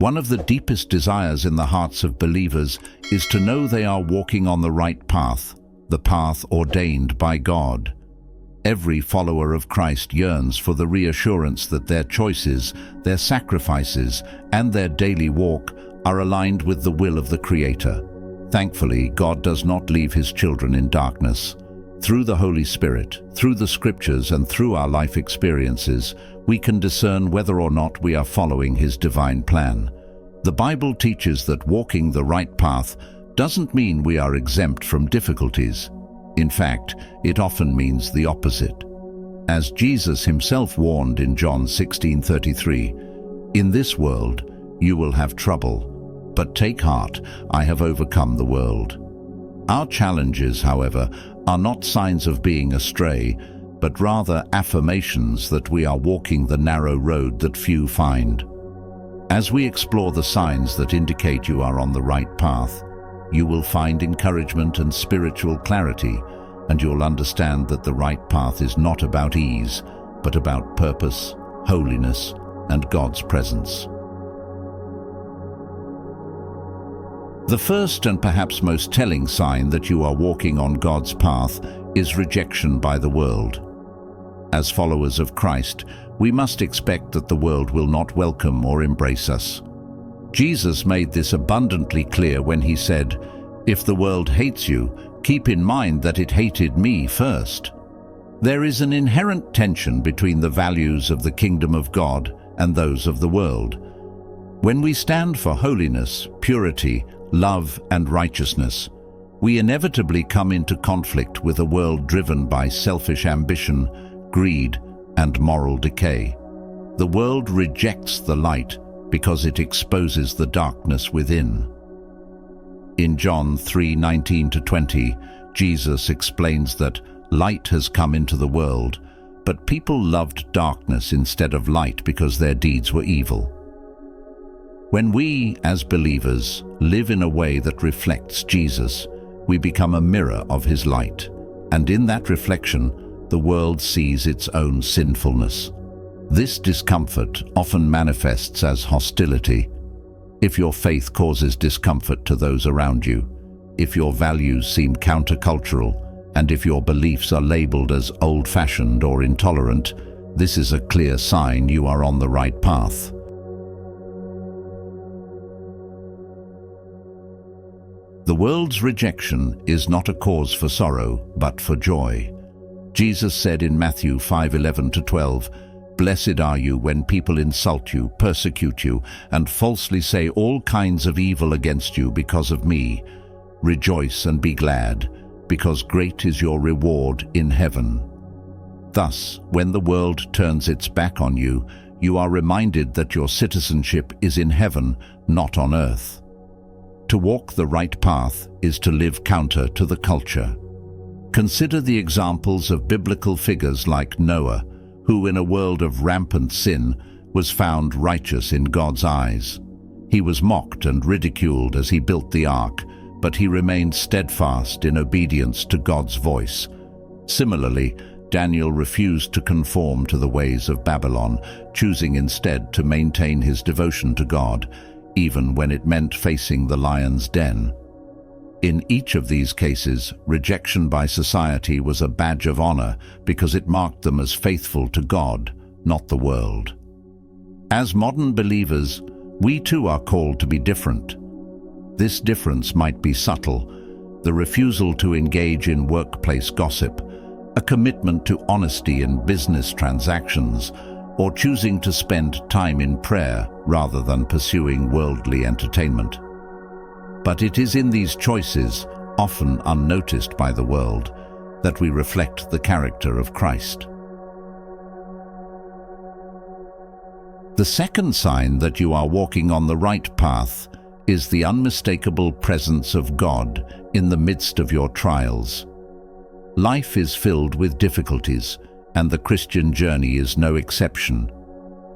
One of the deepest desires in the hearts of believers is to know they are walking on the right path, the path ordained by God. Every follower of Christ yearns for the reassurance that their choices, their sacrifices, and their daily walk are aligned with the will of the Creator. Thankfully, God does not leave His children in darkness. Through the Holy Spirit, through the Scriptures, and through our life experiences, we can discern whether or not we are following His divine plan. The Bible teaches that walking the right path doesn't mean we are exempt from difficulties. In fact, it often means the opposite. As Jesus Himself warned in John 16:33, "In this world you will have trouble, but take heart, I have overcome the world." Our challenges, however, are not signs of being astray, but rather affirmations that we are walking the narrow road that few find. As we explore the signs that indicate you are on the right path, you will find encouragement and spiritual clarity, and you'll understand that the right path is not about ease, but about purpose, holiness, and God's presence. The first and perhaps most telling sign that you are walking on God's path is rejection by the world. As followers of Christ, we must expect that the world will not welcome or embrace us. Jesus made this abundantly clear when He said, "If the world hates you, keep in mind that it hated me first." There is an inherent tension between the values of the kingdom of God and those of the world. When we stand for holiness, purity, love, and righteousness, we inevitably come into conflict with a world driven by selfish ambition, greed, and moral decay. The world rejects the light because it exposes the darkness within. In John 3:19-20, Jesus explains that light has come into the world, but people loved darkness instead of light because their deeds were evil. When we, as believers, live in a way that reflects Jesus, we become a mirror of His light, and in that reflection, the world sees its own sinfulness. This discomfort often manifests as hostility. If your faith causes discomfort to those around you, if your values seem countercultural, and if your beliefs are labeled as old-fashioned or intolerant, this is a clear sign you are on the right path. The world's rejection is not a cause for sorrow, but for joy. Jesus said in Matthew 5:11-12, "Blessed are you when people insult you, persecute you, and falsely say all kinds of evil against you because of me. Rejoice and be glad, because great is your reward in heaven." Thus, when the world turns its back on you, you are reminded that your citizenship is in heaven, not on earth. To walk the right path is to live counter to the culture. Consider the examples of biblical figures like Noah, who in a world of rampant sin was found righteous in God's eyes. He was mocked and ridiculed as he built the ark, but he remained steadfast in obedience to God's voice. Similarly, Daniel refused to conform to the ways of Babylon, choosing instead to maintain his devotion to God, even when it meant facing the lion's den. In each of these cases, rejection by society was a badge of honor because it marked them as faithful to God, not the world. As modern believers, we too are called to be different. This difference might be subtle: the refusal to engage in workplace gossip, a commitment to honesty in business transactions, or choosing to spend time in prayer rather than pursuing worldly entertainment. But it is in these choices, often unnoticed by the world, that we reflect the character of Christ. The second sign that you are walking on the right path is the unmistakable presence of God in the midst of your trials. Life is filled with difficulties, and the Christian journey is no exception.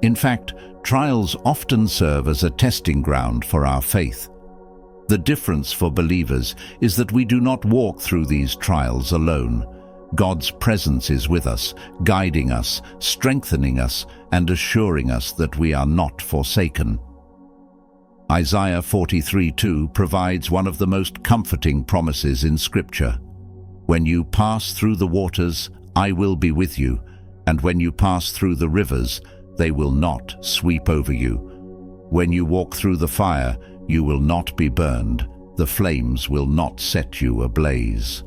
In fact, trials often serve as a testing ground for our faith. The difference for believers is that we do not walk through these trials alone. God's presence is with us, guiding us, strengthening us, and assuring us that we are not forsaken. Isaiah 43:2 provides one of the most comforting promises in Scripture. When you pass through the waters, I will be with you, and when you pass through the rivers, they will not sweep over you. When you walk through the fire, you will not be burned. The flames will not set you ablaze.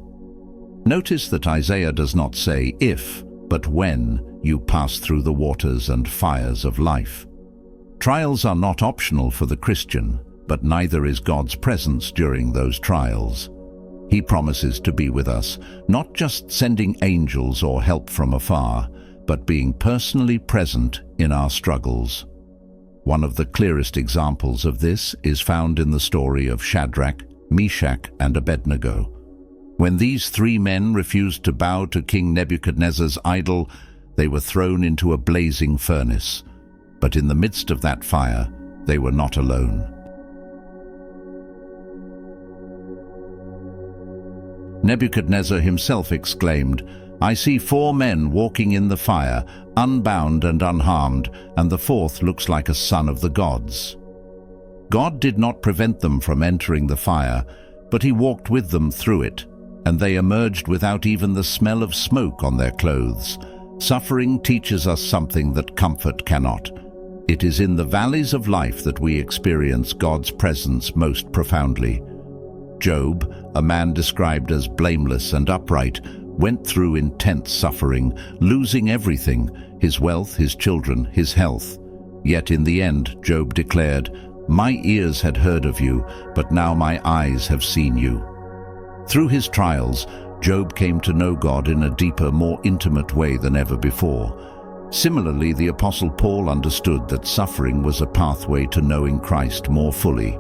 Notice that Isaiah does not say if, but when you pass through the waters and fires of life. Trials are not optional for the Christian, but neither is God's presence during those trials. He promises to be with us, not just sending angels or help from afar, but being personally present in our struggles. One of the clearest examples of this is found in the story of Shadrach, Meshach, and Abednego. When these three men refused to bow to King Nebuchadnezzar's idol, they were thrown into a blazing furnace. But in the midst of that fire, they were not alone. Nebuchadnezzar himself exclaimed, "I see 4 men walking in the fire, unbound and unharmed, and the 4th looks like a son of the gods." God did not prevent them from entering the fire, but he walked with them through it, and they emerged without even the smell of smoke on their clothes. Suffering teaches us something that comfort cannot. It is in the valleys of life that we experience God's presence most profoundly. Job, a man described as blameless and upright, went through intense suffering, losing everything, his wealth, his children, his health. Yet in the end, Job declared, "My ears had heard of you, but now my eyes have seen you." Through his trials, Job came to know God in a deeper, more intimate way than ever before. Similarly, the Apostle Paul understood that suffering was a pathway to knowing Christ more fully.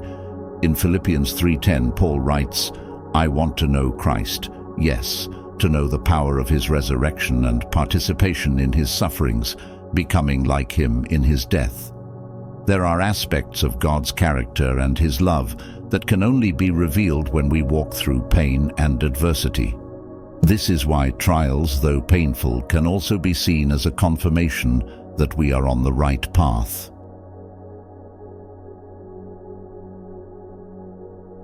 In Philippians 3:10, Paul writes, "I want to know Christ, yes, to know the power of his resurrection and participation in his sufferings, becoming like him in his death." There are aspects of God's character and his love that can only be revealed when we walk through pain and adversity. This is why trials, though painful, can also be seen as a confirmation that we are on the right path.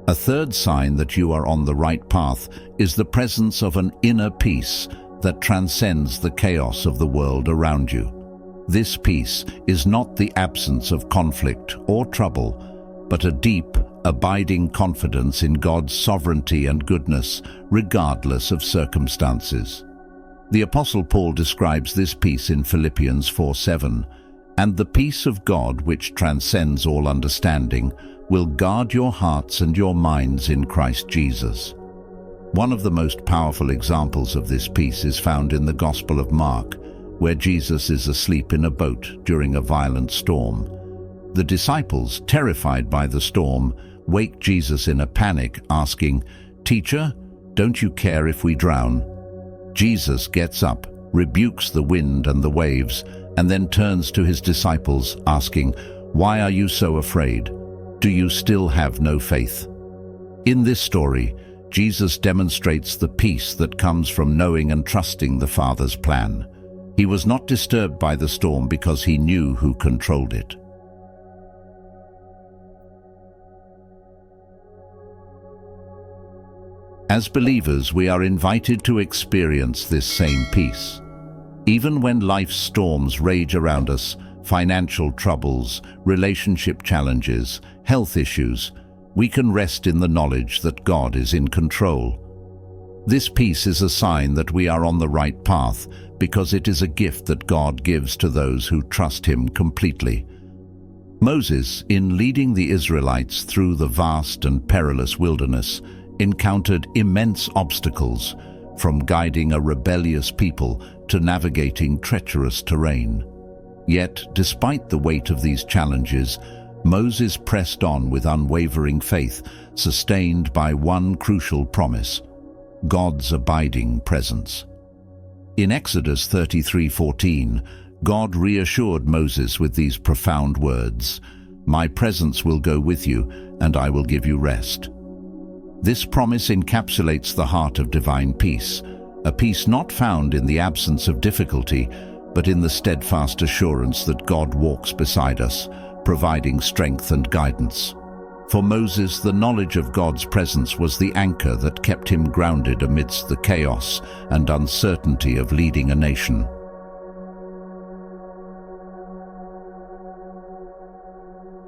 A third sign that you are on the right path is the presence of an inner peace that transcends the chaos of the world around you. This peace is not the absence of conflict or trouble, but a deep, abiding confidence in God's sovereignty and goodness, regardless of circumstances. The Apostle Paul describes this peace in Philippians 4:7, "And the peace of God, which transcends all understanding, will guard your hearts and your minds in Christ Jesus." One of the most powerful examples of this peace is found in the Gospel of Mark, where Jesus is asleep in a boat during a violent storm. The disciples, terrified by the storm, wake Jesus in a panic, asking, "Teacher, don't you care if we drown?" Jesus gets up, rebukes the wind and the waves, and then turns to his disciples, asking, "Why are you so afraid? Do you still have no faith?" In this story, Jesus demonstrates the peace that comes from knowing and trusting the Father's plan. He was not disturbed by the storm because he knew who controlled it. As believers, we are invited to experience this same peace. Even when life's storms rage around us, financial troubles, relationship challenges, health issues, we can rest in the knowledge that God is in control. This peace is a sign that we are on the right path because it is a gift that God gives to those who trust him completely. Moses, in leading the Israelites through the vast and perilous wilderness, encountered immense obstacles, from guiding a rebellious people to navigating treacherous terrain. Yet, despite the weight of these challenges, Moses pressed on with unwavering faith, sustained by one crucial promise: God's abiding presence. In Exodus 33:14, God reassured Moses with these profound words, "My presence will go with you, and I will give you rest." This promise encapsulates the heart of divine peace, a peace not found in the absence of difficulty, but in the steadfast assurance that God walks beside us, providing strength and guidance. For Moses, the knowledge of God's presence was the anchor that kept him grounded amidst the chaos and uncertainty of leading a nation.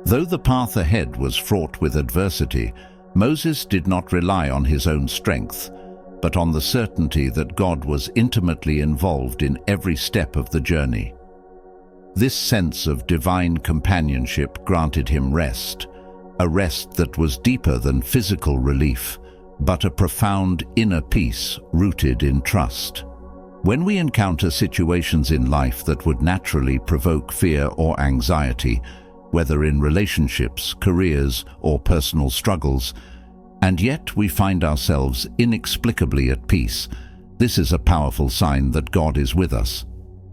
Though the path ahead was fraught with adversity, Moses did not rely on his own strength, but on the certainty that God was intimately involved in every step of the journey. This sense of divine companionship granted him rest, a rest that was deeper than physical relief, but a profound inner peace rooted in trust. When we encounter situations in life that would naturally provoke fear or anxiety, whether in relationships, careers, or personal struggles, and yet we find ourselves inexplicably at peace, this is a powerful sign that God is with us.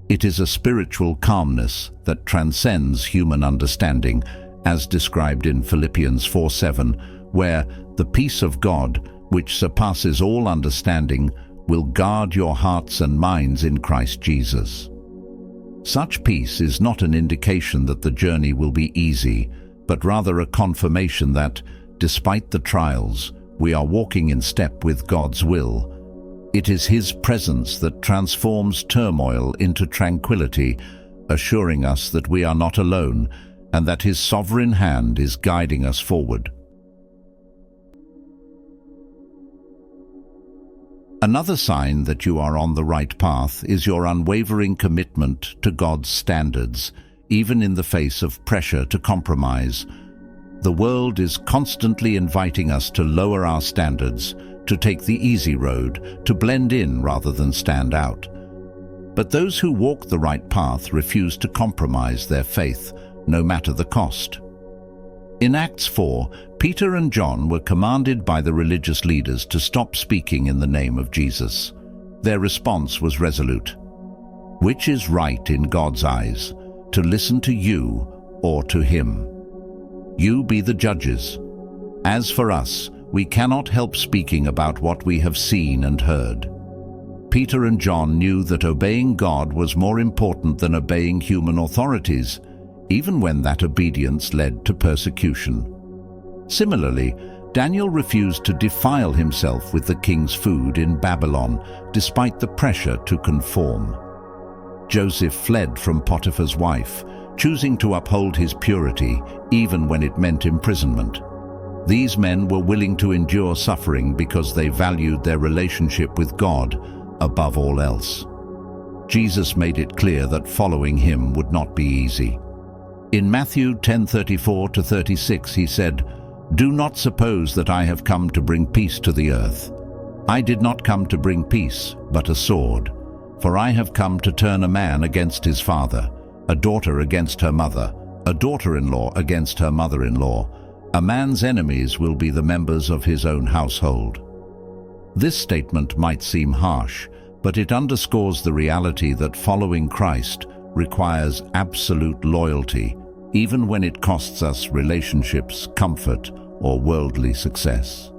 It is a spiritual calmness that transcends human understanding, as described in Philippians 4:7, where the peace of God, which surpasses all understanding, will guard your hearts and minds in Christ Jesus. Such peace is not an indication that the journey will be easy, but rather a confirmation that, despite the trials, we are walking in step with God's will. It is His presence that transforms turmoil into tranquility, assuring us that we are not alone and that His sovereign hand is guiding us forward. Another sign that you are on the right path is your unwavering commitment to God's standards, even in the face of pressure to compromise. The world is constantly inviting us to lower our standards, to take the easy road, to blend in rather than stand out. But those who walk the right path refuse to compromise their faith, no matter the cost. In Acts 4, Peter and John were commanded by the religious leaders to stop speaking in the name of Jesus. Their response was resolute. Which is right in God's eyes, to listen to you or to Him? You be the judges. As for us, we cannot help speaking about what we have seen and heard. Peter and John knew that obeying God was more important than obeying human authorities, even when that obedience led to persecution. Similarly, Daniel refused to defile himself with the king's food in Babylon, despite the pressure to conform. Joseph fled from Potiphar's wife, choosing to uphold his purity, even when it meant imprisonment. These men were willing to endure suffering because they valued their relationship with God above all else. Jesus made it clear that following Him would not be easy. In Matthew 10:34-36 He said, "Do not suppose that I have come to bring peace to the earth. I did not come to bring peace, but a sword. For I have come to turn a man against his father, a daughter against her mother, a daughter-in-law against her mother-in-law. A man's enemies will be the members of his own household." This statement might seem harsh, but it underscores the reality that following Christ requires absolute loyalty, even when it costs us relationships, comfort, or worldly success.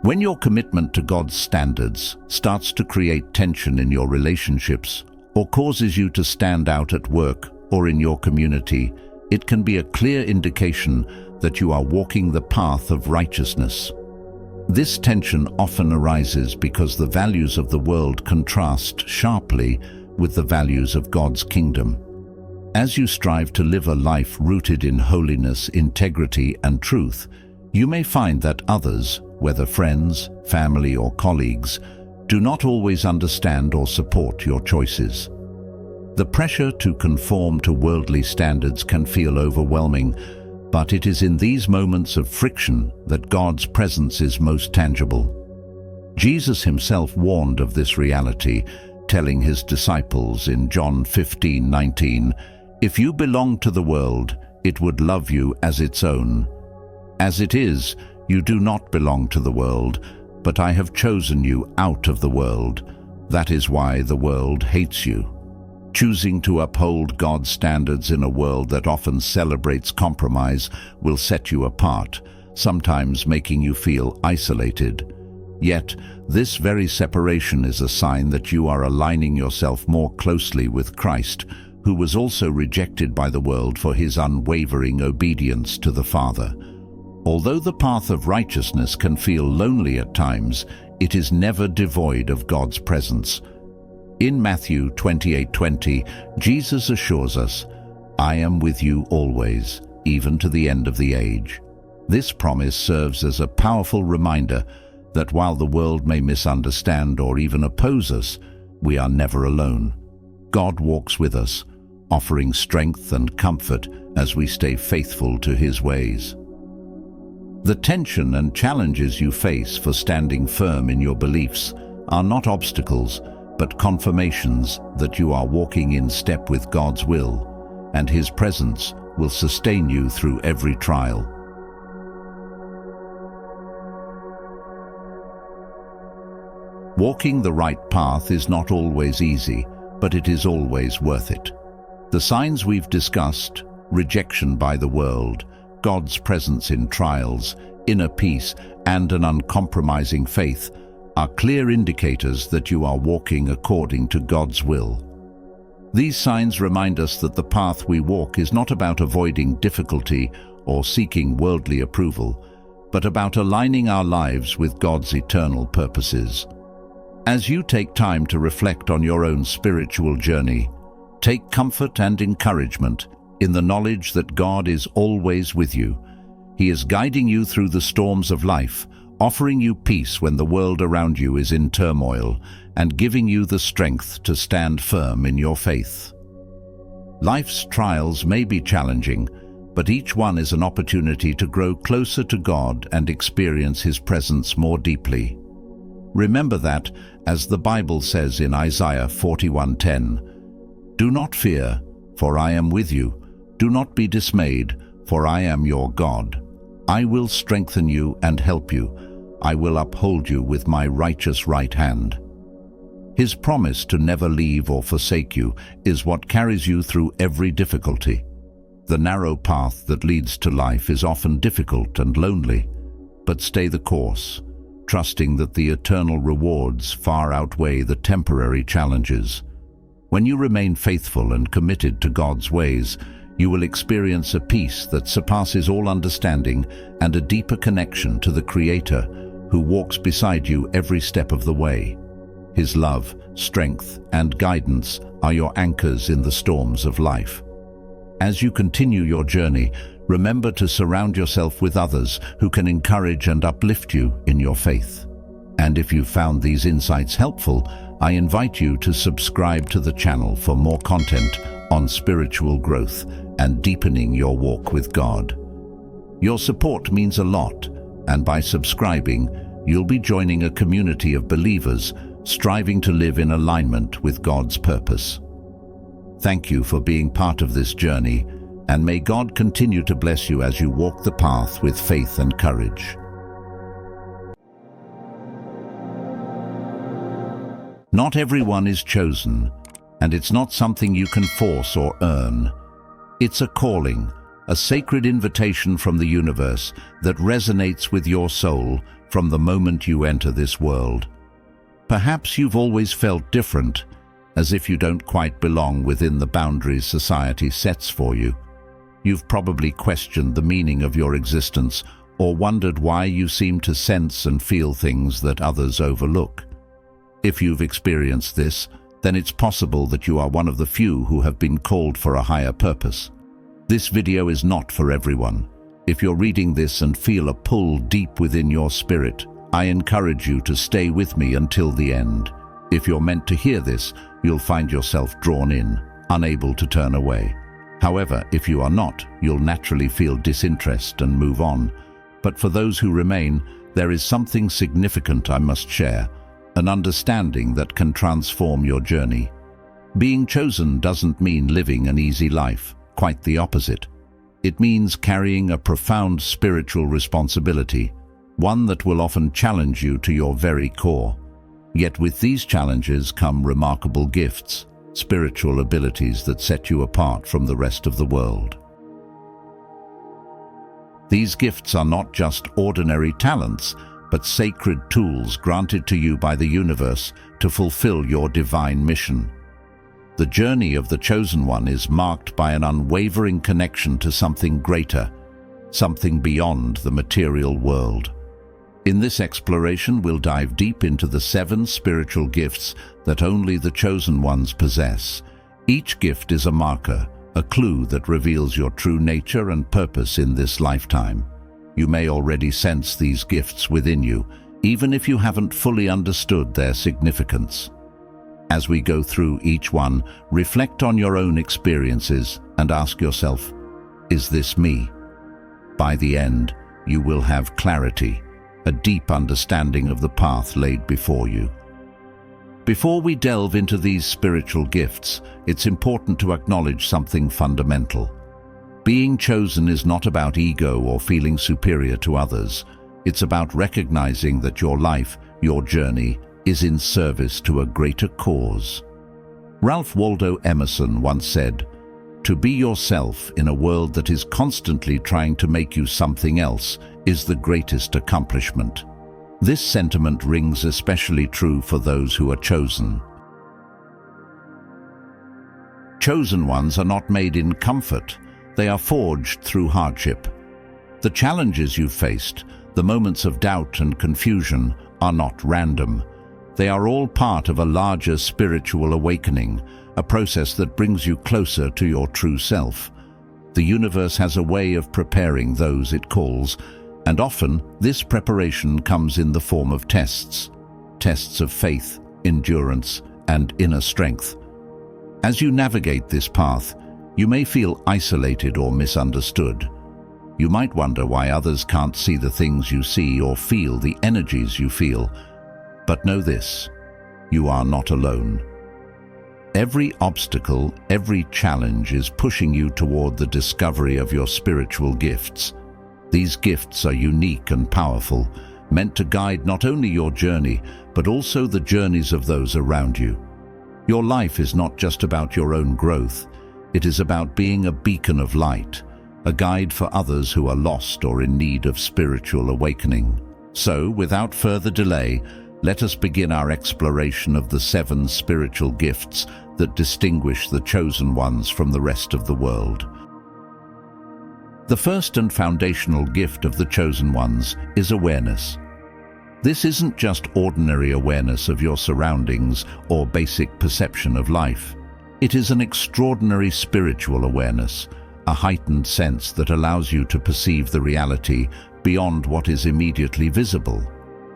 When your commitment to God's standards starts to create tension in your relationships or causes you to stand out at work or in your community, it can be a clear indication that you are walking the path of righteousness. This tension often arises because the values of the world contrast sharply with the values of God's kingdom. As you strive to live a life rooted in holiness, integrity, and truth, you may find that others, whether friends, family, or colleagues, do not always understand or support your choices. The pressure to conform to worldly standards can feel overwhelming, but it is in these moments of friction that God's presence is most tangible. Jesus Himself warned of this reality, telling His disciples in John 15:19, "If you belong to the world, it would love you as its own. As it is, you do not belong to the world, but I have chosen you out of the world. That is why the world hates you." Choosing to uphold God's standards in a world that often celebrates compromise will set you apart, sometimes making you feel isolated. Yet, this very separation is a sign that you are aligning yourself more closely with Christ, who was also rejected by the world for his unwavering obedience to the Father. Although the path of righteousness can feel lonely at times, it is never devoid of God's presence. In Matthew 28:20, Jesus assures us, "I am with you always, even to the end of the age." This promise serves as a powerful reminder that while the world may misunderstand or even oppose us, we are never alone. God walks with us, offering strength and comfort as we stay faithful to His ways. The tension and challenges you face for standing firm in your beliefs are not obstacles, but confirmations that you are walking in step with God's will, and His presence will sustain you through every trial. Walking the right path is not always easy, but it is always worth it. The signs we've discussed, rejection by the world, God's presence in trials, inner peace, and an uncompromising faith, are clear indicators that you are walking according to God's will. These signs remind us that the path we walk is not about avoiding difficulty or seeking worldly approval, but about aligning our lives with God's eternal purposes. As you take time to reflect on your own spiritual journey, take comfort and encouragement in the knowledge that God is always with you. He is guiding you through the storms of life, offering you peace when the world around you is in turmoil, and giving you the strength to stand firm in your faith. Life's trials may be challenging, but each one is an opportunity to grow closer to God and experience His presence more deeply. Remember that, as the Bible says in Isaiah 41:10, "Do not fear, for I am with you. Do not be dismayed, for I am your God. I will strengthen you and help you. I will uphold you with my righteous right hand." His promise to never leave or forsake you is what carries you through every difficulty. The narrow path that leads to life is often difficult and lonely, but stay the course, trusting that the eternal rewards far outweigh the temporary challenges. When you remain faithful and committed to God's ways, you will experience a peace that surpasses all understanding and a deeper connection to the Creator who walks beside you every step of the way. His love, strength, and guidance are your anchors in the storms of life. As you continue your journey, remember to surround yourself with others who can encourage and uplift you in your faith. And if you found these insights helpful, I invite you to subscribe to the channel for more content on spiritual growth and deepening your walk with God. Your support means a lot, and by subscribing, you'll be joining a community of believers striving to live in alignment with God's purpose. Thank you for being part of this journey, and may God continue to bless you as you walk the path with faith and courage. Not everyone is chosen, and it's not something you can force or earn. It's a calling, a sacred invitation from the universe that resonates with your soul from the moment you enter this world. Perhaps you've always felt different, as if you don't quite belong within the boundaries society sets for you. You've probably questioned the meaning of your existence or wondered why you seem to sense and feel things that others overlook. If you've experienced this, then it's possible that you are one of the few who have been called for a higher purpose. This video is not for everyone. If you're reading this and feel a pull deep within your spirit, I encourage you to stay with me until the end. If you're meant to hear this, you'll find yourself drawn in, unable to turn away. However, if you are not, you'll naturally feel disinterest and move on. But for those who remain, there is something significant I must share, an understanding that can transform your journey. Being chosen doesn't mean living an easy life, quite the opposite. It means carrying a profound spiritual responsibility, one that will often challenge you to your very core. Yet with these challenges come remarkable gifts, spiritual abilities that set you apart from the rest of the world. These gifts are not just ordinary talents, but sacred tools granted to you by the universe to fulfill your divine mission. The journey of the chosen one is marked by an unwavering connection to something greater, something beyond the material world. In this exploration, we'll dive deep into the 7 spiritual gifts that only the chosen ones possess. Each gift is a marker, a clue that reveals your true nature and purpose in this lifetime. You may already sense these gifts within you, even if you haven't fully understood their significance. As we go through each one, reflect on your own experiences and ask yourself, is this me? By the end, you will have clarity, a deep understanding of the path laid before you. Before we delve into these spiritual gifts, it's important to acknowledge something fundamental. Being chosen is not about ego or feeling superior to others. It's about recognizing that your life, your journey, is in service to a greater cause. Ralph Waldo Emerson once said, "To be yourself in a world that is constantly trying to make you something else is the greatest accomplishment." This sentiment rings especially true for those who are chosen. Chosen ones are not made in comfort. They are forged through hardship. The challenges you've faced, the moments of doubt and confusion, are not random. They are all part of a larger spiritual awakening, a process that brings you closer to your true self. The universe has a way of preparing those it calls, and often this preparation comes in the form of tests of faith, endurance, and inner strength. As you navigate this path, you may feel isolated or misunderstood. You might wonder why others can't see the things you see or feel the energies you feel. But know this, you are not alone. Every obstacle, every challenge is pushing you toward the discovery of your spiritual gifts. These gifts are unique and powerful, meant to guide not only your journey, but also the journeys of those around you. Your life is not just about your own growth. It is about being a beacon of light, a guide for others who are lost or in need of spiritual awakening. So, without further delay, let us begin our exploration of the 7 spiritual gifts that distinguish the chosen ones from the rest of the world. The first and foundational gift of the chosen ones is awareness. This isn't just ordinary awareness of your surroundings or basic perception of life. It is an extraordinary spiritual awareness, a heightened sense that allows you to perceive the reality beyond what is immediately visible.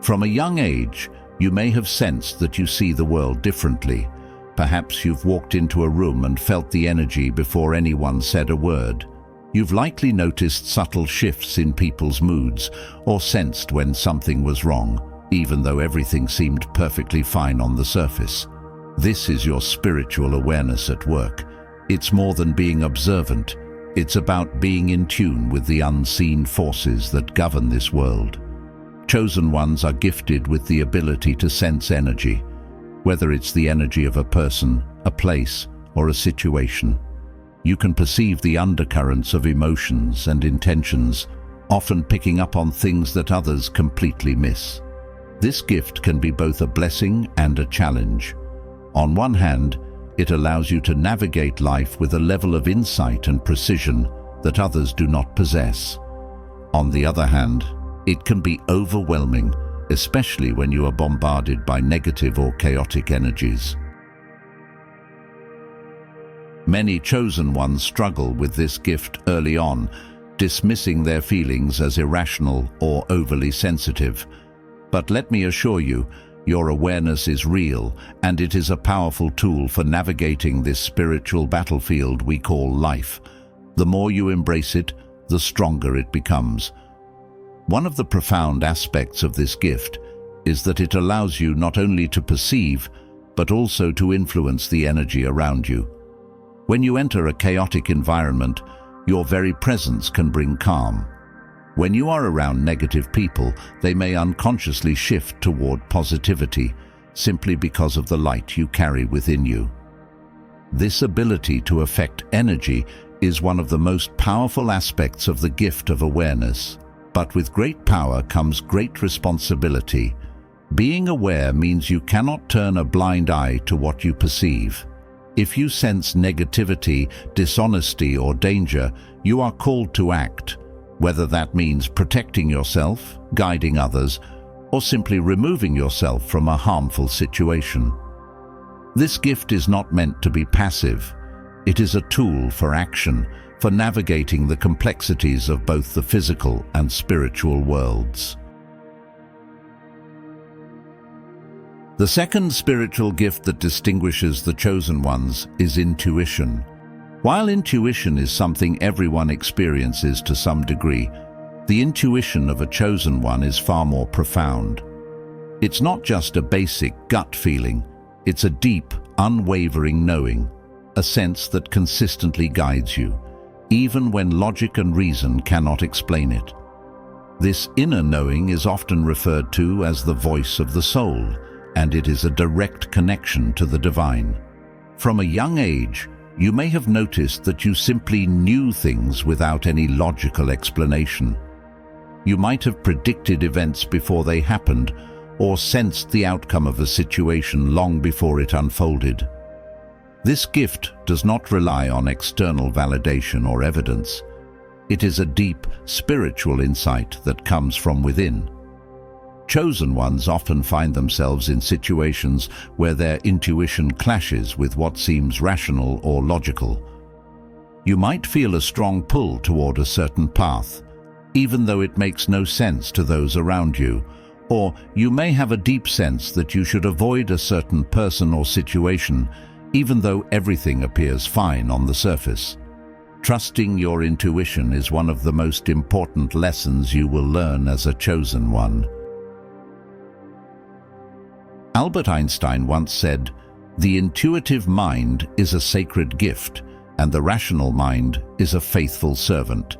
From a young age, you may have sensed that you see the world differently. Perhaps you've walked into a room and felt the energy before anyone said a word. You've likely noticed subtle shifts in people's moods or sensed when something was wrong, even though everything seemed perfectly fine on the surface. This is your spiritual awareness at work. It's more than being observant. It's about being in tune with the unseen forces that govern this world. Chosen ones are gifted with the ability to sense energy, whether it's the energy of a person, a place, or a situation. You can perceive the undercurrents of emotions and intentions, often picking up on things that others completely miss. This gift can be both a blessing and a challenge. On one hand, it allows you to navigate life with a level of insight and precision that others do not possess. On the other hand, it can be overwhelming, especially when you are bombarded by negative or chaotic energies. Many chosen ones struggle with this gift early on, dismissing their feelings as irrational or overly sensitive. But let me assure you, your awareness is real, and it is a powerful tool for navigating this spiritual battlefield we call life. The more you embrace it, the stronger it becomes. One of the profound aspects of this gift is that it allows you not only to perceive, but also to influence the energy around you. When you enter a chaotic environment, your very presence can bring calm. When you are around negative people, they may unconsciously shift toward positivity, simply because of the light you carry within you. This ability to affect energy is one of the most powerful aspects of the gift of awareness. But with great power comes great responsibility. Being aware means you cannot turn a blind eye to what you perceive. If you sense negativity, dishonesty, or danger, you are called to act, whether that means protecting yourself, guiding others, or simply removing yourself from a harmful situation. This gift is not meant to be passive. It is a tool for action, for navigating the complexities of both the physical and spiritual worlds. The second spiritual gift that distinguishes the chosen ones is intuition. While intuition is something everyone experiences to some degree, the intuition of a chosen one is far more profound. It's not just a basic gut feeling, it's a deep, unwavering knowing, a sense that consistently guides you, even when logic and reason cannot explain it. This inner knowing is often referred to as the voice of the soul, and it is a direct connection to the divine. From a young age, you may have noticed that you simply knew things without any logical explanation. You might have predicted events before they happened, or sensed the outcome of a situation long before it unfolded. This gift does not rely on external validation or evidence. It is a deep, spiritual insight that comes from within. Chosen ones often find themselves in situations where their intuition clashes with what seems rational or logical. You might feel a strong pull toward a certain path, even though it makes no sense to those around you, or you may have a deep sense that you should avoid a certain person or situation, even though everything appears fine on the surface. Trusting your intuition is one of the most important lessons you will learn as a chosen one. Albert Einstein once said, "The intuitive mind is a sacred gift, and the rational mind is a faithful servant."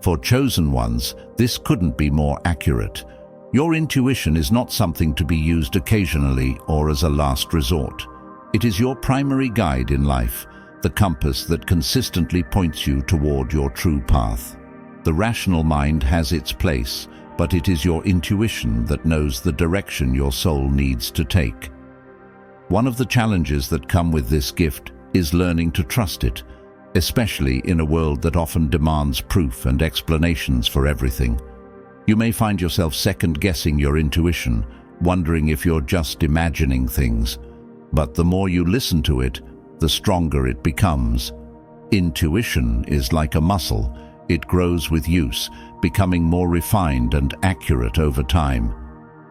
For chosen ones, this couldn't be more accurate. Your intuition is not something to be used occasionally or as a last resort. It is your primary guide in life, the compass that consistently points you toward your true path. The rational mind has its place, but it is your intuition that knows the direction your soul needs to take. One of the challenges that come with this gift is learning to trust it, especially in a world that often demands proof and explanations for everything. You may find yourself second-guessing your intuition, wondering if you're just imagining things. But the more you listen to it, the stronger it becomes. Intuition is like a muscle. It grows with use, becoming more refined and accurate over time.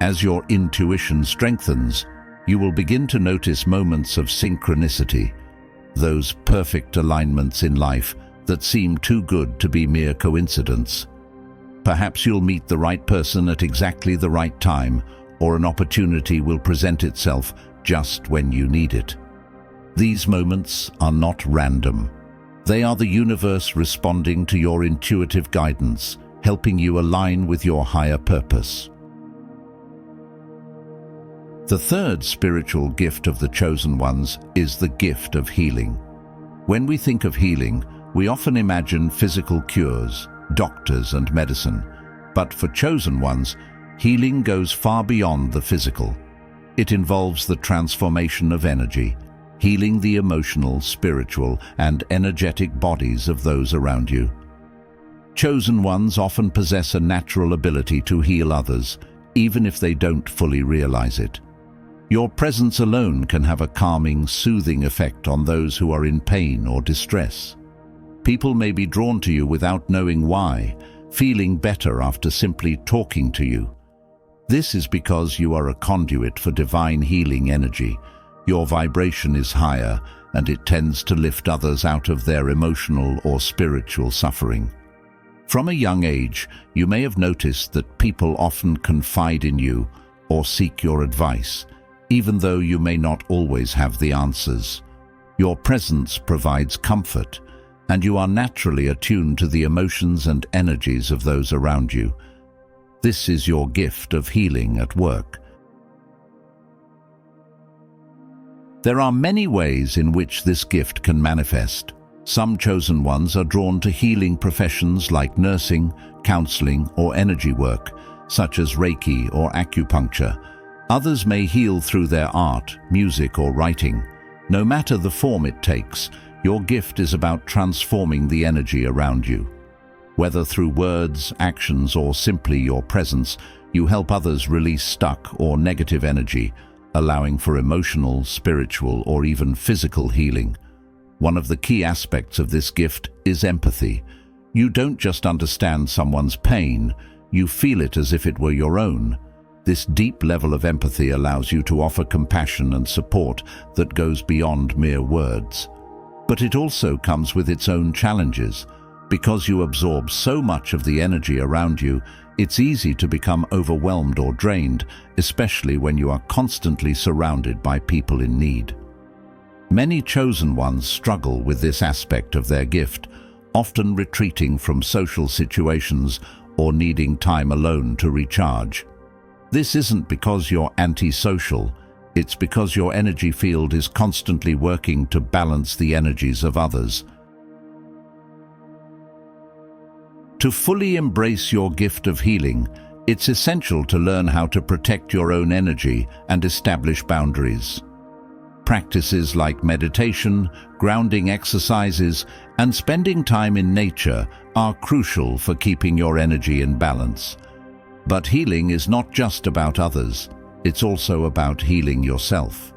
As your intuition strengthens, you will begin to notice moments of synchronicity, those perfect alignments in life that seem too good to be mere coincidence. Perhaps you'll meet the right person at exactly the right time, or an opportunity will present itself just when you need it. These moments are not random. They are the universe responding to your intuitive guidance, helping you align with your higher purpose. The third spiritual gift of the chosen ones is the gift of healing. When we think of healing, we often imagine physical cures, doctors and medicine. But for chosen ones, healing goes far beyond the physical. It involves the transformation of energy, healing the emotional, spiritual, and energetic bodies of those around you. Chosen ones often possess a natural ability to heal others, even if they don't fully realize it. Your presence alone can have a calming, soothing effect on those who are in pain or distress. People may be drawn to you without knowing why, feeling better after simply talking to you. This is because you are a conduit for divine healing energy. Your vibration is higher, and it tends to lift others out of their emotional or spiritual suffering. From a young age, you may have noticed that people often confide in you or seek your advice, even though you may not always have the answers. Your presence provides comfort, and you are naturally attuned to the emotions and energies of those around you. This is your gift of healing at work. There are many ways in which this gift can manifest. Some chosen ones are drawn to healing professions like nursing, counseling, or energy work, such as Reiki or acupuncture. Others may heal through their art, music, or writing. No matter the form it takes, your gift is about transforming the energy around you. Whether through words, actions, or simply your presence, you help others release stuck or negative energy, allowing for emotional, spiritual, or even physical healing. One of the key aspects of this gift is empathy. You don't just understand someone's pain, you feel it as if it were your own. This deep level of empathy allows you to offer compassion and support that goes beyond mere words. But it also comes with its own challenges. Because you absorb so much of the energy around you, it's easy to become overwhelmed or drained, especially when you are constantly surrounded by people in need. Many chosen ones struggle with this aspect of their gift, often retreating from social situations or needing time alone to recharge. This isn't because you're antisocial, it's because your energy field is constantly working to balance the energies of others. To fully embrace your gift of healing, it's essential to learn how to protect your own energy and establish boundaries. Practices like meditation, grounding exercises, and spending time in nature are crucial for keeping your energy in balance. But healing is not just about others, it's also about healing yourself.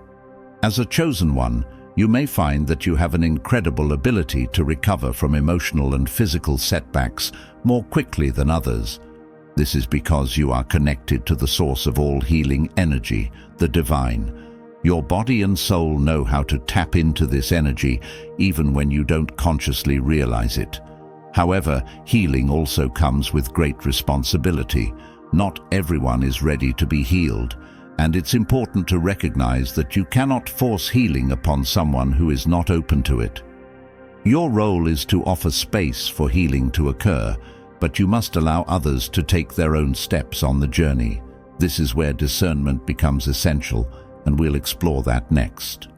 As a chosen one, you may find that you have an incredible ability to recover from emotional and physical setbacks more quickly than others. This is because you are connected to the source of all healing energy, the divine. Your body and soul know how to tap into this energy even when you don't consciously realize it. However, healing also comes with great responsibility. Not everyone is ready to be healed, and it's important to recognize that you cannot force healing upon someone who is not open to it. Your role is to offer space for healing to occur, but you must allow others to take their own steps on the journey. This is where discernment becomes essential, and we'll explore that next.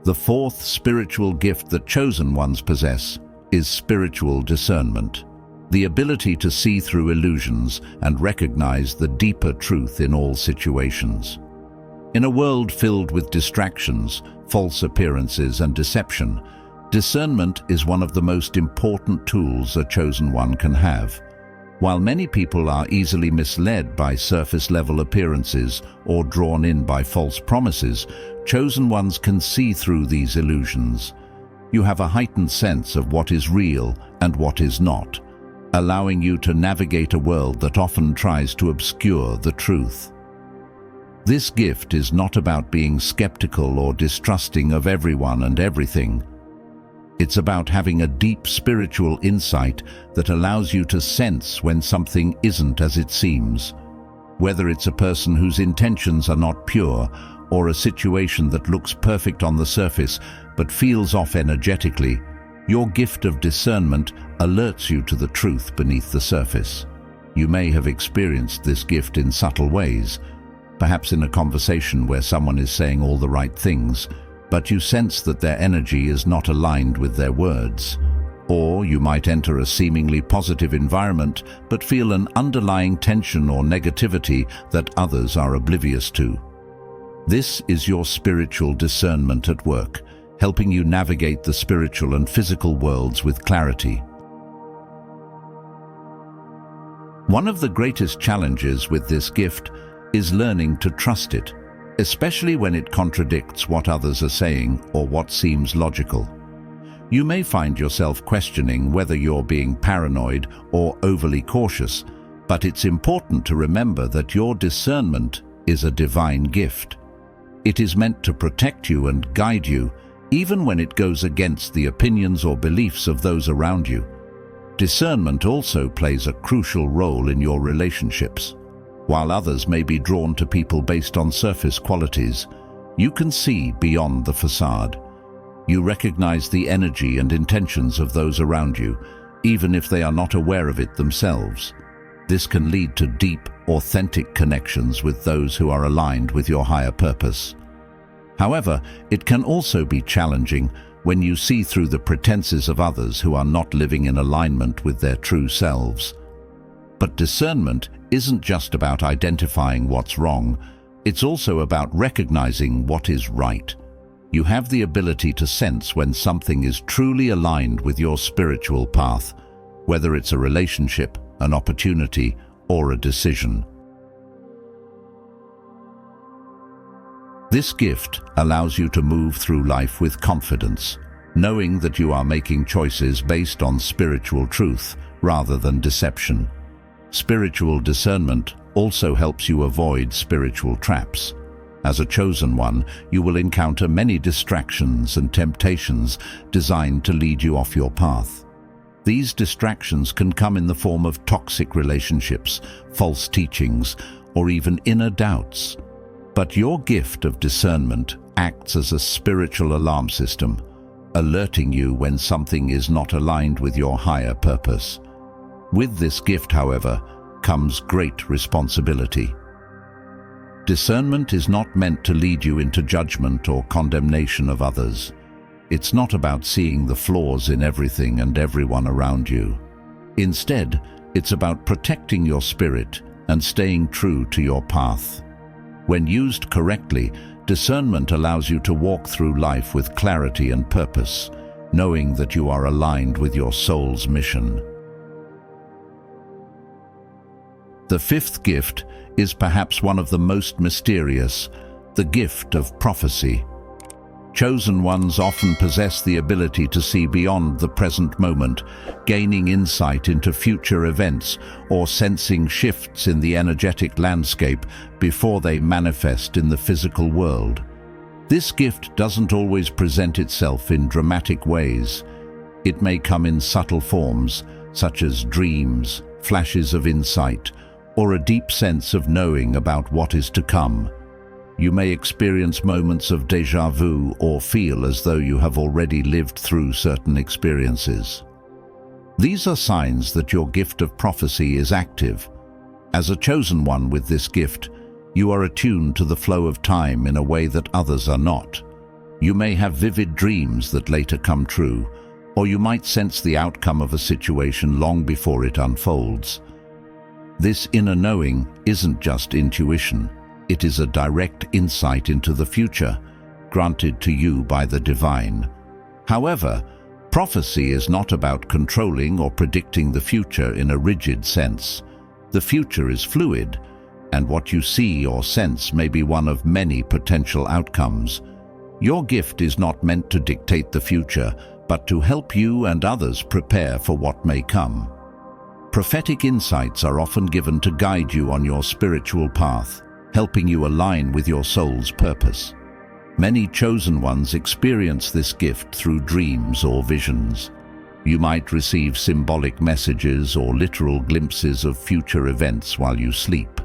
The fourth spiritual gift that chosen ones possess is spiritual discernment, the ability to see through illusions and recognize the deeper truth in all situations. In a world filled with distractions, false appearances, and deception, discernment is one of the most important tools a chosen one can have. While many people are easily misled by surface-level appearances or drawn in by false promises, chosen ones can see through these illusions. You have a heightened sense of what is real and what is not, allowing you to navigate a world that often tries to obscure the truth. This gift is not about being skeptical or distrusting of everyone and everything. It's about having a deep spiritual insight that allows you to sense when something isn't as it seems. Whether it's a person whose intentions are not pure, or a situation that looks perfect on the surface but feels off energetically, your gift of discernment alerts you to the truth beneath the surface. You may have experienced this gift in subtle ways, perhaps in a conversation where someone is saying all the right things, but you sense that their energy is not aligned with their words. Or you might enter a seemingly positive environment but feel an underlying tension or negativity that others are oblivious to. This is your spiritual discernment at work, helping you navigate the spiritual and physical worlds with clarity. One of the greatest challenges with this gift is learning to trust it, especially when it contradicts what others are saying or what seems logical. You may find yourself questioning whether you're being paranoid or overly cautious, but it's important to remember that your discernment is a divine gift. It is meant to protect you and guide you, even when it goes against the opinions or beliefs of those around you. Discernment also plays a crucial role in your relationships. While others may be drawn to people based on surface qualities, you can see beyond the facade. You recognize the energy and intentions of those around you, even if they are not aware of it themselves. This can lead to deep, authentic connections with those who are aligned with your higher purpose. However, it can also be challenging when you see through the pretenses of others who are not living in alignment with their true selves. But discernment isn't just about identifying what's wrong, It's also about recognizing what is right. You have the ability to sense when something is truly aligned with your spiritual path, whether it's a relationship, an opportunity, or a decision. This gift allows you to move through life with confidence, knowing that you are making choices based on spiritual truth rather than deception. Spiritual discernment also helps you avoid spiritual traps. As a chosen one, you will encounter many distractions and temptations designed to lead you off your path. These distractions can come in the form of toxic relationships, false teachings, or even inner doubts. But your gift of discernment acts as a spiritual alarm system, alerting you when something is not aligned with your higher purpose. With this gift, however, comes great responsibility. Discernment is not meant to lead you into judgment or condemnation of others. It's not about seeing the flaws in everything and everyone around you. Instead, it's about protecting your spirit and staying true to your path. When used correctly, discernment allows you to walk through life with clarity and purpose, knowing that you are aligned with your soul's mission. The fifth gift is perhaps one of the most mysterious, the gift of prophecy. Chosen ones often possess the ability to see beyond the present moment, gaining insight into future events or sensing shifts in the energetic landscape before they manifest in the physical world. This gift doesn't always present itself in dramatic ways. It may come in subtle forms, such as dreams, flashes of insight, or a deep sense of knowing about what is to come. You may experience moments of déjà vu or feel as though you have already lived through certain experiences. These are signs that your gift of prophecy is active. As a chosen one with this gift, you are attuned to the flow of time in a way that others are not. You may have vivid dreams that later come true, or you might sense the outcome of a situation long before it unfolds. This inner knowing isn't just intuition. It is a direct insight into the future, granted to you by the divine. However, prophecy is not about controlling or predicting the future in a rigid sense. The future is fluid, and what you see or sense may be one of many potential outcomes. Your gift is not meant to dictate the future, but to help you and others prepare for what may come. Prophetic insights are often given to guide you on your spiritual path, helping you align with your soul's purpose. Many chosen ones experience this gift through dreams or visions. You might receive symbolic messages or literal glimpses of future events while you sleep.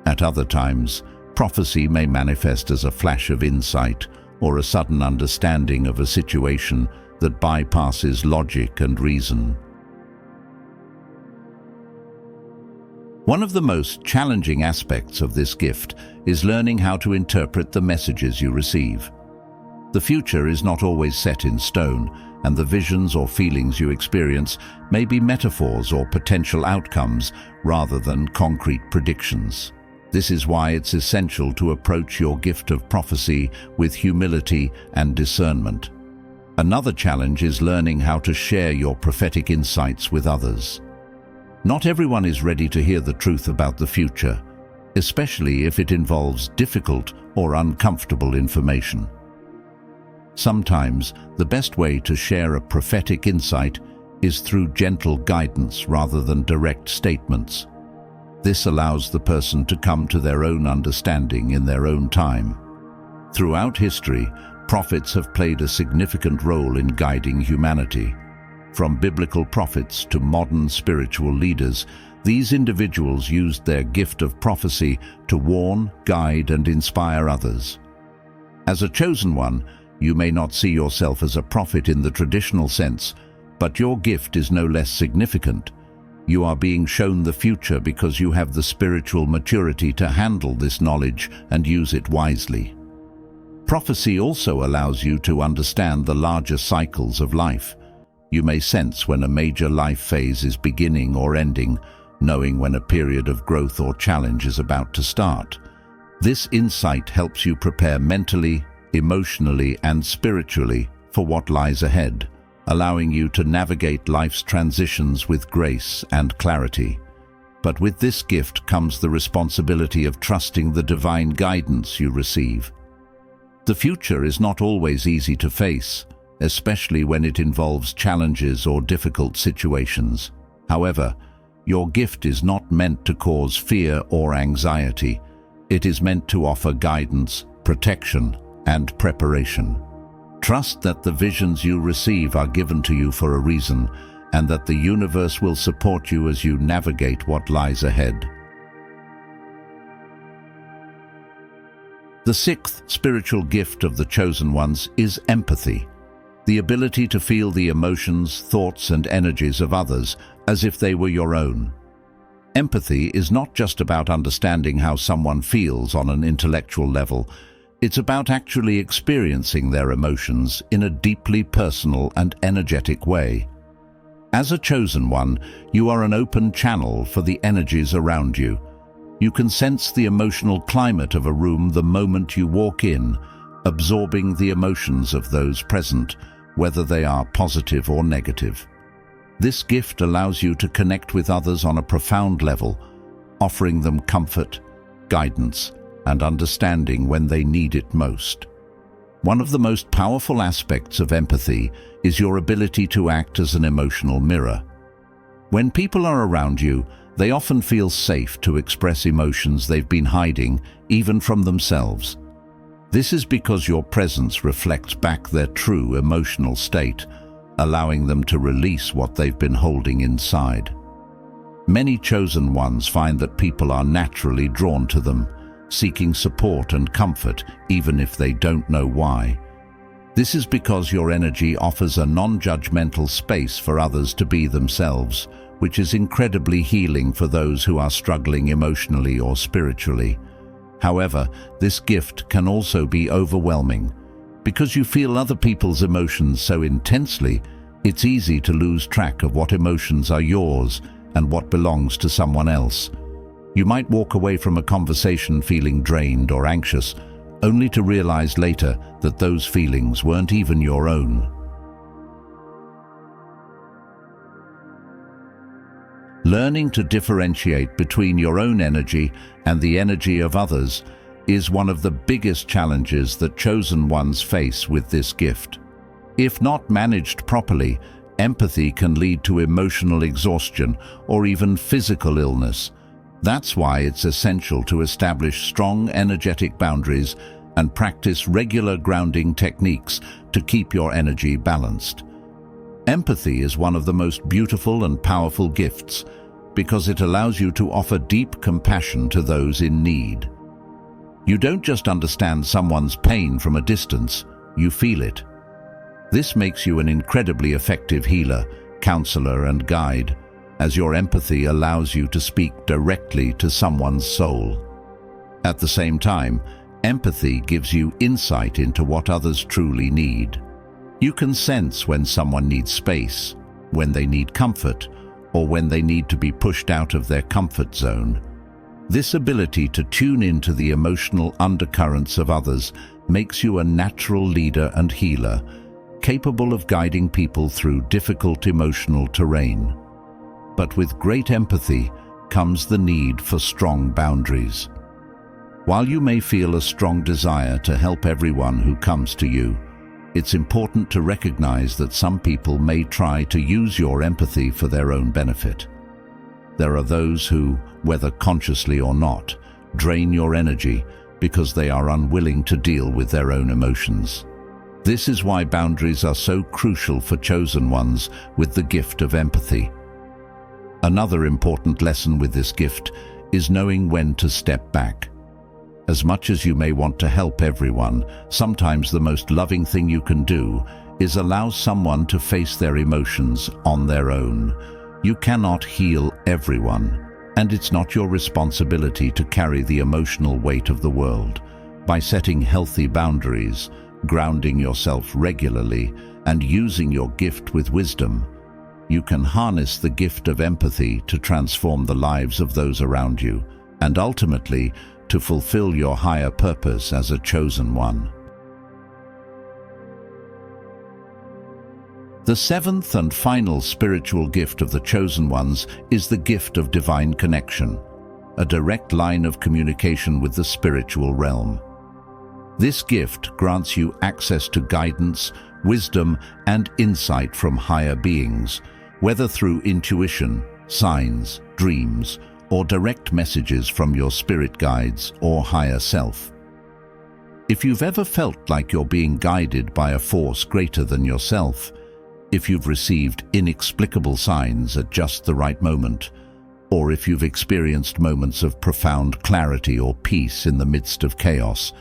At other times, prophecy may manifest as a flash of insight or a sudden understanding of a situation that bypasses logic and reason. One of the most challenging aspects of this gift is learning how to interpret the messages you receive. The future is not always set in stone, and the visions or feelings you experience may be metaphors or potential outcomes rather than concrete predictions. This is why it's essential to approach your gift of prophecy with humility and discernment. Another challenge is learning how to share your prophetic insights with others. Not everyone is ready to hear the truth about the future, especially if it involves difficult or uncomfortable information. Sometimes, the best way to share a prophetic insight is through gentle guidance rather than direct statements. This allows the person to come to their own understanding in their own time. Throughout history, prophets have played a significant role in guiding humanity. From biblical prophets to modern spiritual leaders, these individuals used their gift of prophecy to warn, guide, and inspire others. As a chosen one, you may not see yourself as a prophet in the traditional sense, but your gift is no less significant. You are being shown the future because you have the spiritual maturity to handle this knowledge and use it wisely. Prophecy also allows you to understand the larger cycles of life. You may sense when a major life phase is beginning or ending, knowing when a period of growth or challenge is about to start. This insight helps you prepare mentally, emotionally, and spiritually for what lies ahead, allowing you to navigate life's transitions with grace and clarity. But with this gift comes the responsibility of trusting the divine guidance you receive. The future is not always easy to face, especially when it involves challenges or difficult situations. However, your gift is not meant to cause fear or anxiety. It is meant to offer guidance, protection, and preparation. Trust that the visions you receive are given to you for a reason, and that the universe will support you as you navigate what lies ahead. The sixth spiritual gift of the chosen ones is empathy, the ability to feel the emotions, thoughts, and energies of others as if they were your own. Empathy is not just about understanding how someone feels on an intellectual level. It's about actually experiencing their emotions in a deeply personal and energetic way. As a chosen one, you are an open channel for the energies around you. You can sense the emotional climate of a room the moment you walk in, absorbing the emotions of those present, whether they are positive or negative. This gift allows you to connect with others on a profound level, offering them comfort, guidance, and understanding when they need it most. One of the most powerful aspects of empathy is your ability to act as an emotional mirror. When people are around you, they often feel safe to express emotions they've been hiding, even from themselves. This is because your presence reflects back their true emotional state, allowing them to release what they've been holding inside. Many chosen ones find that people are naturally drawn to them, seeking support and comfort even if they don't know why. This is because your energy offers a non-judgmental space for others to be themselves, which is incredibly healing for those who are struggling emotionally or spiritually. However, this gift can also be overwhelming. Because you feel other people's emotions so intensely, it's easy to lose track of what emotions are yours and what belongs to someone else. You might walk away from a conversation feeling drained or anxious, only to realize later that those feelings weren't even your own. Learning to differentiate between your own energy and the energy of others is one of the biggest challenges that chosen ones face with this gift. If not managed properly, empathy can lead to emotional exhaustion or even physical illness. That's why it's essential to establish strong energetic boundaries and practice regular grounding techniques to keep your energy balanced. Empathy is one of the most beautiful and powerful gifts because it allows you to offer deep compassion to those in need. You don't just understand someone's pain from a distance, you feel it. This makes you an incredibly effective healer, counselor, and guide, as your empathy allows you to speak directly to someone's soul. At the same time, empathy gives you insight into what others truly need. You can sense when someone needs space, when they need comfort, or when they need to be pushed out of their comfort zone. This ability to tune into the emotional undercurrents of others makes you a natural leader and healer, capable of guiding people through difficult emotional terrain. But with great empathy comes the need for strong boundaries. While you may feel a strong desire to help everyone who comes to you, it's important to recognize that some people may try to use your empathy for their own benefit. There are those who, whether consciously or not, drain your energy because they are unwilling to deal with their own emotions. This is why boundaries are so crucial for chosen ones with the gift of empathy. Another important lesson with this gift is knowing when to step back. As much as you may want to help everyone, sometimes the most loving thing you can do is allow someone to face their emotions on their own. You cannot heal everyone, and it's not your responsibility to carry the emotional weight of the world. By setting healthy boundaries, grounding yourself regularly, and using your gift with wisdom, you can harness the gift of empathy to transform the lives of those around you, and ultimately to fulfill your higher purpose as a chosen one. The seventh and final spiritual gift of the chosen ones is the gift of divine connection, a direct line of communication with the spiritual realm. This gift grants you access to guidance, wisdom, and insight from higher beings, whether through intuition, signs, dreams, or direct messages from your spirit guides or higher self. If you've ever felt like you're being guided by a force greater than yourself, if you've received inexplicable signs at just the right moment, or if you've experienced moments of profound clarity or peace in the midst of chaos,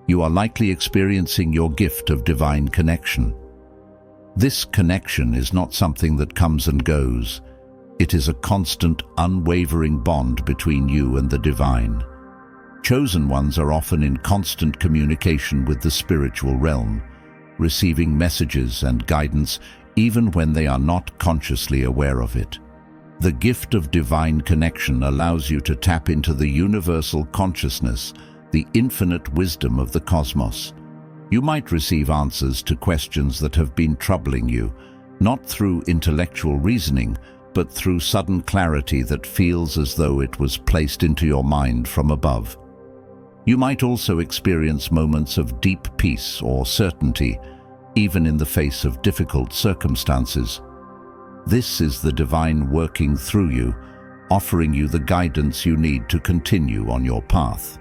you are likely experiencing your gift of divine connection. This connection is not something that comes and goes. It is a constant, unwavering bond between you and the divine. Chosen ones are often in constant communication with the spiritual realm, receiving messages and guidance even when they are not consciously aware of it. The gift of divine connection allows you to tap into the universal consciousness, the infinite wisdom of the cosmos. You might receive answers to questions that have been troubling you, not through intellectual reasoning, but through sudden clarity that feels as though it was placed into your mind from above. You might also experience moments of deep peace or certainty, even in the face of difficult circumstances. This is the divine working through you, offering you the guidance you need to continue on your path.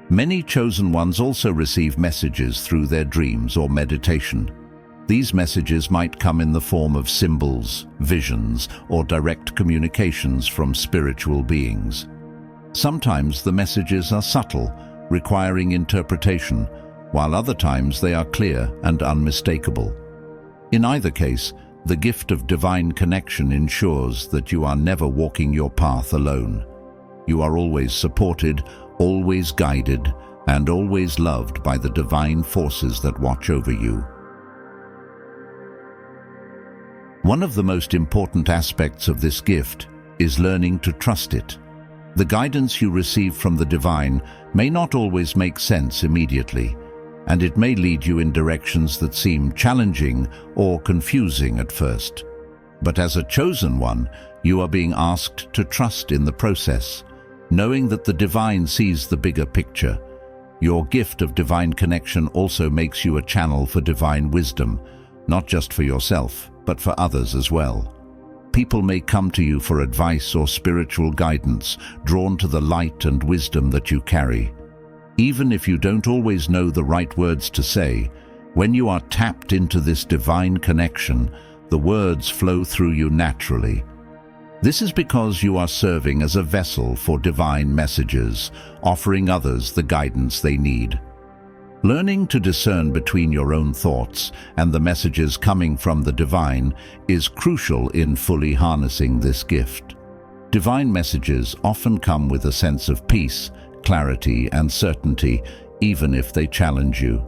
Many chosen ones also receive messages through their dreams or meditation. These messages might come in the form of symbols, visions, or direct communications from spiritual beings. Sometimes the messages are subtle, requiring interpretation, while other times they are clear and unmistakable. In either case, the gift of divine connection ensures that you are never walking your path alone. You are always supported, always guided, and always loved by the divine forces that watch over you. One of the most important aspects of this gift is learning to trust it. The guidance you receive from the divine may not always make sense immediately, and it may lead you in directions that seem challenging or confusing at first. But as a chosen one, you are being asked to trust in the process, knowing that the divine sees the bigger picture. Your gift of divine connection also makes you a channel for divine wisdom, not just for yourself, but for others as well. People may come to you for advice or spiritual guidance, drawn to the light and wisdom that you carry. Even if you don't always know the right words to say, when you are tapped into this divine connection, the words flow through you naturally. This is because you are serving as a vessel for divine messages, offering others the guidance they need. Learning to discern between your own thoughts and the messages coming from the divine is crucial in fully harnessing this gift. Divine messages often come with a sense of peace, clarity, and certainty, even if they challenge you.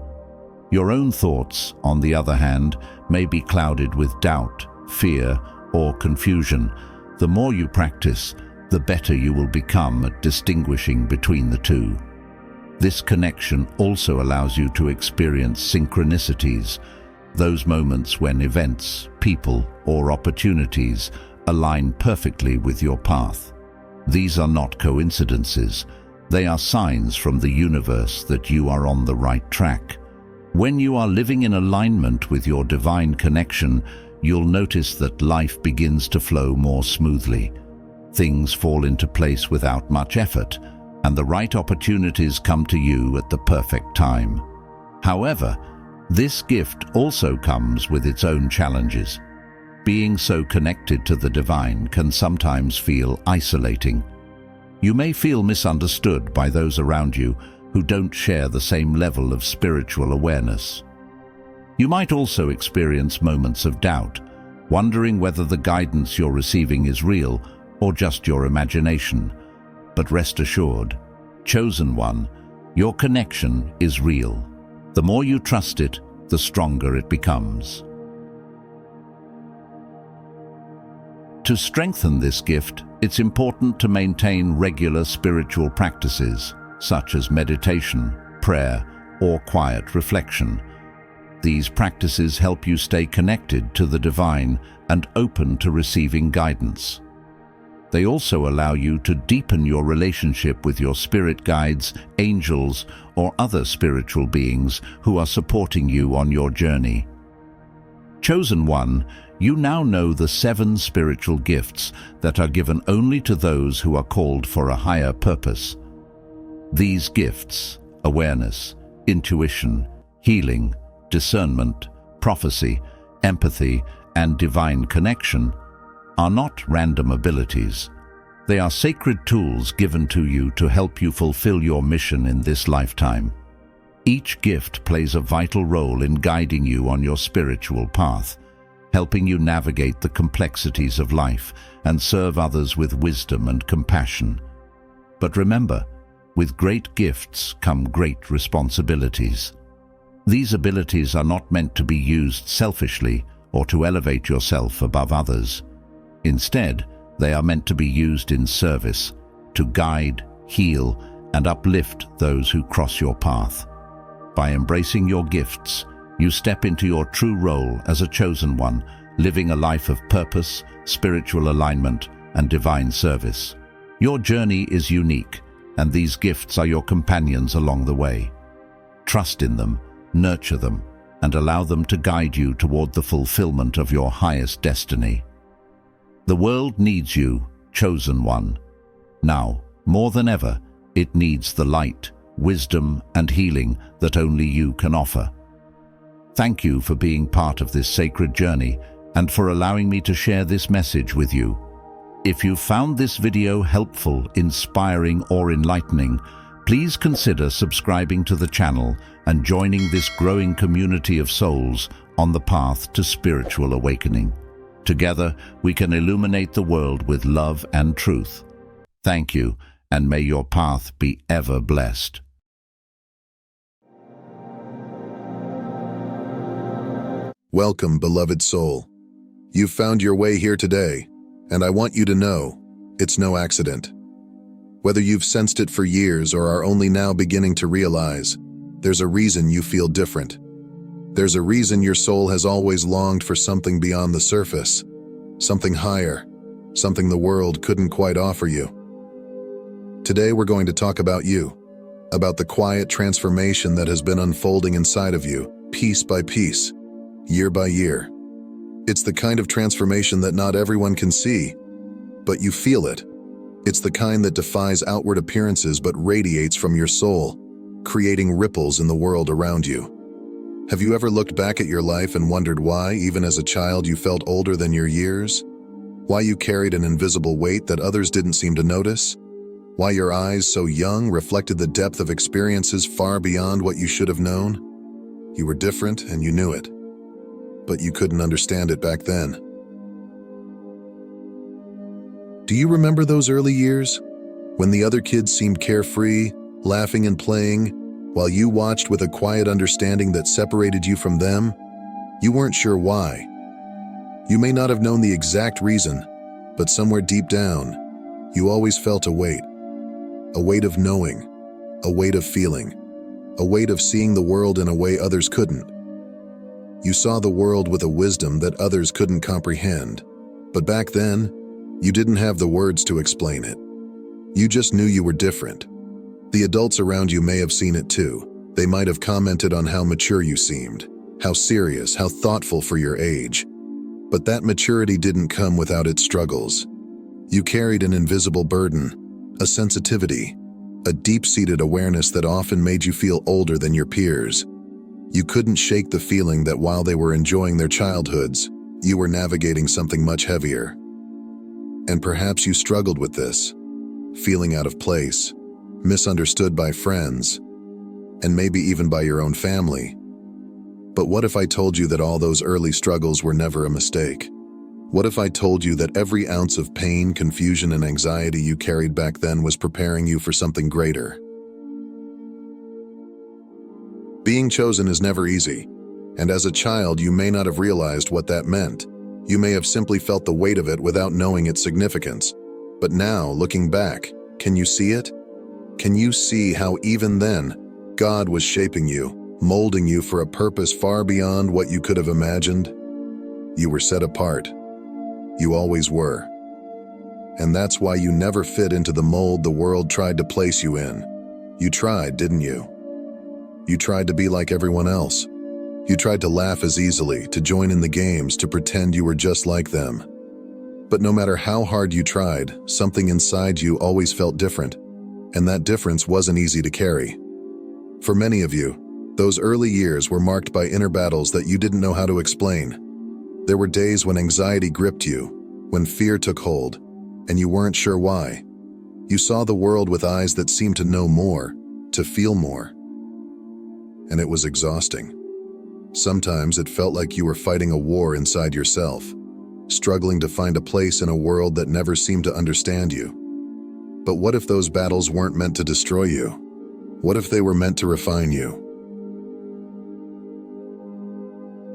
Your own thoughts, on the other hand, may be clouded with doubt, fear, or confusion. The more you practice, the better you will become at distinguishing between the two. This connection also allows you to experience synchronicities, those moments when events, people, or opportunities align perfectly with your path. These are not coincidences. They are signs from the universe that you are on the right track. When you are living in alignment with your divine connection, you'll notice that life begins to flow more smoothly. Things fall into place without much effort, and the right opportunities come to you at the perfect time. However, this gift also comes with its own challenges. Being so connected to the divine can sometimes feel isolating. You may feel misunderstood by those around you who don't share the same level of spiritual awareness. You might also experience moments of doubt, wondering whether the guidance you're receiving is real or just your imagination. But rest assured, chosen one, your connection is real. The more you trust it, the stronger it becomes. To strengthen this gift, it's important to maintain regular spiritual practices, such as meditation, prayer, or quiet reflection. These practices help you stay connected to the divine and open to receiving guidance. They also allow you to deepen your relationship with your spirit guides, angels, or other spiritual beings who are supporting you on your journey. Chosen one, you now know the 7 spiritual gifts that are given only to those who are called for a higher purpose. These gifts, awareness, intuition, healing, discernment, prophecy, empathy, and divine connection, are not random abilities. They are sacred tools given to you to help you fulfill your mission in this lifetime. Each gift plays a vital role in guiding you on your spiritual path, helping you navigate the complexities of life and serve others with wisdom and compassion. But remember, with great gifts come great responsibilities. These abilities are not meant to be used selfishly or to elevate yourself above others. Instead, they are meant to be used in service, to guide, heal, and uplift those who cross your path. By embracing your gifts, you step into your true role as a chosen one, living a life of purpose, spiritual alignment, and divine service. Your journey is unique, and these gifts are your companions along the way. Trust in them, nurture them, and allow them to guide you toward the fulfillment of your highest destiny. The world needs you, chosen one. Now, more than ever, it needs the light, wisdom, and healing that only you can offer. Thank you for being part of this sacred journey and for allowing me to share this message with you. If you found this video helpful, inspiring, or enlightening, please consider subscribing to the channel and joining this growing community of souls on the path to spiritual awakening. Together, we can illuminate the world with love and truth. Thank you, and may your path be ever blessed. Welcome, beloved soul. You've found your way here today, and I want you to know, it's no accident. Whether you've sensed it for years or are only now beginning to realize, there's a reason you feel different. There's a reason your soul has always longed for something beyond the surface, something higher, something the world couldn't quite offer you. Today we're going to talk about you, about the quiet transformation that has been unfolding inside of you, piece by piece, year by year. It's the kind of transformation that not everyone can see, but you feel it. It's the kind that defies outward appearances but radiates from your soul, creating ripples in the world around you. Have you ever looked back at your life and wondered why, even as a child, you felt older than your years? Why you carried an invisible weight that others didn't seem to notice? Why your eyes, so young, reflected the depth of experiences far beyond what you should have known? You were different and you knew it, but you couldn't understand it back then. Do you remember those early years, when the other kids seemed carefree, laughing and playing, while you watched with a quiet understanding that separated you from them? You weren't sure why. You may not have known the exact reason, but somewhere deep down, you always felt a weight of knowing, a weight of feeling, a weight of seeing the world in a way others couldn't. You saw the world with a wisdom that others couldn't comprehend, but back then, you didn't have the words to explain it. You just knew you were different. The adults around you may have seen it too. They might have commented on how mature you seemed, how serious, how thoughtful for your age. But that maturity didn't come without its struggles. You carried an invisible burden, a sensitivity, a deep-seated awareness that often made you feel older than your peers. You couldn't shake the feeling that while they were enjoying their childhoods, you were navigating something much heavier. And perhaps you struggled with this, feeling out of place, misunderstood by friends, and maybe even by your own family. But what if I told you that all those early struggles were never a mistake? What if I told you that every ounce of pain, confusion, and anxiety you carried back then was preparing you for something greater? Being chosen is never easy, and as a child you may not have realized what that meant. You may have simply felt the weight of it without knowing its significance. But now, looking back, can you see it? Can you see how even then, God was shaping you, molding you for a purpose far beyond what you could have imagined? You were set apart. You always were. And that's why you never fit into the mold the world tried to place you in. You tried, didn't you? You tried to be like everyone else. You tried to laugh as easily, to join in the games, to pretend you were just like them. But no matter how hard you tried, something inside you always felt different, and that difference wasn't easy to carry. For many of you, those early years were marked by inner battles that you didn't know how to explain. There were days when anxiety gripped you, when fear took hold, and you weren't sure why. You saw the world with eyes that seemed to know more, to feel more. And it was exhausting. Sometimes it felt like you were fighting a war inside yourself, struggling to find a place in a world that never seemed to understand you. But what if those battles weren't meant to destroy you? What if they were meant to refine you?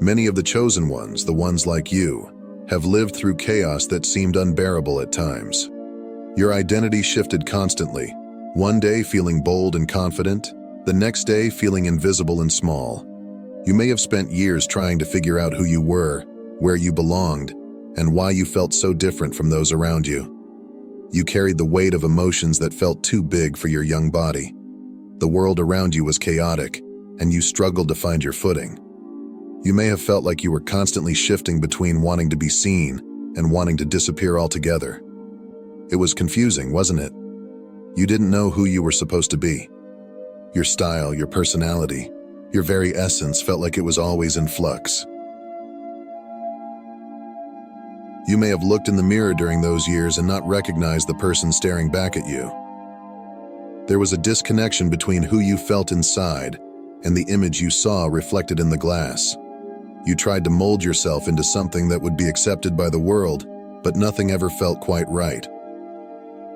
Many of the chosen ones, the ones like you, have lived through chaos that seemed unbearable at times. Your identity shifted constantly, one day feeling bold and confident, the next day feeling invisible and small. You may have spent years trying to figure out who you were, where you belonged, and why you felt so different from those around you. You carried the weight of emotions that felt too big for your young body. The world around you was chaotic, and you struggled to find your footing. You may have felt like you were constantly shifting between wanting to be seen and wanting to disappear altogether. It was confusing, wasn't it? You didn't know who you were supposed to be. Your style, your personality, your very essence felt like it was always in flux. You may have looked in the mirror during those years and not recognized the person staring back at you. There was a disconnection between who you felt inside and the image you saw reflected in the glass. You tried to mold yourself into something that would be accepted by the world, but nothing ever felt quite right.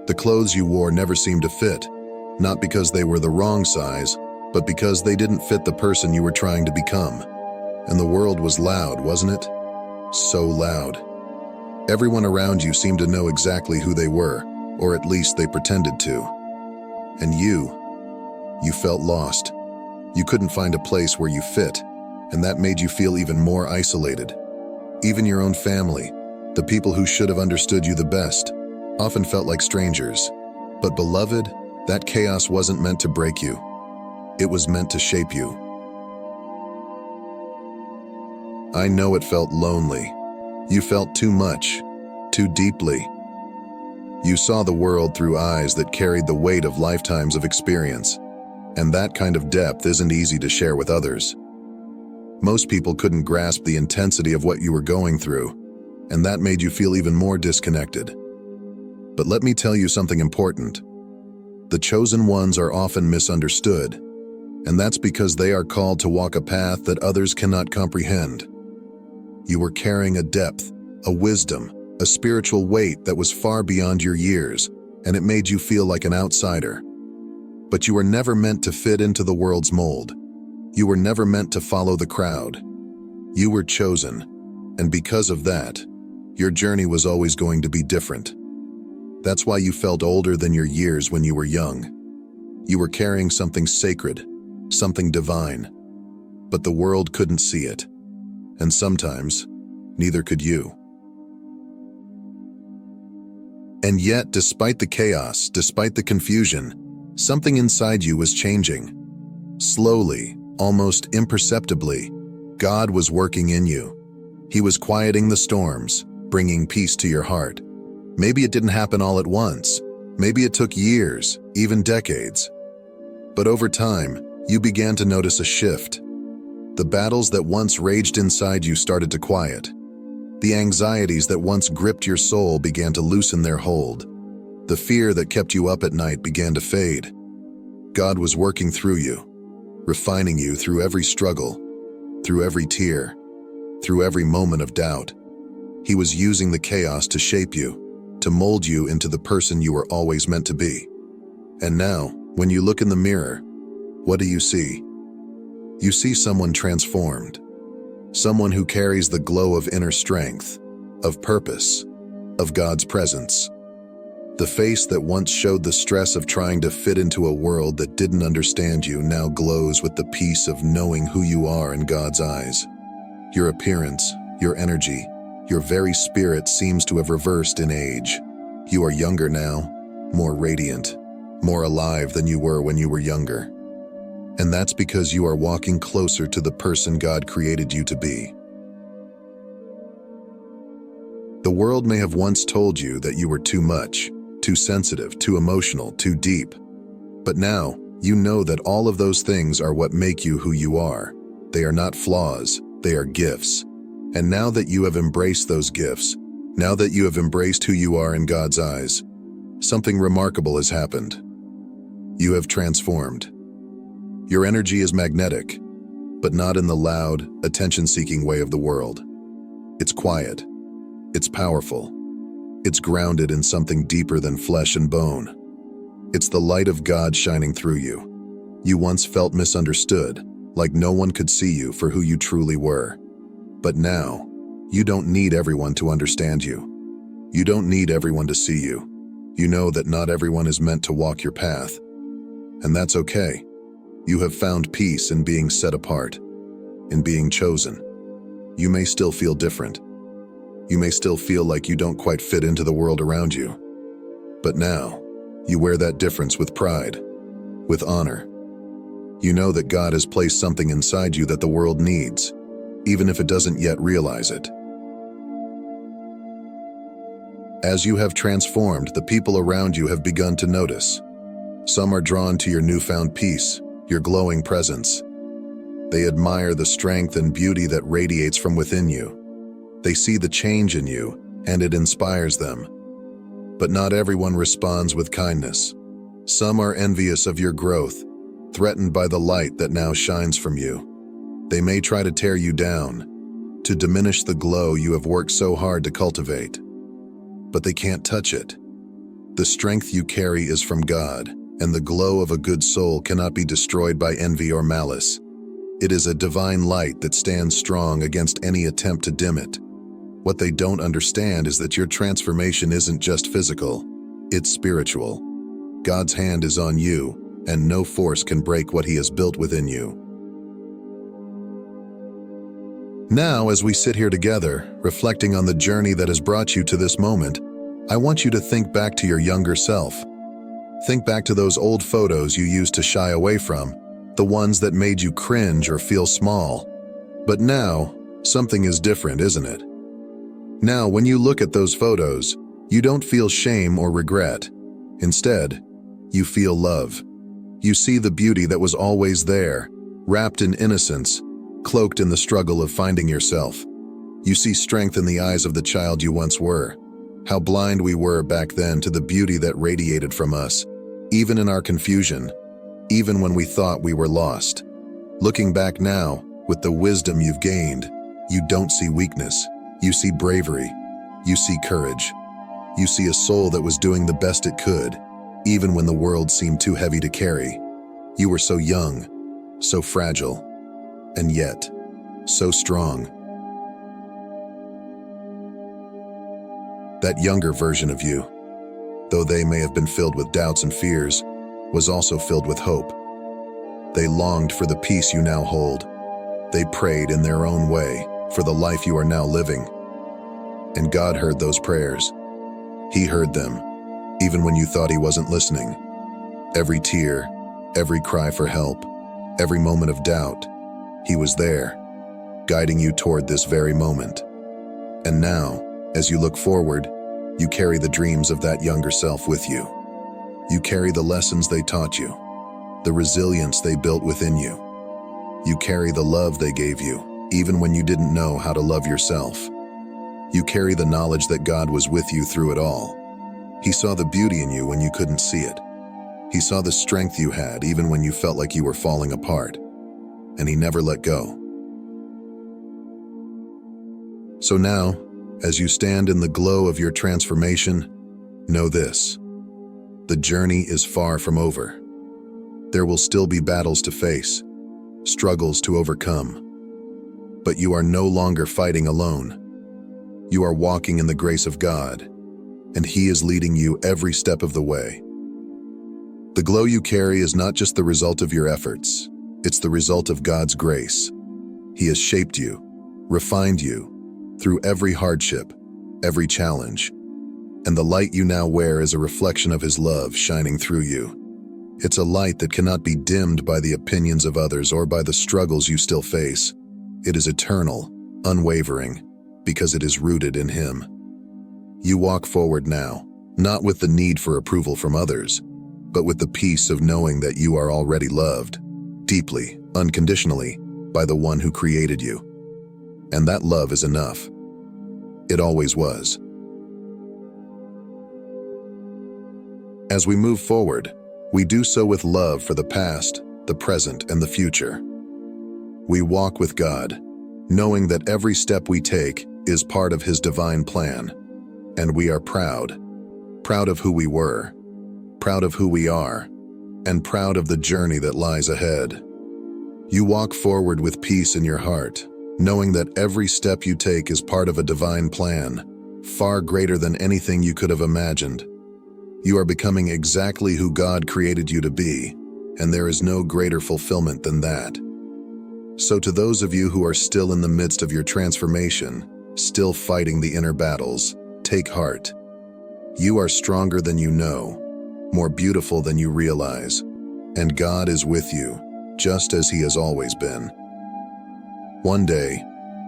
The clothes you wore never seemed to fit, not because they were the wrong size, but because they didn't fit the person you were trying to become. And the world was loud, wasn't it? So loud. Everyone around you seemed to know exactly who they were, or at least they pretended to. And you felt lost. You couldn't find a place where you fit, and that made you feel even more isolated. Even your own family, the people who should have understood you the best, often felt like strangers. But beloved, that chaos wasn't meant to break you. It was meant to shape you. I know it felt lonely. You felt too much, too deeply. You saw the world through eyes that carried the weight of lifetimes of experience, and that kind of depth isn't easy to share with others. Most people couldn't grasp the intensity of what you were going through, and that made you feel even more disconnected. But let me tell you something important. The chosen ones are often misunderstood, and that's because they are called to walk a path that others cannot comprehend. You were carrying a depth, a wisdom, a spiritual weight that was far beyond your years, and it made you feel like an outsider. But you were never meant to fit into the world's mold. You were never meant to follow the crowd. You were chosen, and because of that, your journey was always going to be different. That's why you felt older than your years when you were young. You were carrying something sacred, something divine, but the world couldn't see it. And sometimes, neither could you. And yet, despite the chaos, despite the confusion, something inside you was changing. Slowly, almost imperceptibly, God was working in you. He was quieting the storms, bringing peace to your heart. Maybe it didn't happen all at once. Maybe it took years, even decades. But over time, you began to notice a shift. The battles that once raged inside you started to quiet. The anxieties that once gripped your soul began to loosen their hold. The fear that kept you up at night began to fade. God was working through you, refining you through every struggle, through every tear, through every moment of doubt. He was using the chaos to shape you, to mold you into the person you were always meant to be. And now, when you look in the mirror, what do you see? You see someone transformed, someone who carries the glow of inner strength, of purpose, of God's presence. The face that once showed the stress of trying to fit into a world that didn't understand you now glows with the peace of knowing who you are in God's eyes. Your appearance, your energy, your very spirit seems to have reversed in age. You are younger now, more radiant, more alive than you were when you were younger. And that's because you are walking closer to the person God created you to be. The world may have once told you that you were too much, too sensitive, too emotional, too deep. But now, you know that all of those things are what make you who you are. They are not flaws, they are gifts. And now that you have embraced those gifts, now that you have embraced who you are in God's eyes, something remarkable has happened. You have transformed. Your energy is magnetic, but not in the loud, attention-seeking way of the world. It's quiet. It's powerful. It's grounded in something deeper than flesh and bone. It's the light of God shining through you. You once felt misunderstood, like no one could see you for who you truly were. But now, you don't need everyone to understand you. You don't need everyone to see you. You know that not everyone is meant to walk your path. And that's okay. You have found peace in being set apart, in being chosen. You may still feel different. You may still feel like you don't quite fit into the world around you. But now, you wear that difference with pride, with honor. You know that God has placed something inside you that the world needs, even if it doesn't yet realize it. As you have transformed, the people around you have begun to notice. Some are drawn to your newfound peace, your glowing presence. They admire the strength and beauty that radiates from within you. They see the change in you, and it inspires them. But not everyone responds with kindness. Some are envious of your growth, threatened by the light that now shines from you. They may try to tear you down, to diminish the glow you have worked so hard to cultivate. But they can't touch it. The strength you carry is from God, and the glow of a good soul cannot be destroyed by envy or malice. It is a divine light that stands strong against any attempt to dim it. What they don't understand is that your transformation isn't just physical, it's spiritual. God's hand is on you, and no force can break what He has built within you. Now, as we sit here together, reflecting on the journey that has brought you to this moment, I want you to think back to your younger self. Think back to those old photos you used to shy away from, the ones that made you cringe or feel small. But now, something is different, isn't it? Now, when you look at those photos, you don't feel shame or regret. Instead, you feel love. You see the beauty that was always there, wrapped in innocence, cloaked in the struggle of finding yourself. You see strength in the eyes of the child you once were. How blind we were back then to the beauty that radiated from us, even in our confusion, even when we thought we were lost. Looking back now, with the wisdom you've gained, you don't see weakness. You see bravery. You see courage. You see a soul that was doing the best it could, even when the world seemed too heavy to carry. You were so young, so fragile, and yet, so strong. That younger version of you, though they may have been filled with doubts and fears, was also filled with hope. They longed for the peace you now hold. They prayed in their own way for the life you are now living. And God heard those prayers. He heard them, even when you thought He wasn't listening. Every tear, every cry for help, every moment of doubt, He was there, guiding you toward this very moment. And now, as you look forward, you carry the dreams of that younger self with you. You carry the lessons they taught you, the resilience they built within you. You carry the love they gave you, even when you didn't know how to love yourself. You carry the knowledge that God was with you through it all. He saw the beauty in you when you couldn't see it. He saw the strength you had even when you felt like you were falling apart. And He never let go. So now, as you stand in the glow of your transformation, know this: the journey is far from over. There will still be battles to face, struggles to overcome. But you are no longer fighting alone. You are walking in the grace of God, and He is leading you every step of the way. The glow you carry is not just the result of your efforts, it's the result of God's grace. He has shaped you, refined you, through every hardship, every challenge, and the light you now wear is a reflection of His love shining through you. It's a light that cannot be dimmed by the opinions of others or by the struggles you still face. It is eternal, unwavering, because it is rooted in Him. You walk forward now, not with the need for approval from others, but with the peace of knowing that you are already loved, deeply, unconditionally, by the One who created you. And that love is enough. It always was. As we move forward, we do so with love for the past, the present, and the future. We walk with God, knowing that every step we take is part of His divine plan, and we are proud of who we were, proud of who we are, and proud of the journey that lies ahead. You walk forward with peace in your heart, knowing that every step you take is part of a divine plan, far greater than anything you could have imagined. You are becoming exactly who God created you to be, and there is no greater fulfillment than that. So to those of you who are still in the midst of your transformation, still fighting the inner battles, take heart. You are stronger than you know, more beautiful than you realize, and God is with you, just as He has always been. One day,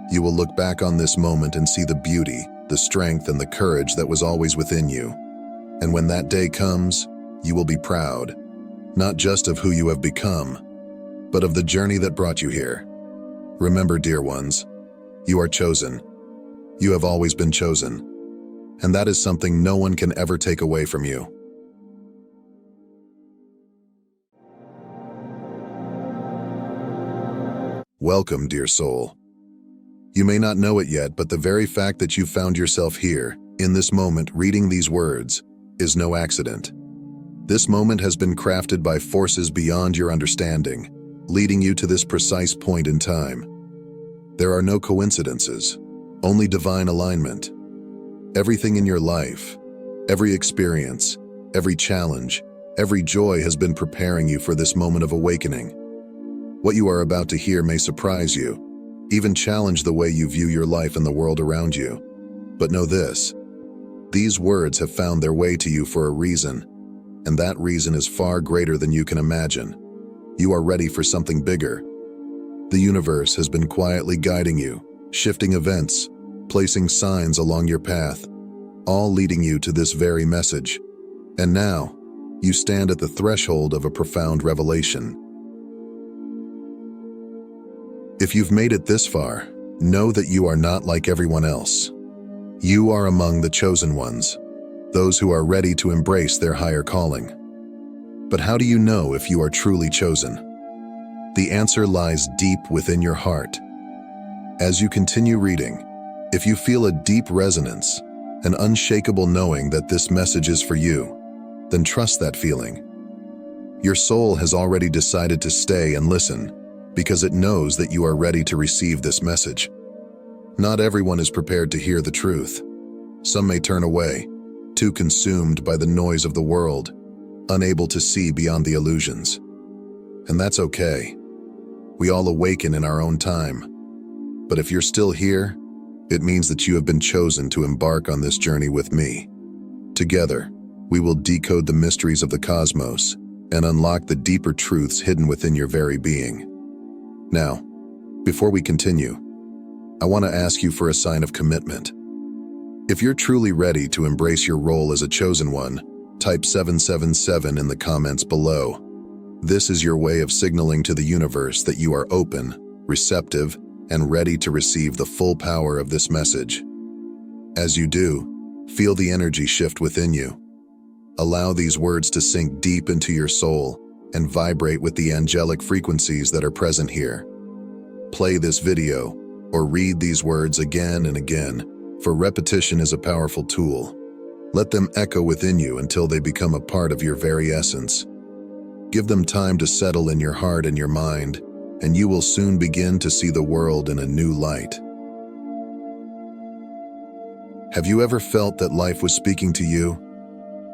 you will look back on this moment and see the beauty, the strength, and the courage that was always within you. And when that day comes, you will be proud, not just of who you have become, but of the journey that brought you here. Remember, dear ones, you are chosen. You have always been chosen, and that is something no one can ever take away from you. Welcome, dear soul. You may not know it yet, but the very fact that you found yourself here, in this moment, reading these words, is no accident. This moment has been crafted by forces beyond your understanding, leading you to this precise point in time. There are no coincidences, only divine alignment. Everything in your life, every experience, every challenge, every joy has been preparing you for this moment of awakening. What you are about to hear may surprise you, even challenge the way you view your life and the world around you. But know this, these words have found their way to you for a reason, and that reason is far greater than you can imagine. You are ready for something bigger. The universe has been quietly guiding you, shifting events, placing signs along your path, all leading you to this very message. And now, you stand at the threshold of a profound revelation. If you've made it this far, know that you are not like everyone else. You are among the chosen ones, those who are ready to embrace their higher calling. But how do you know if you are truly chosen? The answer lies deep within your heart. As you continue reading, if you feel a deep resonance, an unshakable knowing that this message is for you, then trust that feeling. Your soul has already decided to stay and listen, because it knows that you are ready to receive this message. Not everyone is prepared to hear the truth. Some may turn away, too consumed by the noise of the world, unable to see beyond the illusions. And that's okay. We all awaken in our own time. But if you're still here, it means that you have been chosen to embark on this journey with me. Together, we will decode the mysteries of the cosmos and unlock the deeper truths hidden within your very being. Now, before we continue, I want to ask you for a sign of commitment. If you're truly ready to embrace your role as a chosen one, type 777 in the comments below. This is your way of signaling to the universe that you are open, receptive, and ready to receive the full power of this message. As you do, feel the energy shift within you. Allow these words to sink deep into your soul and vibrate with the angelic frequencies that are present here. Play this video or read these words again and again, for repetition is a powerful tool. Let them echo within you until they become a part of your very essence. Give them time to settle in your heart and your mind, and you will soon begin to see the world in a new light. Have you ever felt that life was speaking to you?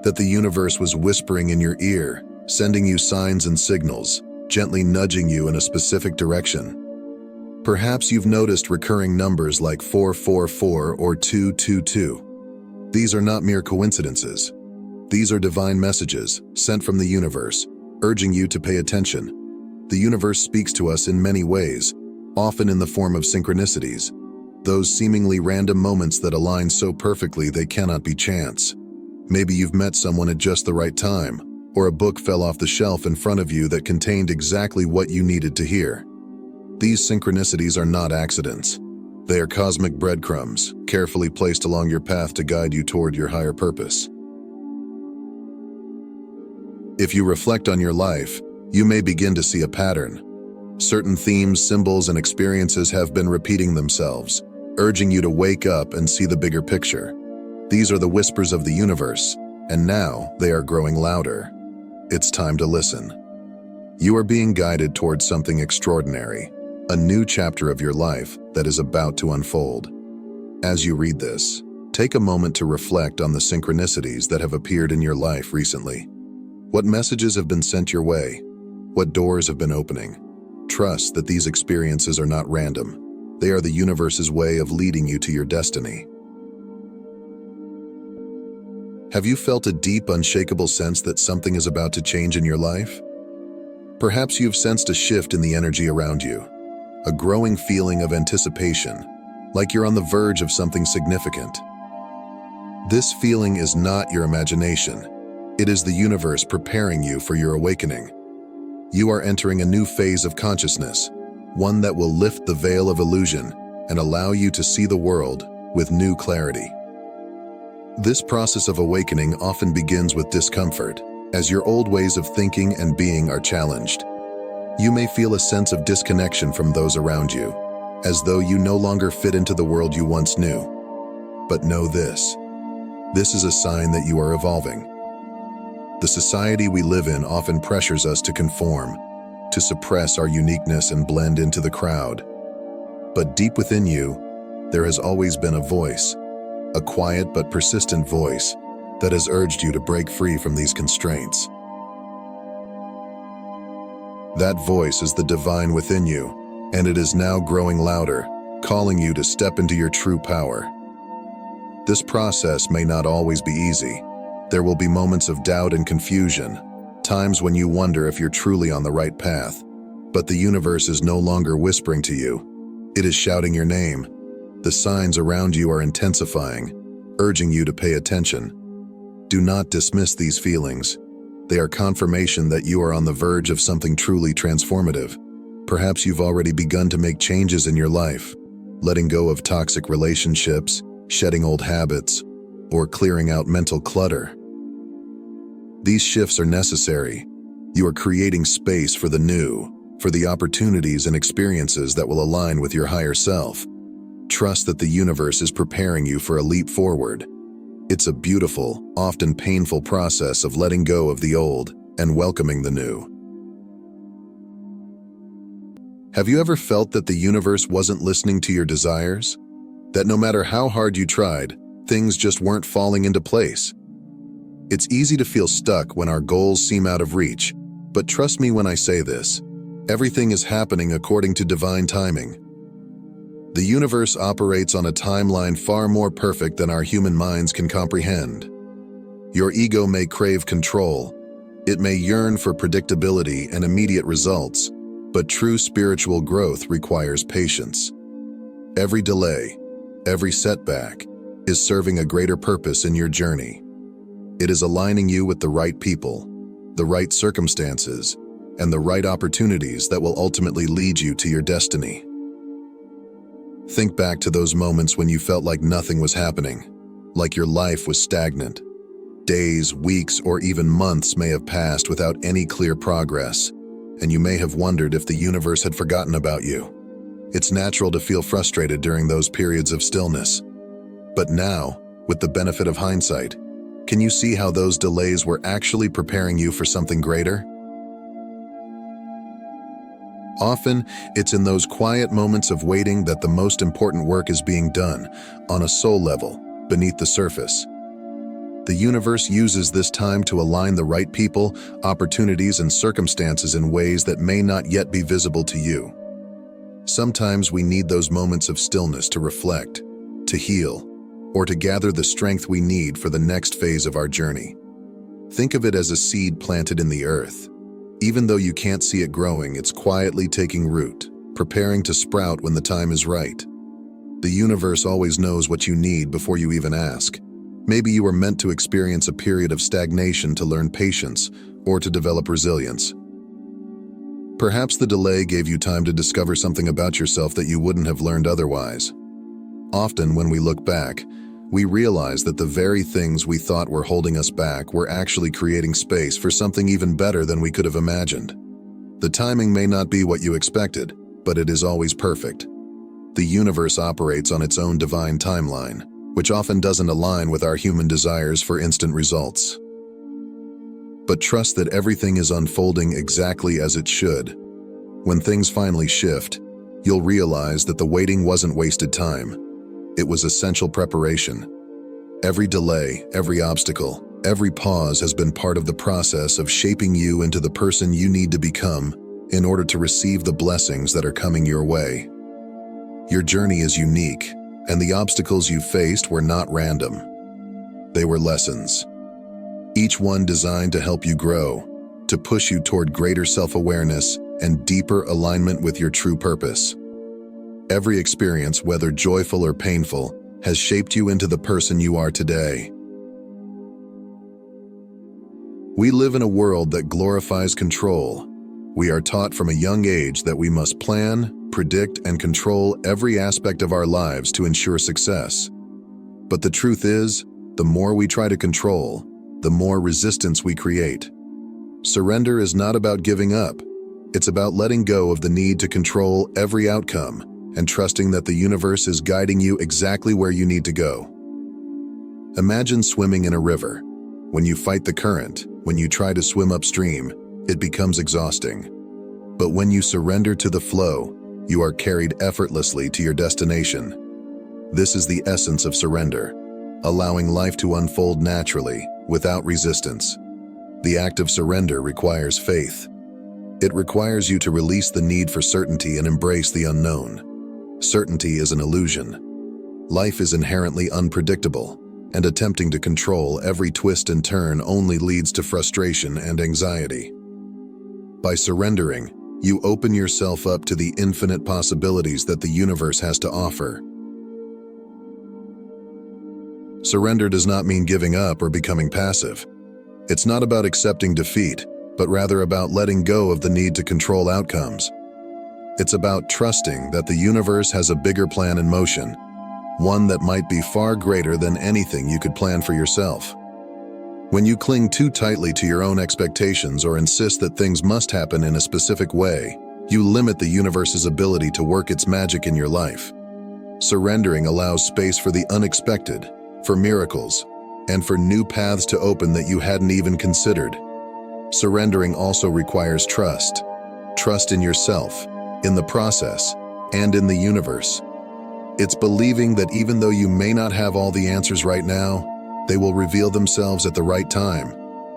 That the universe was whispering in your ear, sending you signs and signals, gently nudging you in a specific direction? Perhaps you've noticed recurring numbers like 444 or 222. These are not mere coincidences. These are divine messages sent from the universe, urging you to pay attention. The universe speaks to us in many ways, often in the form of synchronicities, those seemingly random moments that align so perfectly they cannot be chance. Maybe you've met someone at just the right time, or a book fell off the shelf in front of you that contained exactly what you needed to hear. These synchronicities are not accidents. They are cosmic breadcrumbs, carefully placed along your path to guide you toward your higher purpose. If you reflect on your life, you may begin to see a pattern. Certain themes, symbols, and experiences have been repeating themselves, urging you to wake up and see the bigger picture. These are the whispers of the universe, and now they are growing louder. It's time to listen. You are being guided towards something extraordinary, a new chapter of your life that is about to unfold. As you read this, take a moment to reflect on the synchronicities that have appeared in your life recently. What messages have been sent your way? What doors have been opening? Trust that these experiences are not random. They are the universe's way of leading you to your destiny. Have you felt a deep, unshakable sense that something is about to change in your life? Perhaps you've sensed a shift in the energy around you, a growing feeling of anticipation, like you're on the verge of something significant. This feeling is not your imagination. It is the universe preparing you for your awakening. You are entering a new phase of consciousness, one that will lift the veil of illusion and allow you to see the world with new clarity. This process of awakening often begins with discomfort, as your old ways of thinking and being are challenged. You may feel a sense of disconnection from those around you, as though you no longer fit into the world you once knew. But know this. This is a sign that you are evolving. The society we live in often pressures us to conform, to suppress our uniqueness and blend into the crowd. But deep within you, there has always been a voice, a quiet but persistent voice that has urged you to break free from these constraints. That voice is the divine within you, and it is now growing louder, calling you to step into your true power. This process may not always be easy. There will be moments of doubt and confusion, times when you wonder if you're truly on the right path. But the universe is no longer whispering to you. It is shouting your name. The signs around you are intensifying, urging you to pay attention. Do not dismiss these feelings. They are confirmation that you are on the verge of something truly transformative. Perhaps you've already begun to make changes in your life, letting go of toxic relationships, shedding old habits, or clearing out mental clutter. These shifts are necessary. You are creating space for the new, for the opportunities and experiences that will align with your higher self. Trust that the universe is preparing you for a leap forward. It's a beautiful, often painful process of letting go of the old and welcoming the new. Have you ever felt that the universe wasn't listening to your desires? That no matter how hard you tried, things just weren't falling into place? It's easy to feel stuck when our goals seem out of reach, but trust me when I say this, everything is happening according to divine timing. The universe operates on a timeline far more perfect than our human minds can comprehend. Your ego may crave control. It may yearn for predictability and immediate results, but true spiritual growth requires patience. Every delay, every setback, is serving a greater purpose in your journey. It is aligning you with the right people, the right circumstances, and the right opportunities that will ultimately lead you to your destiny. Think back to those moments when you felt like nothing was happening, like your life was stagnant. Days, weeks, or even months may have passed without any clear progress, and you may have wondered if the universe had forgotten about you. It's natural to feel frustrated during those periods of stillness. But now, with the benefit of hindsight, can you see how those delays were actually preparing you for something greater? Often, it's in those quiet moments of waiting that the most important work is being done, on a soul level, beneath the surface. The universe uses this time to align the right people, opportunities, and circumstances in ways that may not yet be visible to you. Sometimes we need those moments of stillness to reflect, to heal, or to gather the strength we need for the next phase of our journey. Think of it as a seed planted in the earth. Even though you can't see it growing, it's quietly taking root, preparing to sprout when the time is right. The universe always knows what you need before you even ask. Maybe you were meant to experience a period of stagnation to learn patience or to develop resilience. Perhaps the delay gave you time to discover something about yourself that you wouldn't have learned otherwise. Often, when we look back, we realize that the very things we thought were holding us back were actually creating space for something even better than we could have imagined. The timing may not be what you expected, but it is always perfect. The universe operates on its own divine timeline, which often doesn't align with our human desires for instant results. But trust that everything is unfolding exactly as it should. When things finally shift, you'll realize that the waiting wasn't wasted time. It was essential preparation. Every delay, every obstacle, every pause has been part of the process of shaping you into the person you need to become in order to receive the blessings that are coming your way. Your journey is unique, and the obstacles you faced were not random. They were lessons. Each one designed to help you grow, to push you toward greater self-awareness and deeper alignment with your true purpose. Every experience, whether joyful or painful, has shaped you into the person you are today. We live in a world that glorifies control. We are taught from a young age that we must plan, predict, and control every aspect of our lives to ensure success. But the truth is, the more we try to control, the more resistance we create. Surrender is not about giving up. It's about letting go of the need to control every outcome and trusting that the universe is guiding you exactly where you need to go. Imagine swimming in a river. When you fight the current, when you try to swim upstream, it becomes exhausting. But when you surrender to the flow, you are carried effortlessly to your destination. This is the essence of surrender, allowing life to unfold naturally, without resistance. The act of surrender requires faith. It requires you to release the need for certainty and embrace the unknown. Certainty is an illusion. Life is inherently unpredictable, and attempting to control every twist and turn only leads to frustration and anxiety. By surrendering, you open yourself up to the infinite possibilities that the universe has to offer. Surrender does not mean giving up or becoming passive. It's not about accepting defeat, but rather about letting go of the need to control outcomes. It's about trusting that the universe has a bigger plan in motion, one that might be far greater than anything you could plan for yourself. When you cling too tightly to your own expectations or insist that things must happen in a specific way, you limit the universe's ability to work its magic in your life. Surrendering allows space for the unexpected, for miracles, and for new paths to open that you hadn't even considered. Surrendering also requires trust. Trust in yourself, in the process, and in the universe. It's believing that even though you may not have all the answers right now, they will reveal themselves at the right time.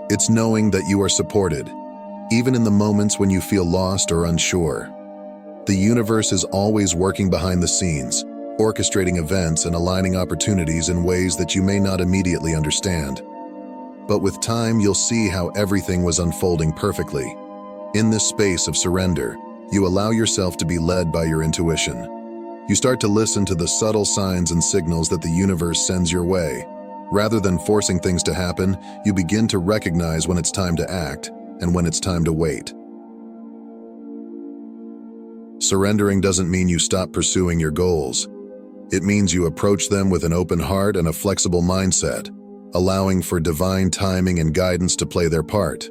It's knowing that you are supported, even in the moments when you feel lost or unsure. The universe is always working behind the scenes, orchestrating events and aligning opportunities in ways that you may not immediately understand. But with time, you'll see how everything was unfolding perfectly. In this space of surrender, you allow yourself to be led by your intuition. You start to listen to the subtle signs and signals that the universe sends your way. Rather than forcing things to happen, you begin to recognize when it's time to act and when it's time to wait. Surrendering doesn't mean you stop pursuing your goals. It means you approach them with an open heart and a flexible mindset, allowing for divine timing and guidance to play their part.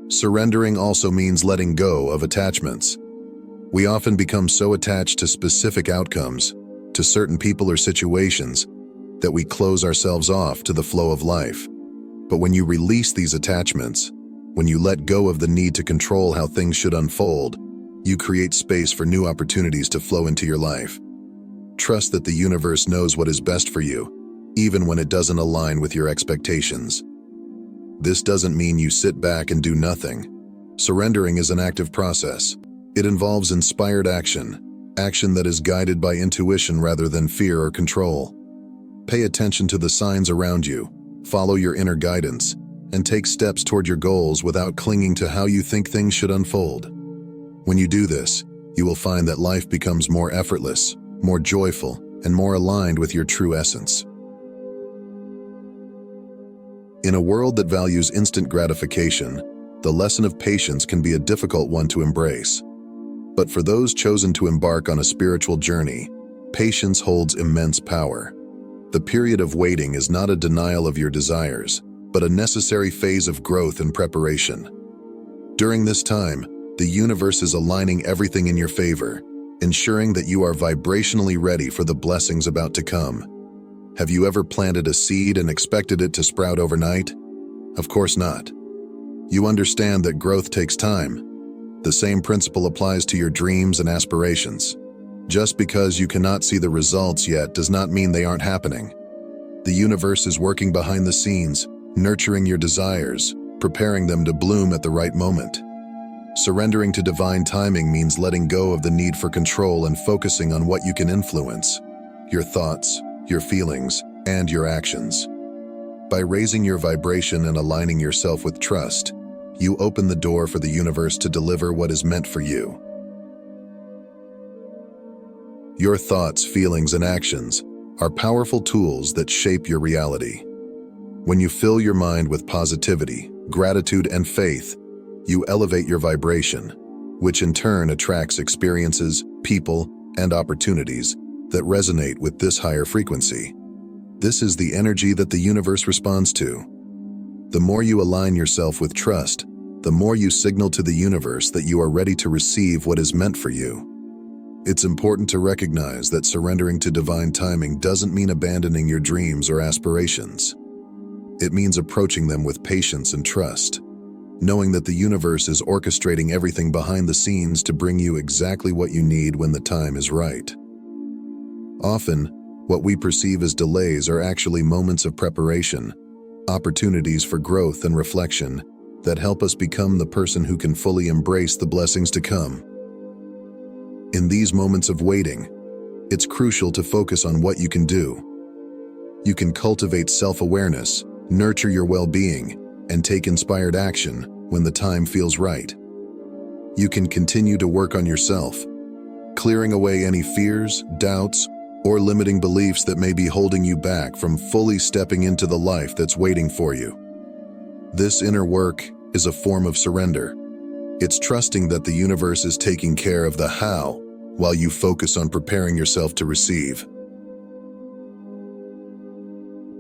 Surrendering also means letting go of attachments. We often become so attached to specific outcomes, to certain people or situations, that we close ourselves off to the flow of life. But when you release these attachments, when you let go of the need to control how things should unfold, you create space for new opportunities to flow into your life. Trust that the universe knows what is best for you, even when it doesn't align with your expectations. This doesn't mean you sit back and do nothing. Surrendering is an active process. It involves inspired action, action that is guided by intuition rather than fear or control. Pay attention to the signs around you, follow your inner guidance, and take steps toward your goals without clinging to how you think things should unfold. When you do this, you will find that life becomes more effortless, more joyful, and more aligned with your true essence. In a world that values instant gratification, the lesson of patience can be a difficult one to embrace. But for those chosen to embark on a spiritual journey, patience holds immense power. The period of waiting is not a denial of your desires, but a necessary phase of growth and preparation. During this time, the universe is aligning everything in your favor, ensuring that you are vibrationally ready for the blessings about to come. Have you ever planted a seed and expected it to sprout overnight? Of course not. You understand that growth takes time. The same principle applies to your dreams and aspirations. Just because you cannot see the results yet does not mean they aren't happening. The universe is working behind the scenes, nurturing your desires, preparing them to bloom at the right moment. Surrendering to divine timing means letting go of the need for control and focusing on what you can influence: your thoughts, your feelings, and your actions. By raising your vibration and aligning yourself with trust, you open the door for the universe to deliver what is meant for you. Your thoughts, feelings, and actions are powerful tools that shape your reality. When you fill your mind with positivity, gratitude, and faith, you elevate your vibration, which in turn attracts experiences, people, and opportunities that resonate with this higher frequency. This is the energy that the universe responds to. The more you align yourself with trust, the more you signal to the universe that you are ready to receive what is meant for you. It's important to recognize that surrendering to divine timing doesn't mean abandoning your dreams or aspirations. It means approaching them with patience and trust, knowing that the universe is orchestrating everything behind the scenes to bring you exactly what you need when the time is right. Often, what we perceive as delays are actually moments of preparation, opportunities for growth and reflection that help us become the person who can fully embrace the blessings to come. In these moments of waiting, it's crucial to focus on what you can do. You can cultivate self-awareness, nurture your well-being, and take inspired action when the time feels right. You can continue to work on yourself, clearing away any fears, doubts, or limiting beliefs that may be holding you back from fully stepping into the life that's waiting for you. This inner work is a form of surrender. It's trusting that the universe is taking care of the how while you focus on preparing yourself to receive.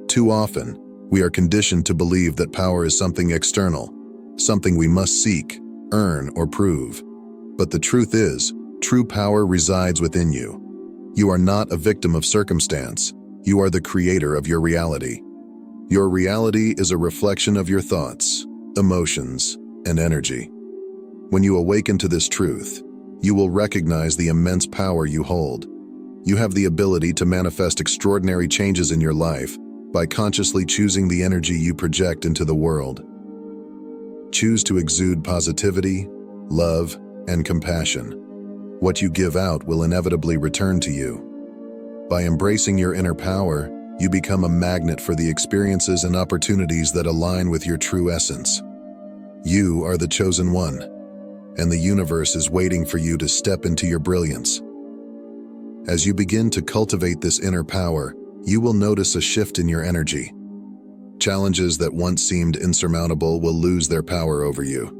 Too often, we are conditioned to believe that power is something external, something we must seek, earn, or prove. But the truth is, true power resides within you. You are not a victim of circumstance. You are the creator of your reality. Your reality is a reflection of your thoughts, emotions, and energy. When you awaken to this truth, you will recognize the immense power you hold. You have the ability to manifest extraordinary changes in your life by consciously choosing the energy you project into the world. Choose to exude positivity, love, and compassion. What you give out will inevitably return to you. By embracing your inner power, you become a magnet for the experiences and opportunities that align with your true essence. You are the chosen one, and the universe is waiting for you to step into your brilliance. As you begin to cultivate this inner power, you will notice a shift in your energy. Challenges that once seemed insurmountable will lose their power over you.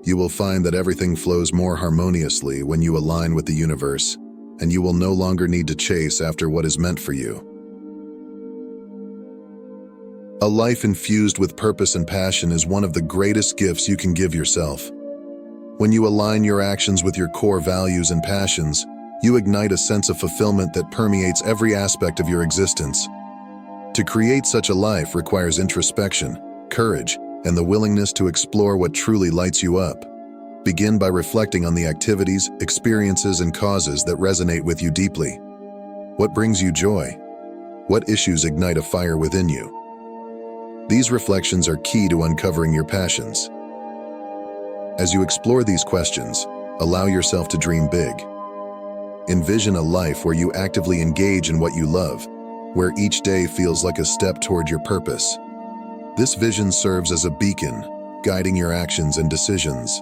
You will find that everything flows more harmoniously when you align with the universe, and you will no longer need to chase after what is meant for you. A life infused with purpose and passion is one of the greatest gifts you can give yourself. When you align your actions with your core values and passions, you ignite a sense of fulfillment that permeates every aspect of your existence. To create such a life requires introspection, courage, and the willingness to explore what truly lights you up. Begin by reflecting on the activities, experiences, and causes that resonate with you deeply. What brings you joy? What issues ignite a fire within you? These reflections are key to uncovering your passions. As you explore these questions, allow yourself to dream big. Envision a life where you actively engage in what you love, where each day feels like a step toward your purpose. This vision serves as a beacon, guiding your actions and decisions.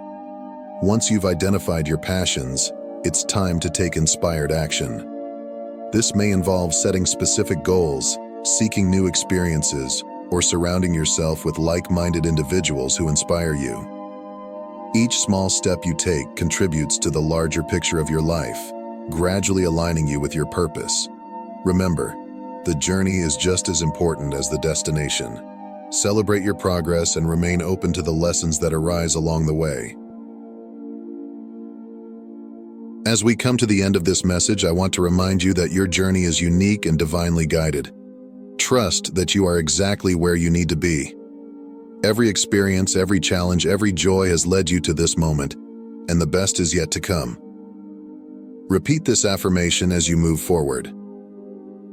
Once you've identified your passions, it's time to take inspired action. This may involve setting specific goals, seeking new experiences, or surrounding yourself with like-minded individuals who inspire you. Each small step you take contributes to the larger picture of your life, gradually aligning you with your purpose. Remember, the journey is just as important as the destination. Celebrate your progress and remain open to the lessons that arise along the way. As we come to the end of this message, I want to remind you that your journey is unique and divinely guided. Trust that you are exactly where you need to be. Every experience, every challenge, every joy has led you to this moment, and the best is yet to come. Repeat this affirmation as you move forward.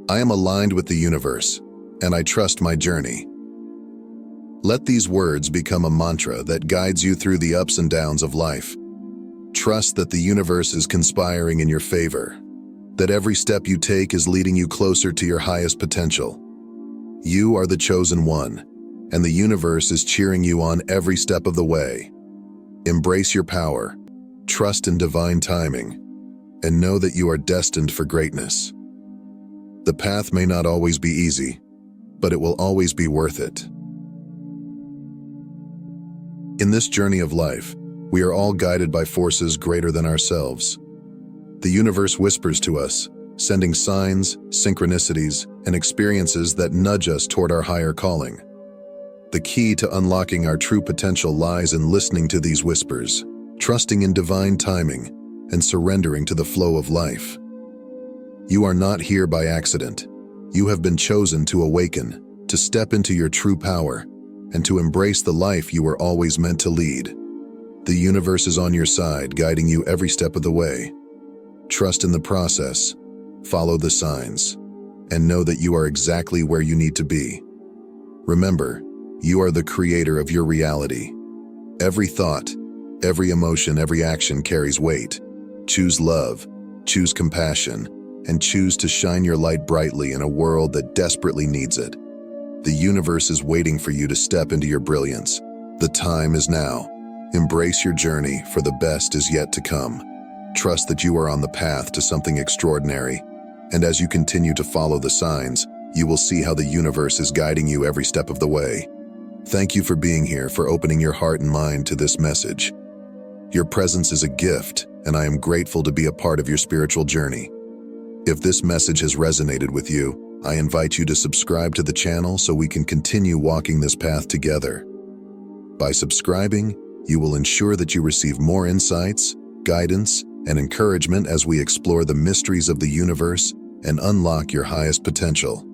I am aligned with the universe, and I trust my journey. Let these words become a mantra that guides you through the ups and downs of life. Trust that the universe is conspiring in your favor, that every step you take is leading you closer to your highest potential. You are the chosen one, and the universe is cheering you on every step of the way. Embrace your power, trust in divine timing, and know that you are destined for greatness. The path may not always be easy, but it will always be worth it. In this journey of life, we are all guided by forces greater than ourselves. The universe whispers to us, sending signs, synchronicities, and experiences that nudge us toward our higher calling. The key to unlocking our true potential lies in listening to these whispers, trusting in divine timing, and surrendering to the flow of life. You are not here by accident. You have been chosen to awaken, to step into your true power, and to embrace the life you were always meant to lead. The universe is on your side, guiding you every step of the way. Trust in the process, follow the signs, and know that you are exactly where you need to be. Remember, you are the creator of your reality. Every thought, every emotion, every action carries weight. Choose love, choose compassion, and choose to shine your light brightly in a world that desperately needs it. The universe is waiting for you to step into your brilliance. The time is now. Embrace your journey, for the best is yet to come. Trust that you are on the path to something extraordinary, and as you continue to follow the signs, you will see how the universe is guiding you every step of the way. Thank you for being here, for opening your heart and mind to this message. Your presence is a gift, and I am grateful to be a part of your spiritual journey. If this message has resonated with you, I invite you to subscribe to the channel so we can continue walking this path together. By subscribing, you will ensure that you receive more insights, guidance, and encouragement as we explore the mysteries of the universe and unlock your highest potential.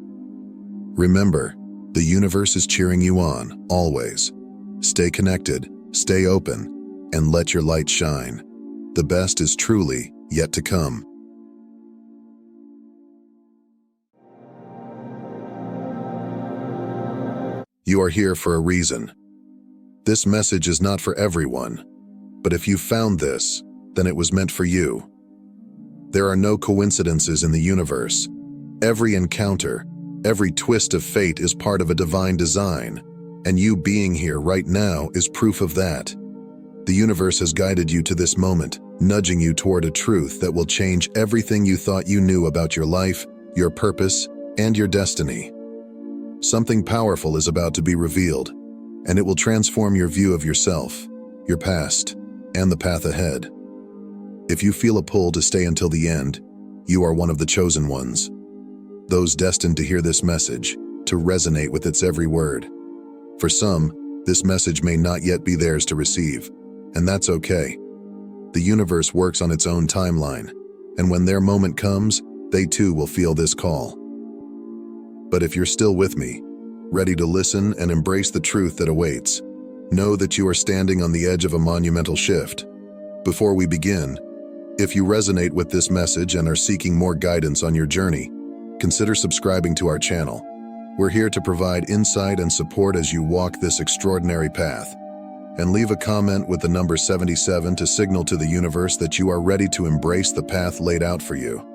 Remember, the universe is cheering you on, always. Stay connected, stay open, and let your light shine. The best is truly yet to come. You are here for a reason. This message is not for everyone, but if you found this, then it was meant for you. There are no coincidences in the universe. Every encounter, every twist of fate is part of a divine design, and you being here right now is proof of that. The universe has guided you to this moment, nudging you toward a truth that will change everything you thought you knew about your life, your purpose, and your destiny. Something powerful is about to be revealed, and it will transform your view of yourself, your past, and the path ahead. If you feel a pull to stay until the end, you are one of the chosen ones. Those destined to hear this message, to resonate with its every word. For some, this message may not yet be theirs to receive, and that's okay. The universe works on its own timeline, and when their moment comes, they too will feel this call. But if you're still with me, ready to listen and embrace the truth that awaits, know that you are standing on the edge of a monumental shift. Before we begin, if you resonate with this message and are seeking more guidance on your journey, consider subscribing to our channel. We're here to provide insight and support as you walk this extraordinary path. And leave a comment with the number 77 to signal to the universe that you are ready to embrace the path laid out for you.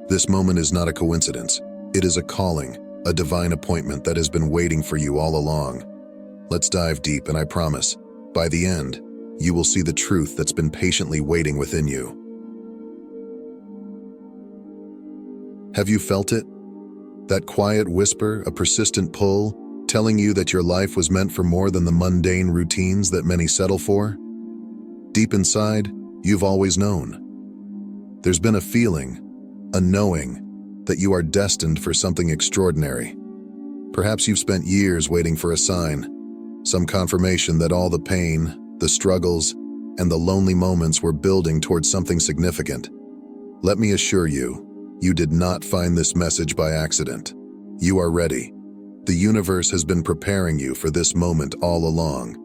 This moment is not a coincidence. It is a calling, a divine appointment that has been waiting for you all along. Let's dive deep, and I promise, by the end, you will see the truth that's been patiently waiting within you. Have you felt it? That quiet whisper, a persistent pull, telling you that your life was meant for more than the mundane routines that many settle for? Deep inside, you've always known. There's been a feeling, a knowing, that you are destined for something extraordinary. Perhaps you've spent years waiting for a sign, some confirmation that all the pain, the struggles, and the lonely moments were building towards something significant. Let me assure you, you did not find this message by accident. You are ready. The universe has been preparing you for this moment all along.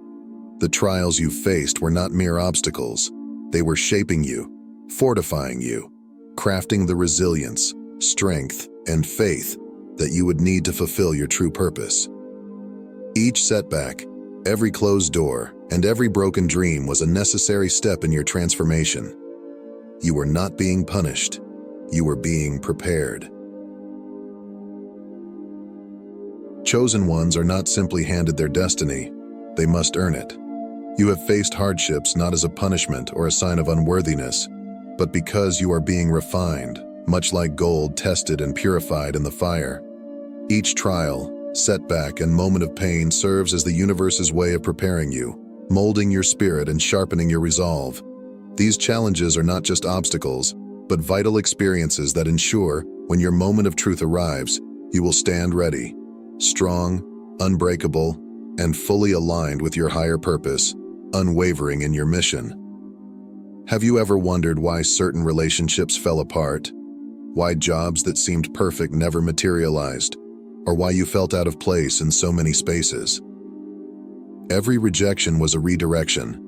The trials you faced were not mere obstacles. They were shaping you, fortifying you, crafting the resilience, strength, and faith that you would need to fulfill your true purpose. Each setback, every closed door, and every broken dream was a necessary step in your transformation. You were not being punished. You were being prepared. Chosen ones are not simply handed their destiny. They must earn it. You have faced hardships not as a punishment or a sign of unworthiness, but because you are being refined, much like gold tested and purified in the fire. Each trial, setback, and moment of pain serves as the universe's way of preparing you, molding your spirit and sharpening your resolve. These challenges are not just obstacles, but vital experiences that ensure, when your moment of truth arrives, you will stand ready, strong, unbreakable, and fully aligned with your higher purpose, unwavering in your mission. Have you ever wondered why certain relationships fell apart? Why jobs that seemed perfect never materialized? Or why you felt out of place in so many spaces? Every rejection was a redirection.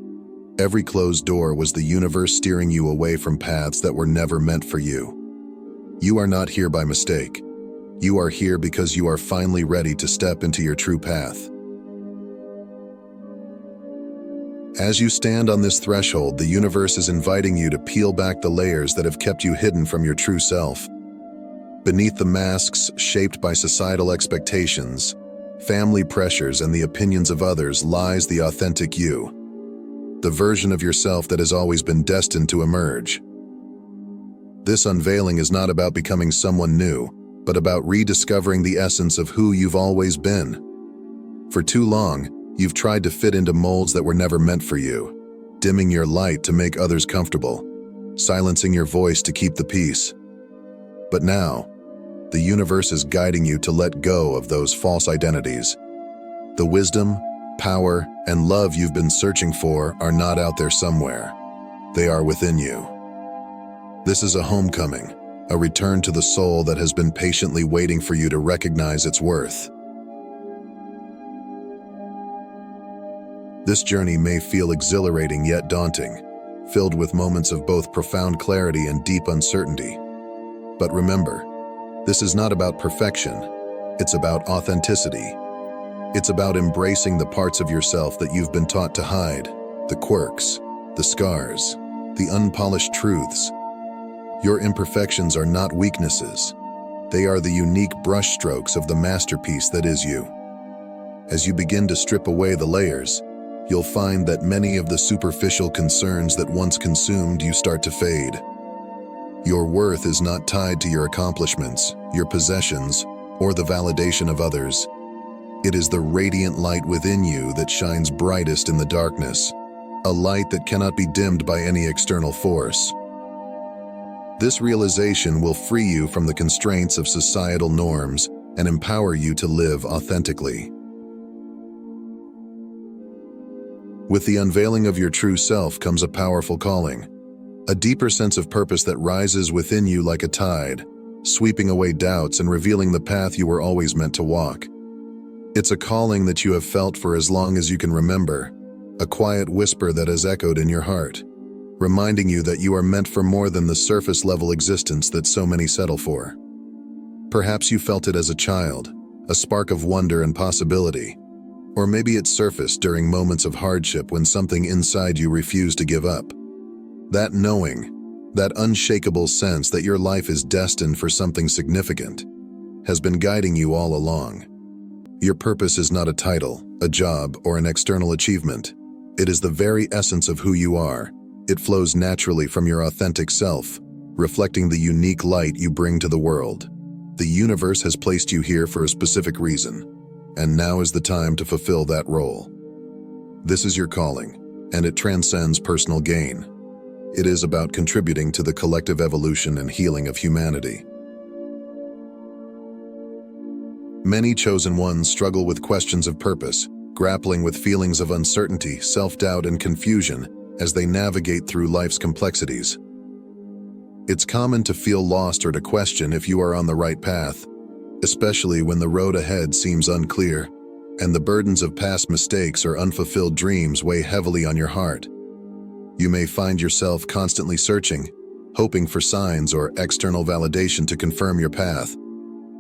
Every closed door was the universe steering you away from paths that were never meant for you. You are not here by mistake. You are here because you are finally ready to step into your true path. As you stand on this threshold, the universe is inviting you to peel back the layers that have kept you hidden from your true self. Beneath the masks shaped by societal expectations, family pressures, and the opinions of others lies the authentic you. The version of yourself that has always been destined to emerge. This unveiling is not about becoming someone new, but about rediscovering the essence of who you've always been. For too long, you've tried to fit into molds that were never meant for you, dimming your light to make others comfortable, silencing your voice to keep the peace. But now, the universe is guiding you to let go of those false identities. The wisdom, power, and love you've been searching for are not out there somewhere. They are within you. This is a homecoming, a return to the soul that has been patiently waiting for you to recognize its worth. This journey may feel exhilarating yet daunting, filled with moments of both profound clarity and deep uncertainty. But remember, this is not about perfection. It's about authenticity. It's about embracing the parts of yourself that you've been taught to hide, the quirks, the scars, the unpolished truths. Your imperfections are not weaknesses. They are the unique brushstrokes of the masterpiece that is you. As you begin to strip away the layers, you'll find that many of the superficial concerns that once consumed you start to fade. Your worth is not tied to your accomplishments, your possessions, or the validation of others. It is the radiant light within you that shines brightest in the darkness, a light that cannot be dimmed by any external force. This realization will free you from the constraints of societal norms and empower you to live authentically. With the unveiling of your true self comes a powerful calling, a deeper sense of purpose that rises within you like a tide, sweeping away doubts and revealing the path you were always meant to walk. It's a calling that you have felt for as long as you can remember, a quiet whisper that has echoed in your heart, reminding you that you are meant for more than the surface-level existence that so many settle for. Perhaps you felt it as a child, a spark of wonder and possibility. Or maybe it surfaced during moments of hardship when something inside you refused to give up. That knowing, that unshakable sense that your life is destined for something significant, has been guiding you all along. Your purpose is not a title, a job, or an external achievement. It is the very essence of who you are. It flows naturally from your authentic self, reflecting the unique light you bring to the world. The universe has placed you here for a specific reason, and now is the time to fulfill that role. This is your calling, and it transcends personal gain. It is about contributing to the collective evolution and healing of humanity. Many chosen ones struggle with questions of purpose, grappling with feelings of uncertainty, self-doubt, and confusion as they navigate through life's complexities. It's common to feel lost or to question if you are on the right path, especially when the road ahead seems unclear and the burdens of past mistakes or unfulfilled dreams weigh heavily on your heart. You may find yourself constantly searching, hoping for signs or external validation to confirm your path.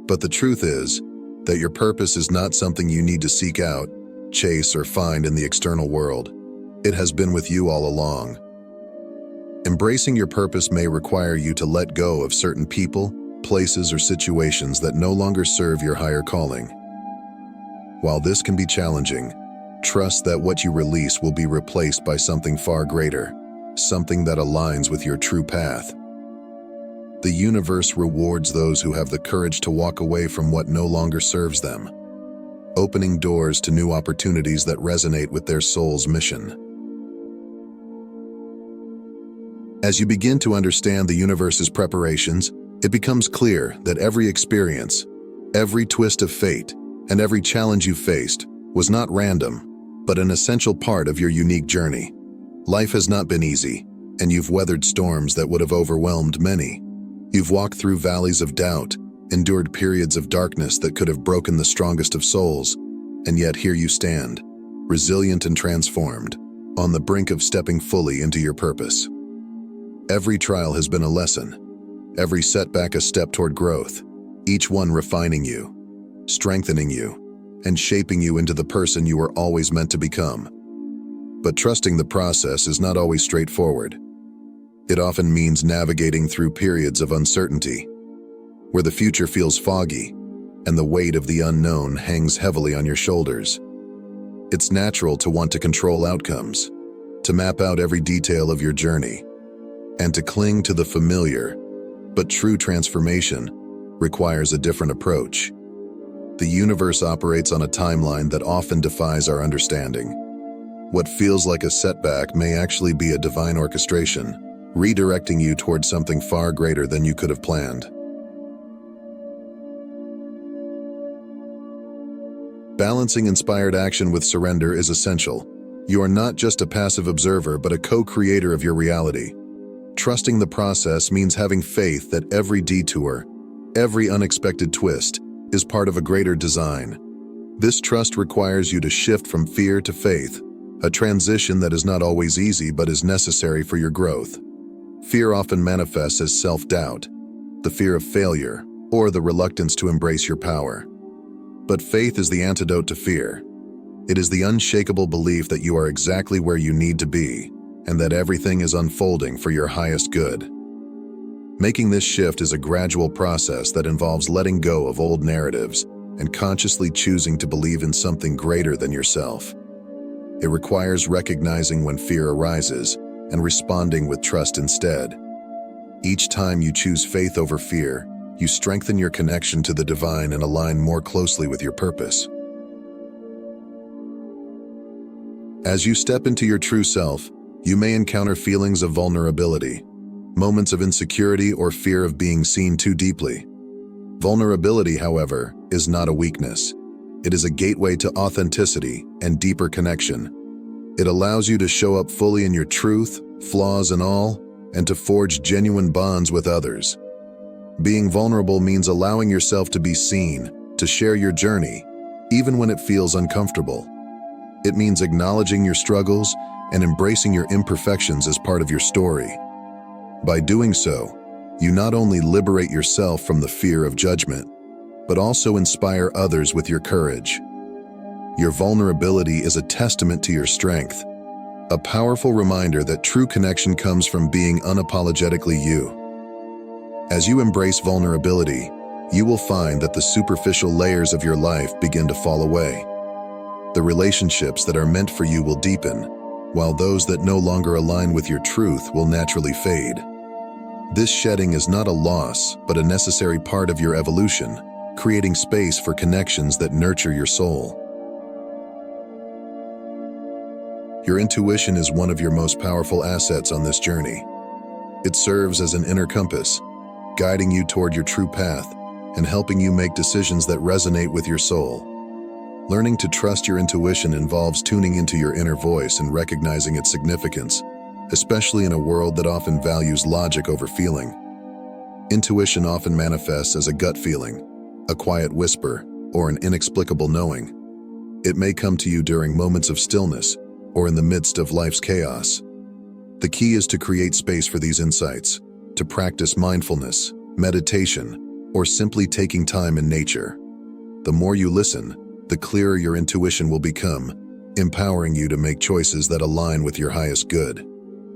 But the truth is that your purpose is not something you need to seek out, chase, or find in the external world. It has been with you all along. Embracing your purpose may require you to let go of certain people, places, or situations that no longer serve your higher calling. While this can be challenging, trust that what you release will be replaced by something far greater, something that aligns with your true path. The universe rewards those who have the courage to walk away from what no longer serves them, opening doors to new opportunities that resonate with their soul's mission. As you begin to understand the universe's preparations, it becomes clear that every experience, every twist of fate, and every challenge you faced was not random, but an essential part of your unique journey. Life has not been easy, and you've weathered storms that would have overwhelmed many. You've walked through valleys of doubt, endured periods of darkness that could have broken the strongest of souls, and yet here you stand, resilient and transformed, on the brink of stepping fully into your purpose. Every trial has been a lesson, every setback a step toward growth, each one refining you, strengthening you, and shaping you into the person you were always meant to become. But trusting the process is not always straightforward. It often means navigating through periods of uncertainty, where the future feels foggy and the weight of the unknown hangs heavily on your shoulders. It's natural to want to control outcomes, to map out every detail of your journey, and to cling to the familiar, but true transformation requires a different approach. The universe operates on a timeline that often defies our understanding. What feels like a setback may actually be a divine orchestration, redirecting you towards something far greater than you could have planned. Balancing inspired action with surrender is essential. You are not just a passive observer, but a co-creator of your reality. Trusting the process means having faith that every detour, every unexpected twist, is part of a greater design. This trust requires you to shift from fear to faith, a transition that is not always easy but is necessary for your growth. Fear often manifests as self-doubt, the fear of failure, or the reluctance to embrace your power. But faith is the antidote to fear. It is the unshakable belief that you are exactly where you need to be, and that everything is unfolding for your highest good. Making this shift is a gradual process that involves letting go of old narratives and consciously choosing to believe in something greater than yourself. It requires recognizing when fear arises and responding with trust instead. Each time you choose faith over fear, you strengthen your connection to the divine and align more closely with your purpose. As you step into your true self, you may encounter feelings of vulnerability, moments of insecurity, or fear of being seen too deeply. Vulnerability, however, is not a weakness. It is a gateway to authenticity and deeper connection. It allows you to show up fully in your truth, flaws and all, and to forge genuine bonds with others. Being vulnerable means allowing yourself to be seen, to share your journey, even when it feels uncomfortable. It means acknowledging your struggles and embracing your imperfections as part of your story. By doing so, you not only liberate yourself from the fear of judgment, but also inspire others with your courage. Your vulnerability is a testament to your strength, a powerful reminder that true connection comes from being unapologetically you. As you embrace vulnerability, you will find that the superficial layers of your life begin to fall away. The relationships that are meant for you will deepen, while those that no longer align with your truth will naturally fade. This shedding is not a loss, but a necessary part of your evolution, creating space for connections that nurture your soul. Your intuition is one of your most powerful assets on this journey. It serves as an inner compass, guiding you toward your true path and helping you make decisions that resonate with your soul. Learning to trust your intuition involves tuning into your inner voice and recognizing its significance, especially in a world that often values logic over feeling. Intuition often manifests as a gut feeling, a quiet whisper, or an inexplicable knowing. It may come to you during moments of stillness or in the midst of life's chaos. The key is to create space for these insights, to practice mindfulness, meditation, or simply taking time in nature. The more you listen, the clearer your intuition will become, empowering you to make choices that align with your highest good.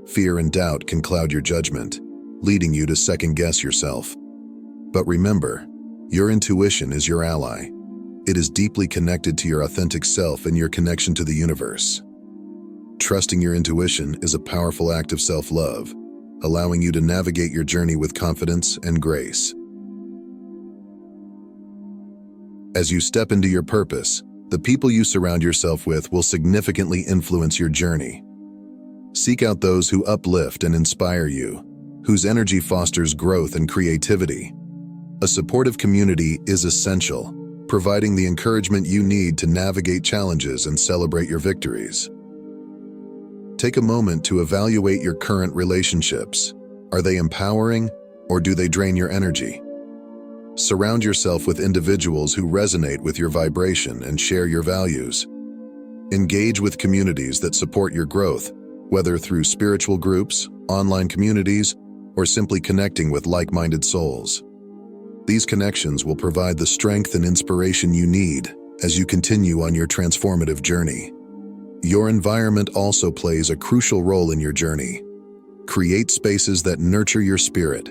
Fear and doubt can cloud your judgment, leading you to second-guess yourself. But remember, your intuition is your ally. It is deeply connected to your authentic self and your connection to the universe. Trusting your intuition is a powerful act of self-love, allowing you to navigate your journey with confidence and grace. As you step into your purpose, the people you surround yourself with will significantly influence your journey. Seek out those who uplift and inspire you, whose energy fosters growth and creativity. A supportive community is essential, providing the encouragement you need to navigate challenges and celebrate your victories. Take a moment to evaluate your current relationships. Are they empowering, or do they drain your energy? Surround yourself with individuals who resonate with your vibration and share your values. Engage with communities that support your growth, whether through spiritual groups, online communities, or simply connecting with like-minded souls. These connections will provide the strength and inspiration you need as you continue on your transformative journey. Your environment also plays a crucial role in your journey. Create spaces that nurture your spirit,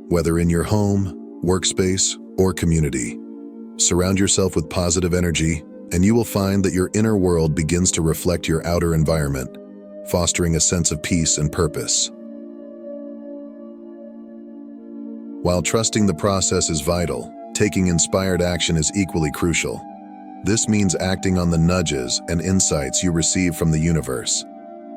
whether in your home, workspace, or community. Surround yourself with positive energy, and you will find that your inner world begins to reflect your outer environment, fostering a sense of peace and purpose. While trusting the process is vital, taking inspired action is equally crucial. This means acting on the nudges and insights you receive from the universe.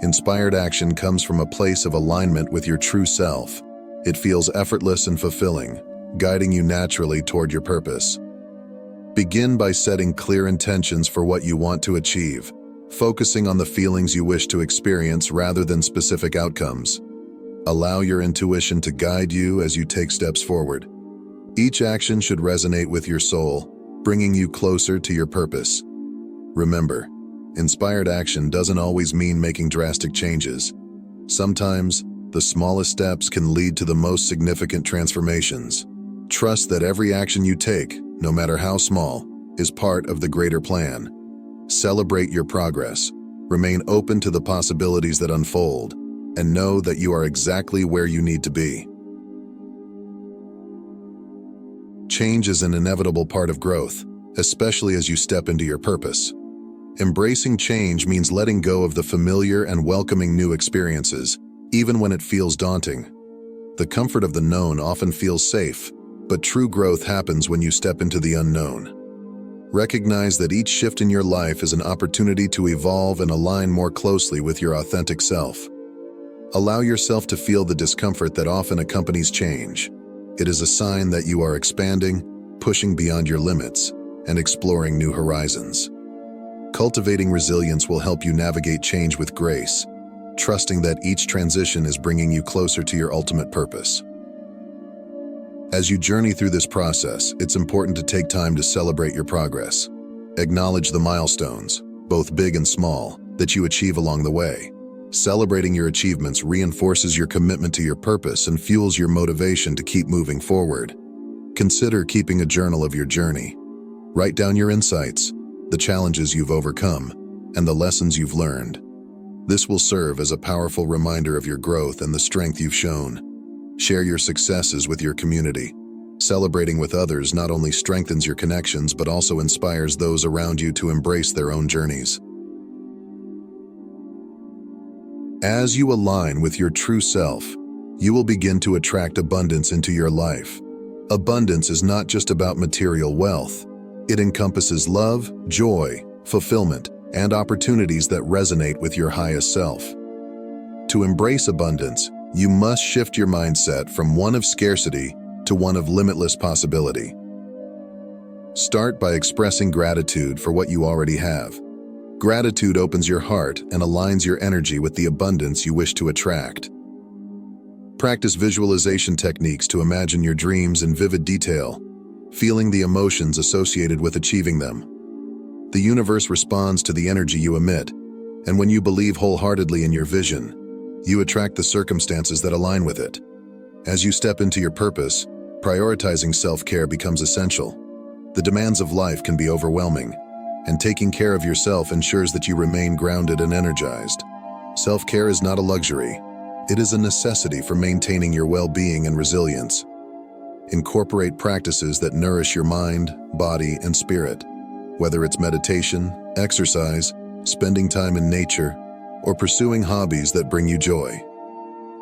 Inspired action comes from a place of alignment with your true self. It feels effortless and fulfilling, guiding you naturally toward your purpose. Begin by setting clear intentions for what you want to achieve, focusing on the feelings you wish to experience rather than specific outcomes. Allow your intuition to guide you as you take steps forward. Each action should resonate with your soul, bringing you closer to your purpose. Remember, inspired action doesn't always mean making drastic changes. Sometimes, the smallest steps can lead to the most significant transformations. Trust that every action you take, no matter how small, is part of the greater plan. Celebrate your progress, remain open to the possibilities that unfold, and know that you are exactly where you need to be. Change is an inevitable part of growth, especially as you step into your purpose. Embracing change means letting go of the familiar and welcoming new experiences, even when it feels daunting. The comfort of the known often feels safe, but true growth happens when you step into the unknown. Recognize that each shift in your life is an opportunity to evolve and align more closely with your authentic self. Allow yourself to feel the discomfort that often accompanies change. It is a sign that you are expanding, pushing beyond your limits, and exploring new horizons. Cultivating resilience will help you navigate change with grace, trusting that each transition is bringing you closer to your ultimate purpose. As you journey through this process, it's important to take time to celebrate your progress. Acknowledge the milestones, both big and small, that you achieve along the way. Celebrating your achievements reinforces your commitment to your purpose and fuels your motivation to keep moving forward. Consider keeping a journal of your journey. Write down your insights, the challenges you've overcome, and the lessons you've learned. This will serve as a powerful reminder of your growth and the strength you've shown. Share your successes with your community. Celebrating with others not only strengthens your connections but also inspires those around you to embrace their own journeys. As you align with your true self, you will begin to attract abundance into your life. Abundance is not just about material wealth. It encompasses love, joy, fulfillment, and opportunities that resonate with your highest self. To embrace abundance, you must shift your mindset from one of scarcity to one of limitless possibility. Start by expressing gratitude for what you already have. Gratitude opens your heart and aligns your energy with the abundance you wish to attract. Practice visualization techniques to imagine your dreams in vivid detail, feeling the emotions associated with achieving them. The universe responds to the energy you emit, and when you believe wholeheartedly in your vision, you attract the circumstances that align with it. As you step into your purpose, prioritizing self-care becomes essential. The demands of life can be overwhelming, and taking care of yourself ensures that you remain grounded and energized. Self-care is not a luxury. It is a necessity for maintaining your well-being and resilience. Incorporate practices that nourish your mind, body, and spirit. Whether it's meditation, exercise, spending time in nature, or pursuing hobbies that bring you joy.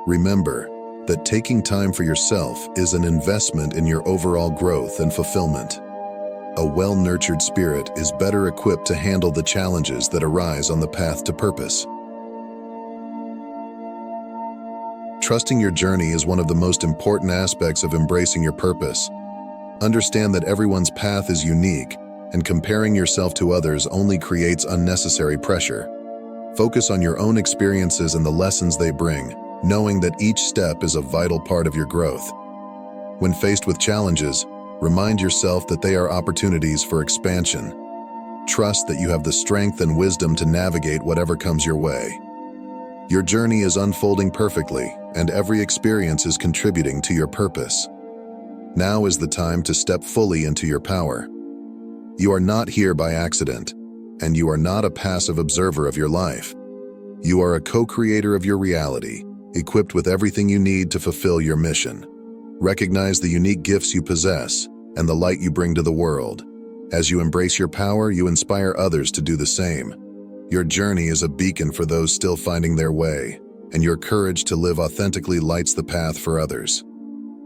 Remember that taking time for yourself is an investment in your overall growth and fulfillment. A well-nurtured spirit is better equipped to handle the challenges that arise on the path to purpose. Trusting your journey is one of the most important aspects of embracing your purpose. Understand that everyone's path is unique, and comparing yourself to others only creates unnecessary pressure. Focus on your own experiences and the lessons they bring, knowing that each step is a vital part of your growth. When faced with challenges, remind yourself that they are opportunities for expansion. Trust that you have the strength and wisdom to navigate whatever comes your way. Your journey is unfolding perfectly, and every experience is contributing to your purpose. Now is the time to step fully into your power. You are not here by accident, and you are not a passive observer of your life. You are a co-creator of your reality, equipped with everything you need to fulfill your mission. Recognize the unique gifts you possess and the light you bring to the world. As you embrace your power, you inspire others to do the same. Your journey is a beacon for those still finding their way, and your courage to live authentically lights the path for others.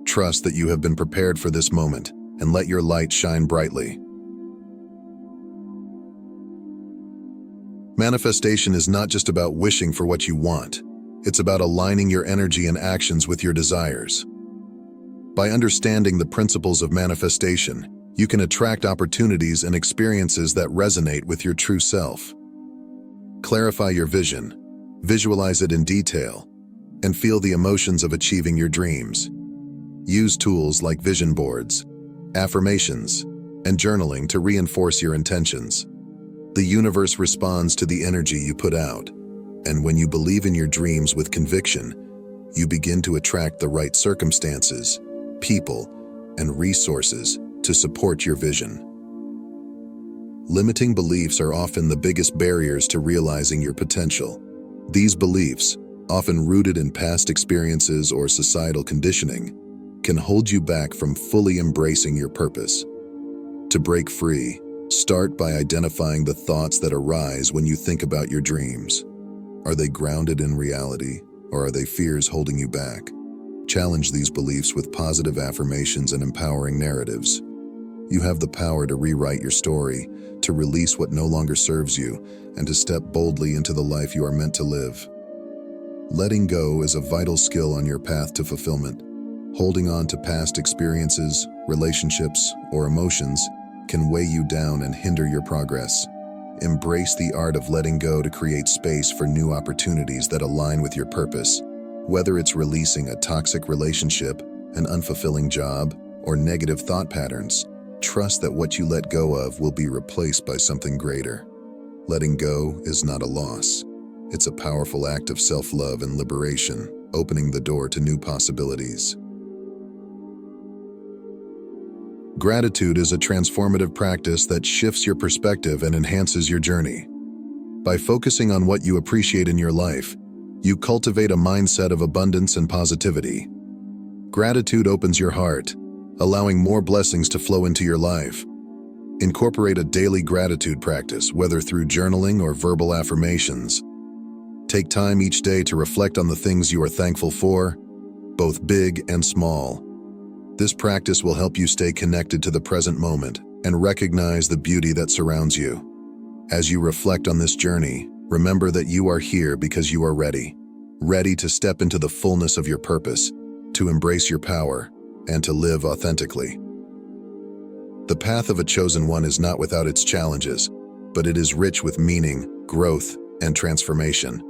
Trust that you have been prepared for this moment, and let your light shine brightly. Manifestation is not just about wishing for what you want. It's about aligning your energy and actions with your desires. By understanding the principles of manifestation, you can attract opportunities and experiences that resonate with your true self. Clarify your vision, visualize it in detail, and feel the emotions of achieving your dreams. Use tools like vision boards, affirmations, and journaling to reinforce your intentions. The universe responds to the energy you put out, and when you believe in your dreams with conviction, you begin to attract the right circumstances, people, and resources to support your vision. Limiting beliefs are often the biggest barriers to realizing your potential. These beliefs, often rooted in past experiences or societal conditioning, can hold you back from fully embracing your purpose. To break free, start by identifying the thoughts that arise when you think about your dreams. Are they grounded in reality, or are they fears holding you back? Challenge these beliefs with positive affirmations and empowering narratives. You have the power to rewrite your story, to release what no longer serves you, and to step boldly into the life you are meant to live. Letting go is a vital skill on your path to fulfillment. Holding on to past experiences, relationships, or emotions can weigh you down and hinder your progress. Embrace the art of letting go to create space for new opportunities that align with your purpose. Whether it's releasing a toxic relationship, an unfulfilling job, or negative thought patterns, trust that what you let go of will be replaced by something greater. Letting go is not a loss. It's a powerful act of self-love and liberation, opening the door to new possibilities. Gratitude is a transformative practice that shifts your perspective and enhances your journey. By focusing on what you appreciate in your life, you cultivate a mindset of abundance and positivity. Gratitude opens your heart, allowing more blessings to flow into your life. Incorporate a daily gratitude practice, whether through journaling or verbal affirmations. Take time each day to reflect on the things you are thankful for, both big and small. This practice will help you stay connected to the present moment and recognize the beauty that surrounds you. As you reflect on this journey, remember that you are here because you are ready to step into the fullness of your purpose, to embrace your power, and to live authentically. The path of a chosen one is not without its challenges, but it is rich with meaning, growth, and transformation.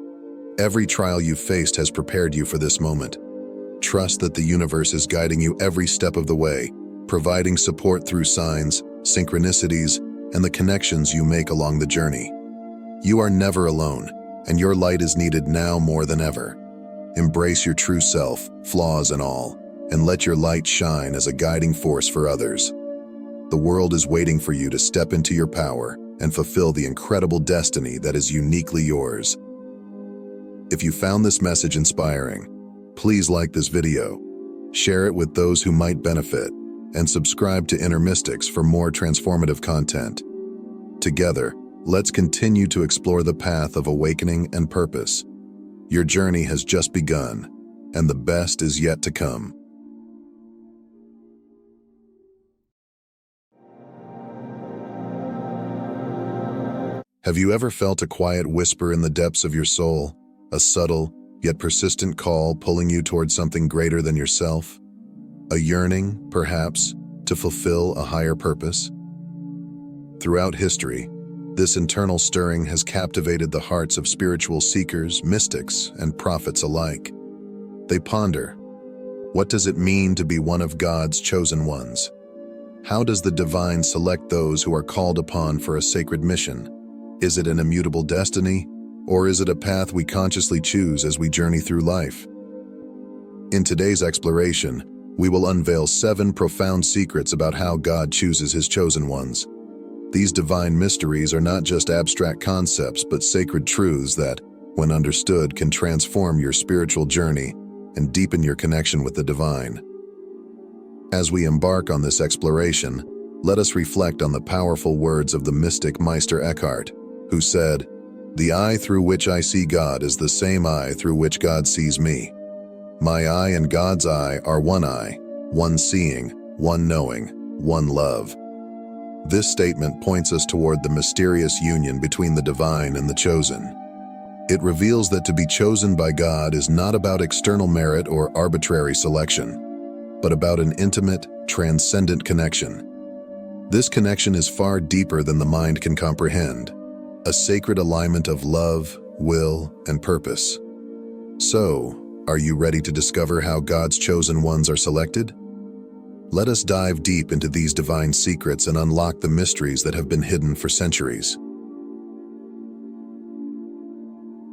Every trial you've faced has prepared you for this moment. Trust that the universe is guiding you every step of the way, providing support through signs, synchronicities, and the connections you make along the journey. You are never alone, and your light is needed now more than ever. Embrace your true self, flaws and all, and let your light shine as a guiding force for others. The world is waiting for you to step into your power and fulfill the incredible destiny that is uniquely yours. If you found this message inspiring, please like this video, share it with those who might benefit, and subscribe to Inner Mystics for more transformative content. Together, let's continue to explore the path of awakening and purpose. Your journey has just begun, and the best is yet to come. Have you ever felt a quiet whisper in the depths of your soul, a subtle, yet persistent call pulling you towards something greater than yourself? A yearning, perhaps, to fulfill a higher purpose? Throughout history, this internal stirring has captivated the hearts of spiritual seekers, mystics, and prophets alike. They ponder, what does it mean to be one of God's chosen ones? How does the divine select those who are called upon for a sacred mission? Is it an immutable destiny, or is it a path we consciously choose as we journey through life? In today's exploration, we will unveil 7 profound secrets about how God chooses His chosen ones. These divine mysteries are not just abstract concepts, but sacred truths that, when understood, can transform your spiritual journey and deepen your connection with the divine. As we embark on this exploration, let us reflect on the powerful words of the mystic Meister Eckhart, who said, "The eye through which I see God is the same eye through which God sees me. My eye and God's eye are one seeing, one knowing, one love." This statement points us toward the mysterious union between the divine and the chosen. It reveals that to be chosen by God is not about external merit or arbitrary selection, but about an intimate, transcendent connection. This connection is far deeper than the mind can comprehend, a sacred alignment of love, will, and purpose. So, are you ready to discover how God's chosen ones are selected? Let us dive deep into these divine secrets and unlock the mysteries that have been hidden for centuries.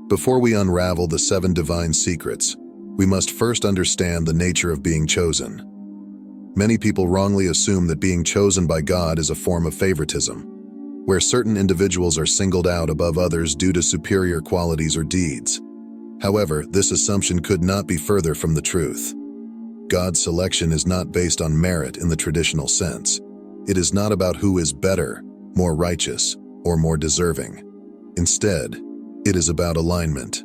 Before we unravel the 7 divine secrets, we must first understand the nature of being chosen. Many people wrongly assume that being chosen by God is a form of favoritism, where certain individuals are singled out above others due to superior qualities or deeds. However, this assumption could not be further from the truth. God's selection is not based on merit in the traditional sense. It is not about who is better, more righteous, or more deserving. Instead, it is about alignment.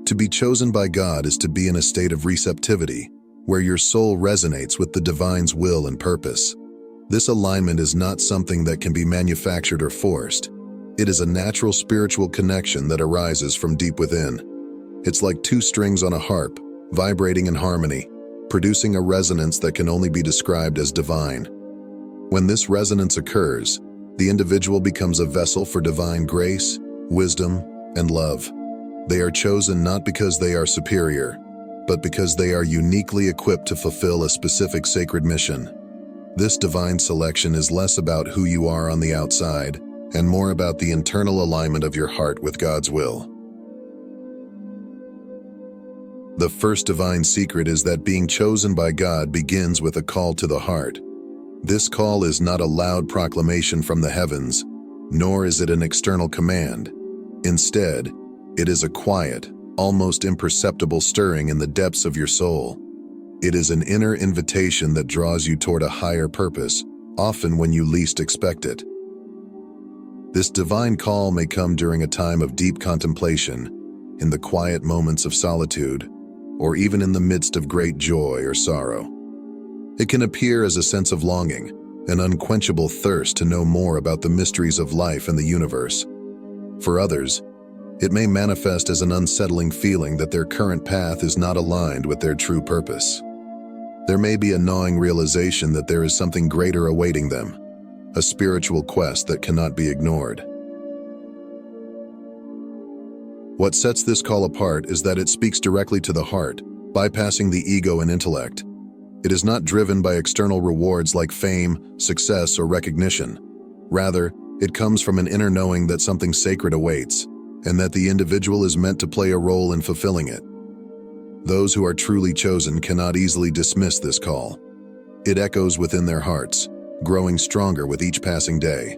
To be chosen by God is to be in a state of receptivity, where your soul resonates with the divine's will and purpose. This alignment is not something that can be manufactured or forced. It is a natural spiritual connection that arises from deep within. It's like 2 strings on a harp, vibrating in harmony, producing a resonance that can only be described as divine. When this resonance occurs, the individual becomes a vessel for divine grace, wisdom, and love. They are chosen not because they are superior, but because they are uniquely equipped to fulfill a specific sacred mission. This divine selection is less about who you are on the outside, and more about the internal alignment of your heart with God's will. The first divine secret is that being chosen by God begins with a call to the heart. This call is not a loud proclamation from the heavens, nor is it an external command. Instead, it is a quiet, almost imperceptible stirring in the depths of your soul. It is an inner invitation that draws you toward a higher purpose, often when you least expect it. This divine call may come during a time of deep contemplation, in the quiet moments of solitude, or even in the midst of great joy or sorrow. It can appear as a sense of longing, an unquenchable thirst to know more about the mysteries of life and the universe. For others, it may manifest as an unsettling feeling that their current path is not aligned with their true purpose. There may be a gnawing realization that there is something greater awaiting them, a spiritual quest that cannot be ignored. What sets this call apart is that it speaks directly to the heart, bypassing the ego and intellect. It is not driven by external rewards like fame, success, or recognition. Rather, it comes from an inner knowing that something sacred awaits, and that the individual is meant to play a role in fulfilling it. Those who are truly chosen cannot easily dismiss this call. It echoes within their hearts, growing stronger with each passing day.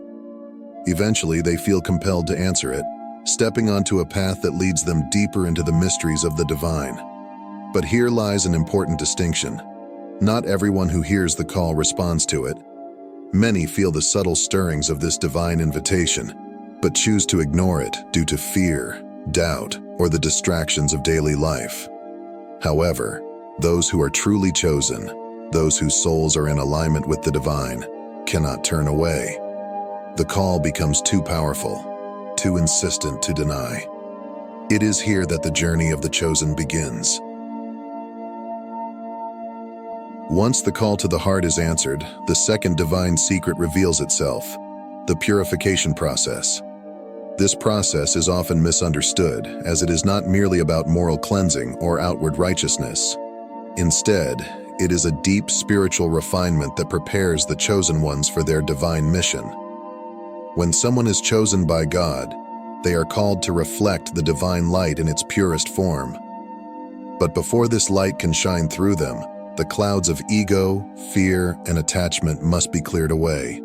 Eventually, they feel compelled to answer it, stepping onto a path that leads them deeper into the mysteries of the divine. But here lies an important distinction. Not everyone who hears the call responds to it. Many feel the subtle stirrings of this divine invitation, but choose to ignore it due to fear, doubt, or the distractions of daily life. However, those who are truly chosen, those whose souls are in alignment with the divine, cannot turn away. The call becomes too powerful, too insistent to deny. It is here that the journey of the chosen begins. Once the call to the heart is answered, the second divine secret reveals itself, the purification process. This process is often misunderstood, as it is not merely about moral cleansing or outward righteousness. Instead, it is a deep spiritual refinement that prepares the chosen ones for their divine mission. When someone is chosen by God, they are called to reflect the divine light in its purest form. But before this light can shine through them, the clouds of ego, fear, and attachment must be cleared away.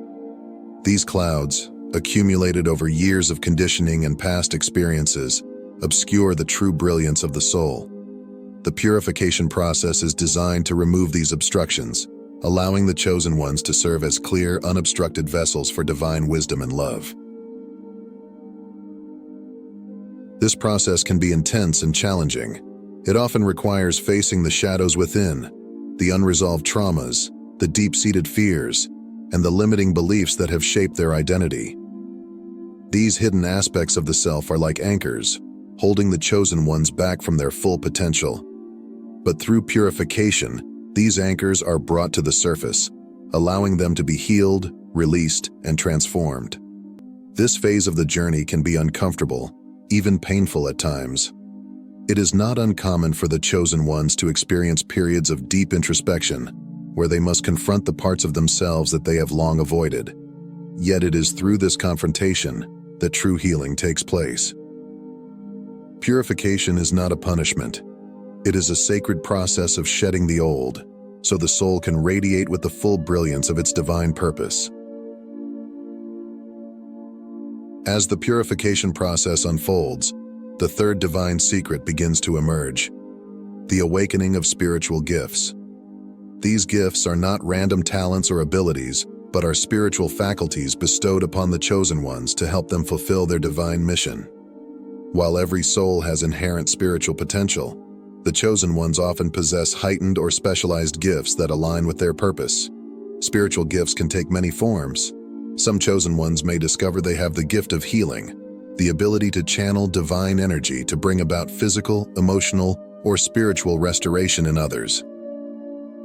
These clouds, accumulated over years of conditioning and past experiences, obscure the true brilliance of the soul. The purification process is designed to remove these obstructions, allowing the chosen ones to serve as clear, unobstructed vessels for divine wisdom and love. This process can be intense and challenging. It often requires facing the shadows within, the unresolved traumas, the deep-seated fears, and the limiting beliefs that have shaped their identity. These hidden aspects of the self are like anchors, holding the chosen ones back from their full potential. But through purification, these anchors are brought to the surface, allowing them to be healed, released, and transformed. This phase of the journey can be uncomfortable, even painful at times. It is not uncommon for the chosen ones to experience periods of deep introspection, where they must confront the parts of themselves that they have long avoided. Yet it is through this confrontation that true healing takes place. Purification is not a punishment. It is a sacred process of shedding the old, so the soul can radiate with the full brilliance of its divine purpose. As the purification process unfolds, the third divine secret begins to emerge: the awakening of spiritual gifts. These gifts are not random talents or abilities, but are spiritual faculties bestowed upon the chosen ones to help them fulfill their divine mission. While every soul has inherent spiritual potential, the chosen ones often possess heightened or specialized gifts that align with their purpose. Spiritual gifts can take many forms. Some chosen ones may discover they have the gift of healing, the ability to channel divine energy to bring about physical, emotional, or spiritual restoration in others.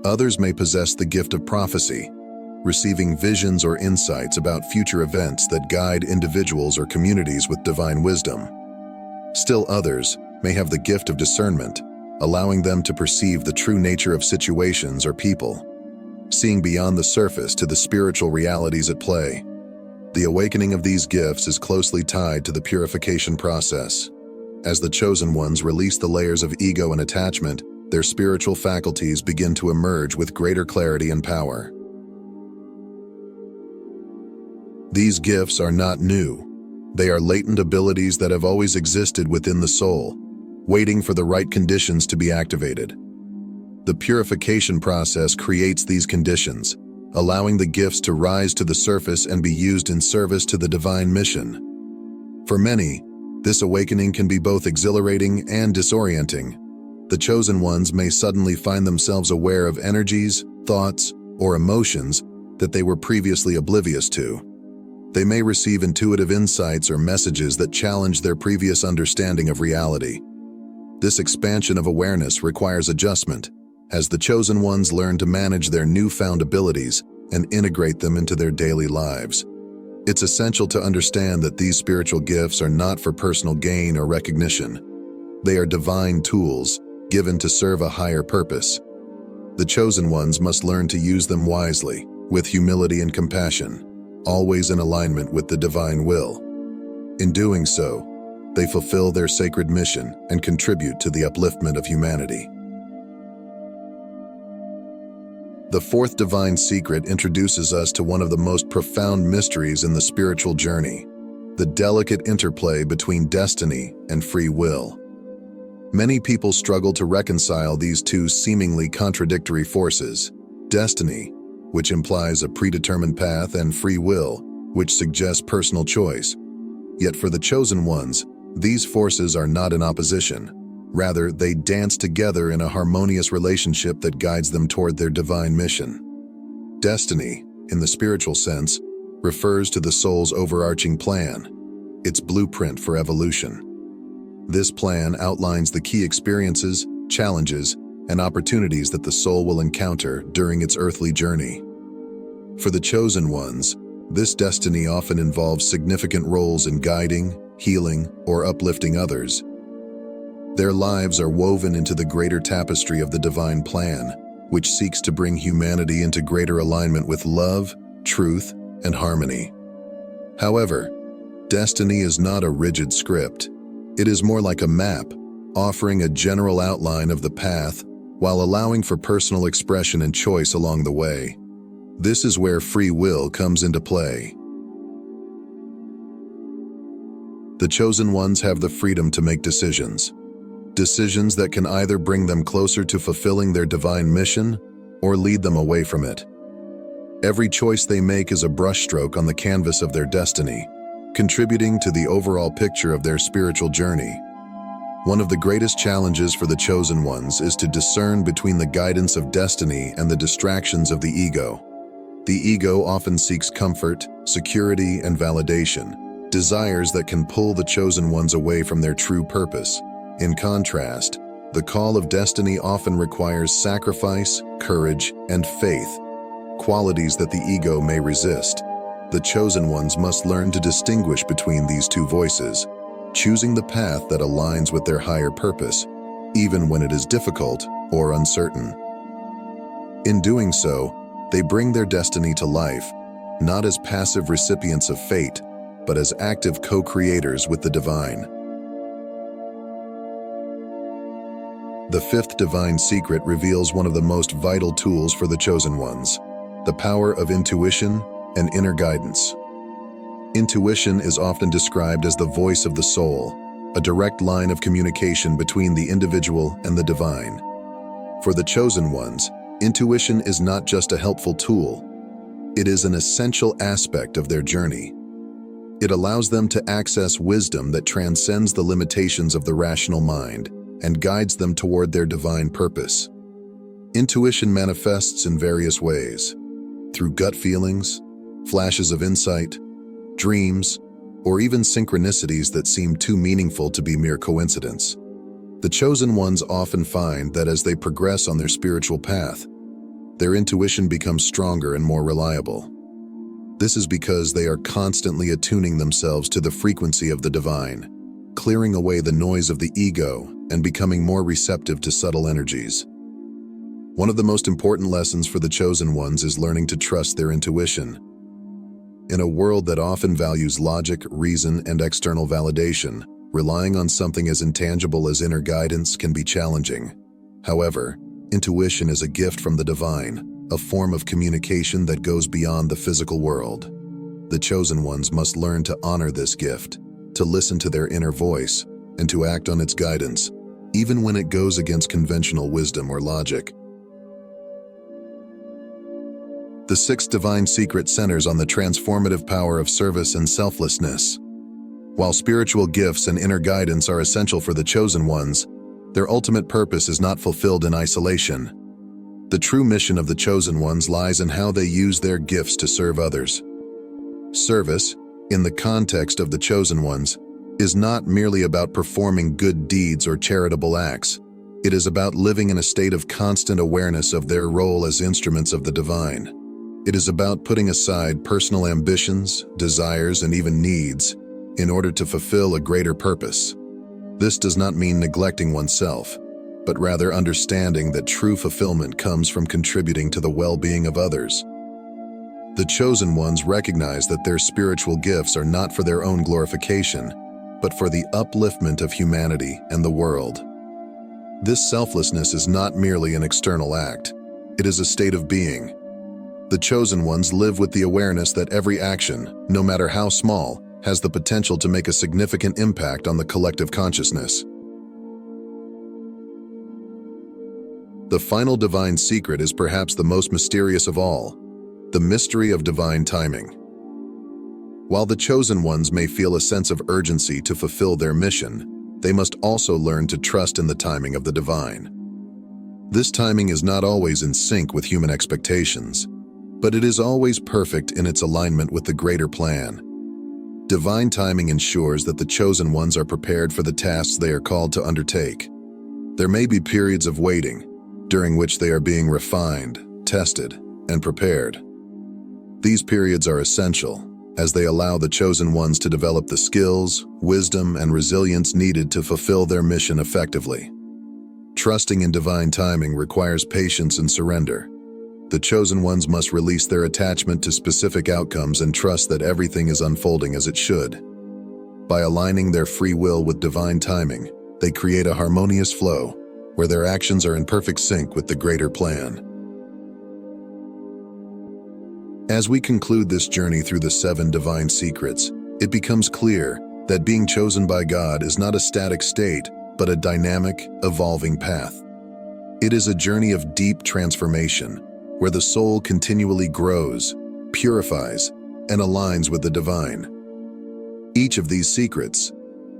Others may possess the gift of prophecy, receiving visions or insights about future events that guide individuals or communities with divine wisdom. Still others may have the gift of discernment, allowing them to perceive the true nature of situations or people, seeing beyond the surface to the spiritual realities at play. The awakening of these gifts is closely tied to the purification process. As the chosen ones release the layers of ego and attachment, their spiritual faculties begin to emerge with greater clarity and power. These gifts are not new. They are latent abilities that have always existed within the soul, waiting for the right conditions to be activated. The purification process creates these conditions, allowing the gifts to rise to the surface and be used in service to the divine mission. For many, this awakening can be both exhilarating and disorienting. The chosen ones may suddenly find themselves aware of energies, thoughts, or emotions that they were previously oblivious to. They may receive intuitive insights or messages that challenge their previous understanding of reality. This expansion of awareness requires adjustment, as the chosen ones learn to manage their newfound abilities and integrate them into their daily lives. It's essential to understand that these spiritual gifts are not for personal gain or recognition. They are divine tools, given to serve a higher purpose. The chosen ones must learn to use them wisely, with humility and compassion, always in alignment with the divine will. In doing so, they fulfill their sacred mission and contribute to the upliftment of humanity. The fourth divine secret introduces us to one of the most profound mysteries in the spiritual journey, the delicate interplay between destiny and free will. Many people struggle to reconcile these two seemingly contradictory forces: destiny, which implies a predetermined path, and free will, which suggests personal choice. Yet for the chosen ones, these forces are not in opposition. Rather, they dance together in a harmonious relationship that guides them toward their divine mission. Destiny, in the spiritual sense, refers to the soul's overarching plan, its blueprint for evolution. This plan outlines the key experiences, challenges, and opportunities that the soul will encounter during its earthly journey. For the chosen ones, this destiny often involves significant roles in guiding, healing, or uplifting others. Their lives are woven into the greater tapestry of the divine plan, which seeks to bring humanity into greater alignment with love, truth, and harmony. However, destiny is not a rigid script. It is more like a map, offering a general outline of the path while allowing for personal expression and choice along the way. This is where free will comes into play. The chosen ones have the freedom to make decisions that can either bring them closer to fulfilling their divine mission or lead them away from it. Every choice they make is a brushstroke on the canvas of their destiny, contributing to the overall picture of their spiritual journey. One of the greatest challenges for the chosen ones is to discern between the guidance of destiny and the distractions of the ego. The ego often seeks comfort, security, and validation, desires that can pull the chosen ones away from their true purpose. In contrast, the call of destiny often requires sacrifice, courage, and faith, qualities that the ego may resist. The chosen ones must learn to distinguish between these two voices, choosing the path that aligns with their higher purpose, even when it is difficult or uncertain. In doing so, they bring their destiny to life, not as passive recipients of fate, but as active co-creators with the divine. The fifth divine secret reveals one of the most vital tools for the chosen ones: the power of intuition and inner guidance. Intuition is often described as the voice of the soul, a direct line of communication between the individual and the divine. For the chosen ones, intuition is not just a helpful tool, it is an essential aspect of their journey. It allows them to access wisdom that transcends the limitations of the rational mind and guides them toward their divine purpose. Intuition manifests in various ways, through gut feelings, flashes of insight, dreams, or even synchronicities that seem too meaningful to be mere coincidence. The chosen ones often find that as they progress on their spiritual path, their intuition becomes stronger and more reliable. This is because they are constantly attuning themselves to the frequency of the divine, clearing away the noise of the ego and becoming more receptive to subtle energies. One of the most important lessons for the chosen ones is learning to trust their intuition. In a world that often values logic, reason, and external validation, relying on something as intangible as inner guidance can be challenging. However, intuition is a gift from the divine, a form of communication that goes beyond the physical world. The chosen ones must learn to honor this gift, to listen to their inner voice, and to act on its guidance, even when it goes against conventional wisdom or logic. The sixth divine secret centers on the transformative power of service and selflessness. While spiritual gifts and inner guidance are essential for the chosen ones, their ultimate purpose is not fulfilled in isolation. The true mission of the chosen ones lies in how they use their gifts to serve others. Service, in the context of the chosen ones, is not merely about performing good deeds or charitable acts. It is about living in a state of constant awareness of their role as instruments of the divine. It is about putting aside personal ambitions, desires, and even needs in order to fulfill a greater purpose. This does not mean neglecting oneself, but rather understanding that true fulfillment comes from contributing to the well-being of others. The chosen ones recognize that their spiritual gifts are not for their own glorification, but for the upliftment of humanity and the world. This selflessness is not merely an external act. It is a state of being. The chosen ones live with the awareness that every action, no matter how small, has the potential to make a significant impact on the collective consciousness. The final divine secret is perhaps the most mysterious of all, the mystery of divine timing. While the chosen ones may feel a sense of urgency to fulfill their mission, they must also learn to trust in the timing of the divine. This timing is not always in sync with human expectations, but it is always perfect in its alignment with the greater plan. Divine timing ensures that the chosen ones are prepared for the tasks they are called to undertake. There may be periods of waiting, during which they are being refined, tested, and prepared. These periods are essential, as they allow the chosen ones to develop the skills, wisdom, and resilience needed to fulfill their mission effectively. Trusting in divine timing requires patience and surrender. The chosen ones must release their attachment to specific outcomes and trust that everything is unfolding as it should. By aligning their free will with divine timing, they create a harmonious flow, where their actions are in perfect sync with the greater plan. As we conclude this journey through the 7 divine secrets, it becomes clear that being chosen by God is not a static state, but a dynamic, evolving path. It is a journey of deep transformation, where the soul continually grows, purifies, and aligns with the divine. Each of these secrets,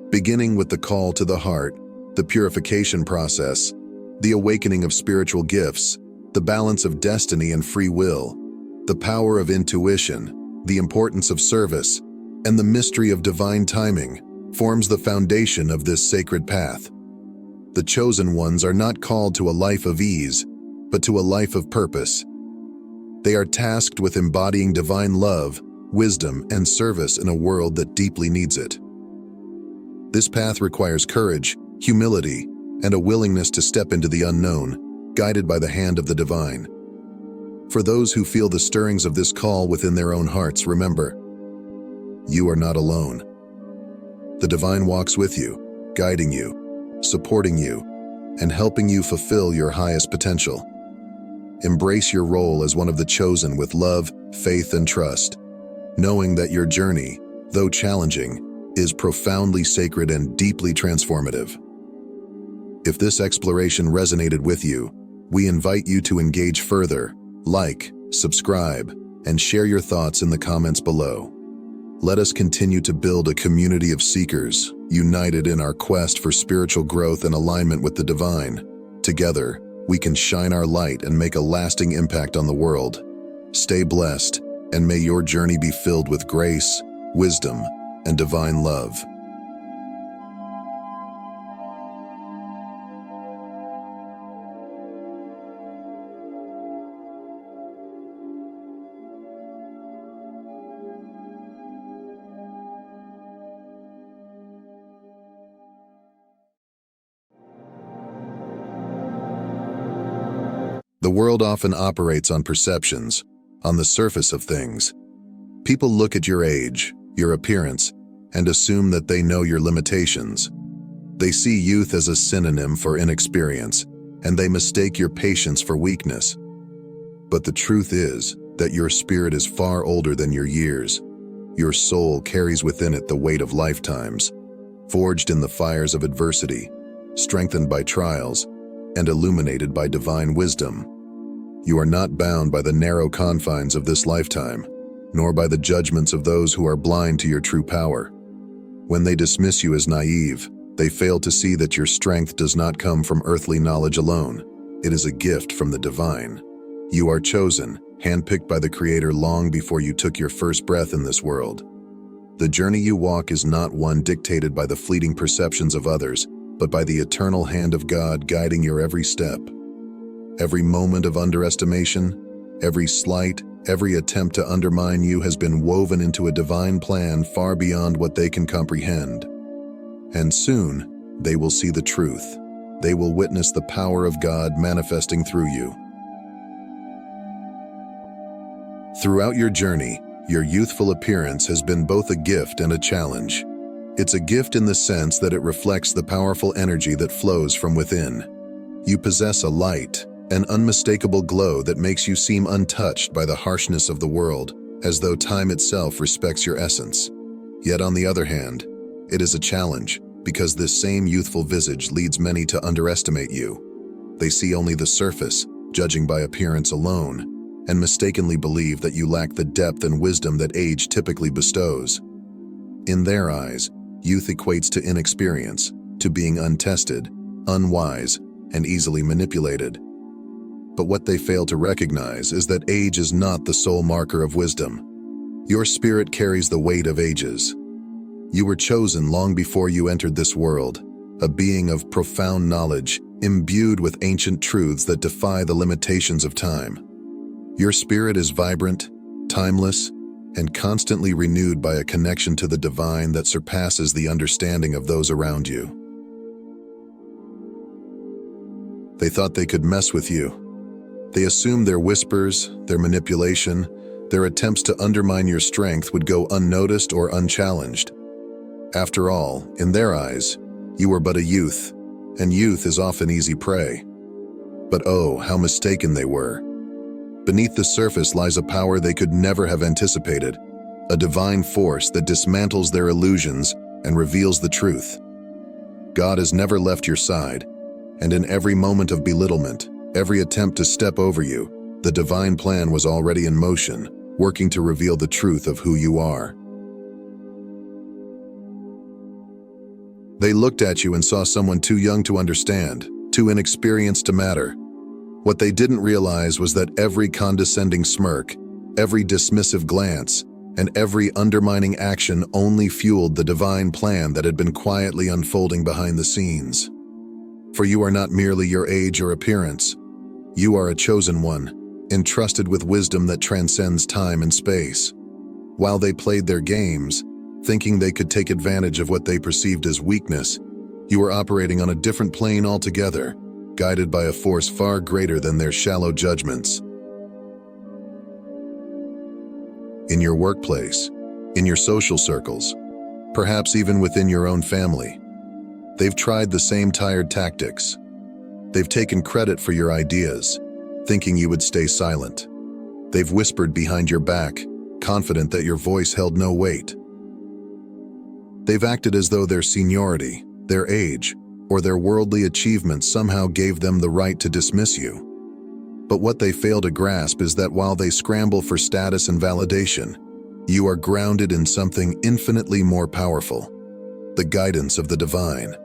beginning with the call to the heart, the purification process, the awakening of spiritual gifts, the balance of destiny and free will, the power of intuition, the importance of service, and the mystery of divine timing, forms the foundation of this sacred path. The chosen ones are not called to a life of ease, but to a life of purpose. They are tasked with embodying divine love, wisdom, and service in a world that deeply needs it. This path requires courage, humility, and a willingness to step into the unknown, guided by the hand of the divine. For those who feel the stirrings of this call within their own hearts, remember, you are not alone. The divine walks with you, guiding you, supporting you, and helping you fulfill your highest potential. Embrace your role as one of the chosen with love, faith, and trust, knowing that your journey, though challenging, is profoundly sacred and deeply transformative. If this exploration resonated with you, we invite you to engage further, like, subscribe, and share your thoughts in the comments below. Let us continue to build a community of seekers, united in our quest for spiritual growth and alignment with the divine. Together, we can shine our light and make a lasting impact on the world. Stay blessed, and may your journey be filled with grace, wisdom, and divine love. The world often operates on perceptions, on the surface of things. People look at your age, your appearance, and assume that they know your limitations. They see youth as a synonym for inexperience, and they mistake your patience for weakness. But the truth is that your spirit is far older than your years. Your soul carries within it the weight of lifetimes, forged in the fires of adversity, strengthened by trials, and illuminated by divine wisdom. You are not bound by the narrow confines of this lifetime, nor by the judgments of those who are blind to your true power. When they dismiss you as naive, they fail to see that your strength does not come from earthly knowledge alone. It is a gift from the divine. You are chosen, handpicked by the Creator long before you took your first breath in this world. The journey you walk is not one dictated by the fleeting perceptions of others, but by the eternal hand of God guiding your every step. Every moment of underestimation, every slight, every attempt to undermine you has been woven into a divine plan far beyond what they can comprehend. And soon, they will see the truth. They will witness the power of God manifesting through you. Throughout your journey, your youthful appearance has been both a gift and a challenge. It's a gift in the sense that it reflects the powerful energy that flows from within. You possess a light, an unmistakable glow that makes you seem untouched by the harshness of the world, as though time itself respects your essence. Yet on the other hand, it is a challenge, because this same youthful visage leads many to underestimate you. They see only the surface, judging by appearance alone, and mistakenly believe that you lack the depth and wisdom that age typically bestows. In their eyes, youth equates to inexperience, to being untested, unwise, and easily manipulated. But what they fail to recognize is that age is not the sole marker of wisdom. Your spirit carries the weight of ages. You were chosen long before you entered this world, a being of profound knowledge, imbued with ancient truths that defy the limitations of time. Your spirit is vibrant, timeless, and constantly renewed by a connection to the divine that surpasses the understanding of those around you. They thought they could mess with you. They assumed their whispers, their manipulation, their attempts to undermine your strength would go unnoticed or unchallenged. After all, in their eyes, you were but a youth, and youth is often easy prey. But oh, how mistaken they were. Beneath the surface lies a power they could never have anticipated, a divine force that dismantles their illusions and reveals the truth. God has never left your side, and in every moment of belittlement, every attempt to step over you, the divine plan was already in motion, working to reveal the truth of who you are. They looked at you and saw someone too young to understand, too inexperienced to matter. What they didn't realize was that every condescending smirk, every dismissive glance, and every undermining action only fueled the divine plan that had been quietly unfolding behind the scenes. For you are not merely your age or appearance. You are a chosen one, entrusted with wisdom that transcends time and space. While they played their games, thinking they could take advantage of what they perceived as weakness, you were operating on a different plane altogether, guided by a force far greater than their shallow judgments. In your workplace, in your social circles, perhaps even within your own family, they've tried the same tired tactics. They've taken credit for your ideas, thinking you would stay silent. They've whispered behind your back, confident that your voice held no weight. They've acted as though their seniority, their age, or their worldly achievements somehow gave them the right to dismiss you. But what they fail to grasp is that while they scramble for status and validation, you are grounded in something infinitely more powerful, the guidance of the divine.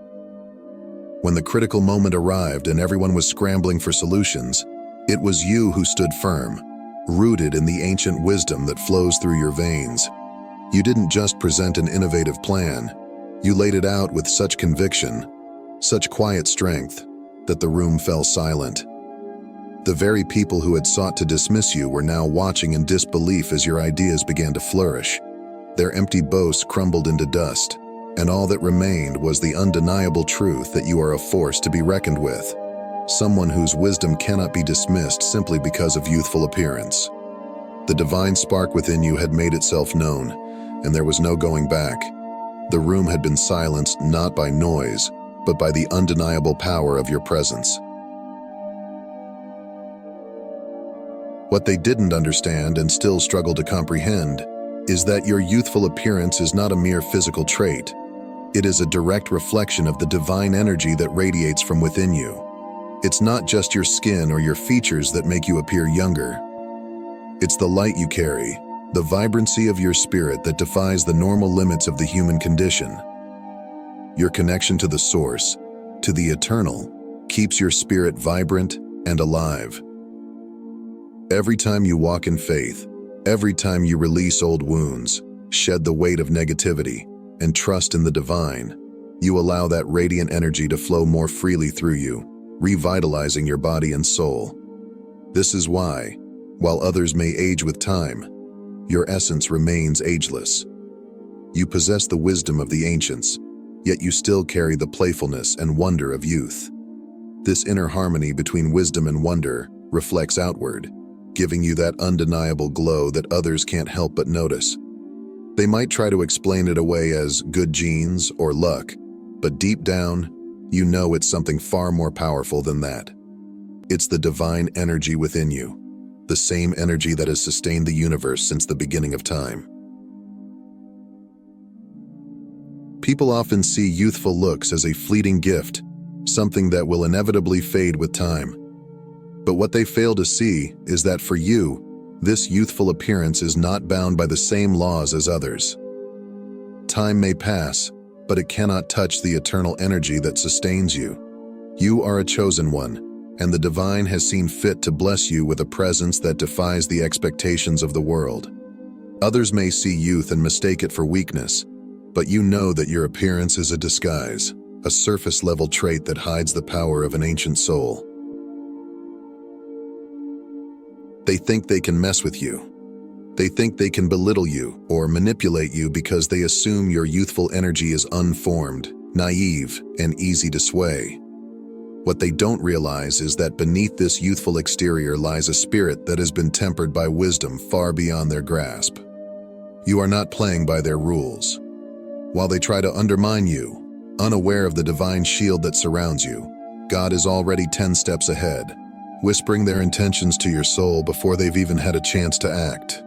When the critical moment arrived and everyone was scrambling for solutions, it was you who stood firm, rooted in the ancient wisdom that flows through your veins. You didn't just present an innovative plan, you laid it out with such conviction, such quiet strength, that the room fell silent. The very people who had sought to dismiss you were now watching in disbelief as your ideas began to flourish. Their empty boasts crumbled into dust, and all that remained was the undeniable truth that you are a force to be reckoned with, someone whose wisdom cannot be dismissed simply because of youthful appearance. The divine spark within you had made itself known, and there was no going back. The room had been silenced not by noise, but by the undeniable power of your presence. What they didn't understand and still struggle to comprehend is that your youthful appearance is not a mere physical trait. It is a direct reflection of the divine energy that radiates from within you. It's not just your skin or your features that make you appear younger. It's the light you carry, the vibrancy of your spirit that defies the normal limits of the human condition. Your connection to the source, to the eternal, keeps your spirit vibrant and alive. Every time you walk in faith, every time you release old wounds, shed the weight of negativity, and trust in the divine, you allow that radiant energy to flow more freely through you, revitalizing your body and soul. This is why, while others may age with time, your essence remains ageless. You possess the wisdom of the ancients, yet you still carry the playfulness and wonder of youth. This inner harmony between wisdom and wonder reflects outward, giving you that undeniable glow that others can't help but notice. They might try to explain it away as good genes or luck, but deep down, you know it's something far more powerful than that. It's the divine energy within you, the same energy that has sustained the universe since the beginning of time. People often see youthful looks as a fleeting gift, something that will inevitably fade with time. But what they fail to see is that for you, this youthful appearance is not bound by the same laws as others. Time may pass, but it cannot touch the eternal energy that sustains you. You are a chosen one, and the divine has seen fit to bless you with a presence that defies the expectations of the world. Others may see youth and mistake it for weakness, but you know that your appearance is a disguise, a surface-level trait that hides the power of an ancient soul. They think they can mess with you. They think they can belittle you or manipulate you because they assume your youthful energy is unformed, naive, and easy to sway. What they don't realize is that beneath this youthful exterior lies a spirit that has been tempered by wisdom far beyond their grasp. You are not playing by their rules. While they try to undermine you, unaware of the divine shield that surrounds you, God is already 10 steps ahead, whispering their intentions to your soul before they've even had a chance to act.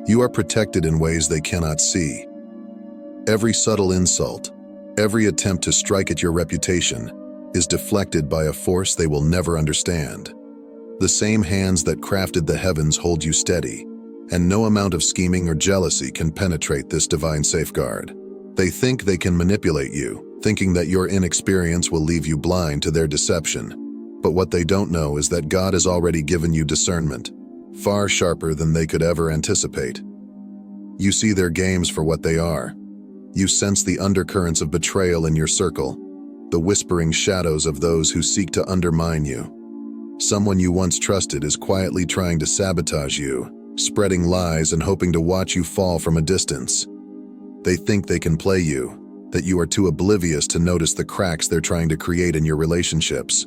You are protected in ways they cannot see. Every subtle insult, every attempt to strike at your reputation, is deflected by a force they will never understand. The same hands that crafted the heavens hold you steady, and no amount of scheming or jealousy can penetrate this divine safeguard. They think they can manipulate you, thinking that your inexperience will leave you blind to their deception. But what they don't know is that God has already given you discernment, far sharper than they could ever anticipate. You see their games for what they are. You sense the undercurrents of betrayal in your circle, the whispering shadows of those who seek to undermine you. Someone you once trusted is quietly trying to sabotage you, spreading lies and hoping to watch you fall from a distance. They think they can play you, that you are too oblivious to notice the cracks they're trying to create in your relationships.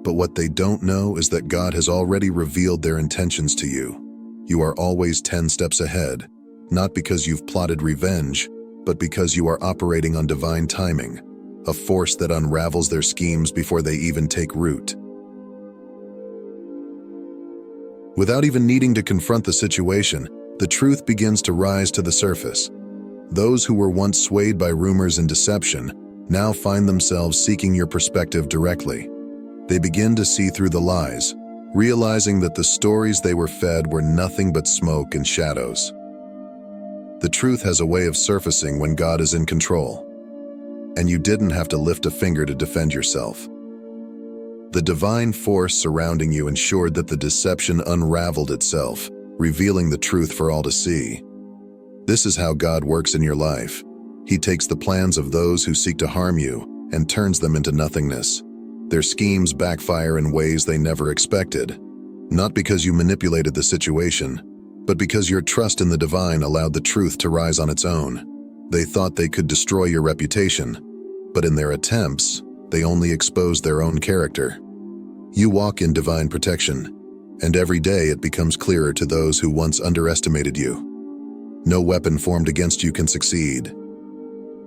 But what they don't know is that God has already revealed their intentions to you. You are always 10 steps ahead, not because you've plotted revenge, but because you are operating on divine timing, a force that unravels their schemes before they even take root. Without even needing to confront the situation, the truth begins to rise to the surface. Those who were once swayed by rumors and deception now find themselves seeking your perspective directly. They begin to see through the lies, realizing that the stories they were fed were nothing but smoke and shadows. The truth has a way of surfacing when God is in control, and you didn't have to lift a finger to defend yourself. The divine force surrounding you ensured that the deception unraveled itself, revealing the truth for all to see. This is how God works in your life. He takes the plans of those who seek to harm you and turns them into nothingness. Their schemes backfire in ways they never expected, not because you manipulated the situation, but because your trust in the divine allowed the truth to rise on its own. They thought they could destroy your reputation, but in their attempts, they only exposed their own character. You walk in divine protection, and every day it becomes clearer to those who once underestimated you. No weapon formed against you can succeed.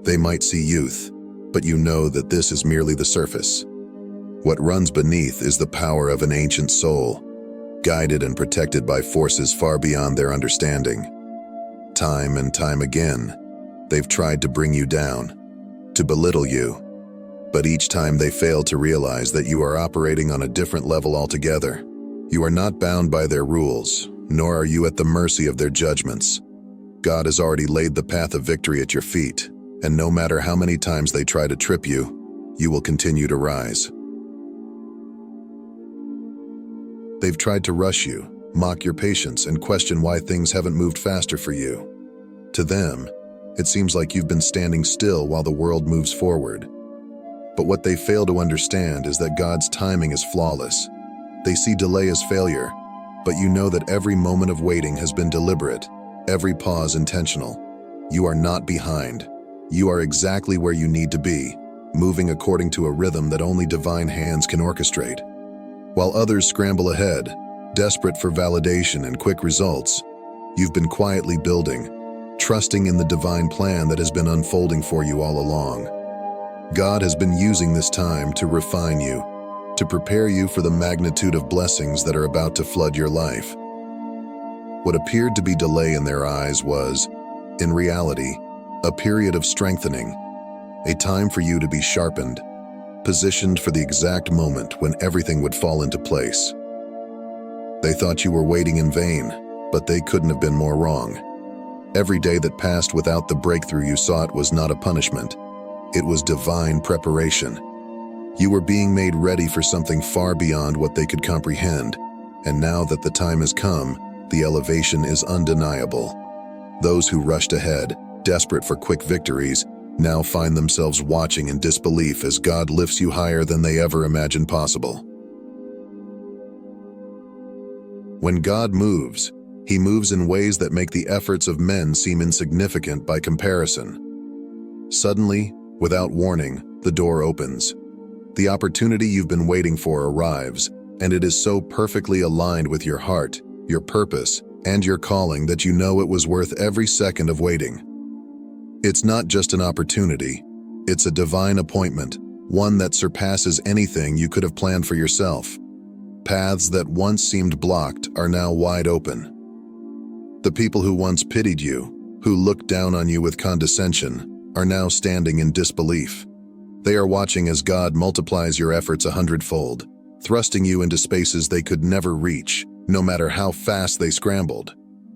They might see youth, but you know that this is merely the surface. What runs beneath is the power of an ancient soul, guided and protected by forces far beyond their understanding. Time and time again, they've tried to bring you down, to belittle you, but each time they fail to realize that you are operating on a different level altogether. You are not bound by their rules, nor are you at the mercy of their judgments. God has already laid the path of victory at your feet, and no matter how many times they try to trip you, you will continue to rise. They've tried to rush you, mock your patience, and question why things haven't moved faster for you. To them, it seems like you've been standing still while the world moves forward. But what they fail to understand is that God's timing is flawless. They see delay as failure, but you know that every moment of waiting has been deliberate, every pause intentional. You are not behind. You are exactly where you need to be, moving according to a rhythm that only divine hands can orchestrate. While others scramble ahead, desperate for validation and quick results, you've been quietly building, trusting in the divine plan that has been unfolding for you all along. God has been using this time to refine you, to prepare you for the magnitude of blessings that are about to flood your life. What appeared to be delay in their eyes was, in reality, a period of strengthening, a time for you to be sharpened, positioned for the exact moment when everything would fall into place. They thought you were waiting in vain, but they couldn't have been more wrong. Every day that passed without the breakthrough you sought was not a punishment. It was divine preparation. You were being made ready for something far beyond what they could comprehend, and now that the time has come, the elevation is undeniable. Those who rushed ahead, desperate for quick victories, now find themselves watching in disbelief as God lifts you higher than they ever imagined possible. When God moves, He moves in ways that make the efforts of men seem insignificant by comparison. Suddenly, without warning, the door opens. The opportunity you've been waiting for arrives, and it is so perfectly aligned with your heart, your purpose, and your calling that you know it was worth every second of waiting. It's not just an opportunity, it's a divine appointment, one that surpasses anything you could have planned for yourself. Paths that once seemed blocked are now wide open. The people who once pitied you, who looked down on you with condescension, are now standing in disbelief. They are watching as God multiplies your efforts 100-fold, thrusting you into spaces they could never reach, no matter how fast they scrambled.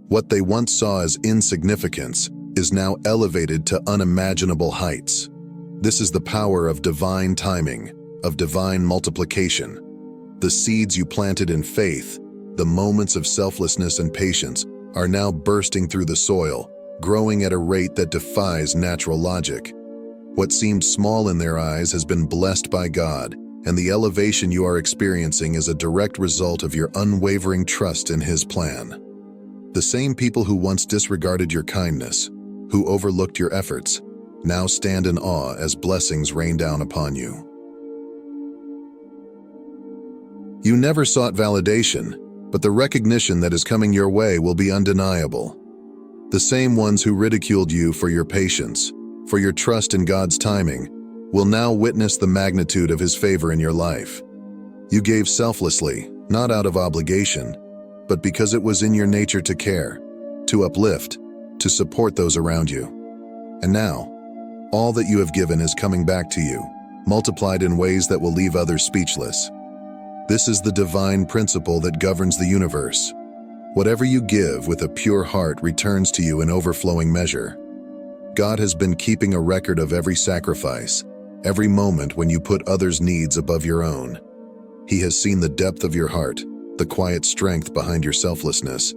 What they once saw as insignificance is now elevated to unimaginable heights. This is the power of divine timing, of divine multiplication. The seeds you planted in faith, the moments of selflessness and patience, are now bursting through the soil, growing at a rate that defies natural logic. What seemed small in their eyes has been blessed by God, and the elevation you are experiencing is a direct result of your unwavering trust in His plan. The same people who once disregarded your kindness, who overlooked your efforts, now stand in awe as blessings rain down upon you. You never sought validation, but the recognition that is coming your way will be undeniable. The same ones who ridiculed you for your patience, for your trust in God's timing, will now witness the magnitude of His favor in your life. You gave selflessly, not out of obligation, but because it was in your nature to care, to uplift, to support those around you. And now, all that you have given is coming back to you, multiplied in ways that will leave others speechless. This is the divine principle that governs the universe. Whatever you give with a pure heart returns to you in overflowing measure. God has been keeping a record of every sacrifice, every moment when you put others' needs above your own. He has seen the depth of your heart, the quiet strength behind your selflessness,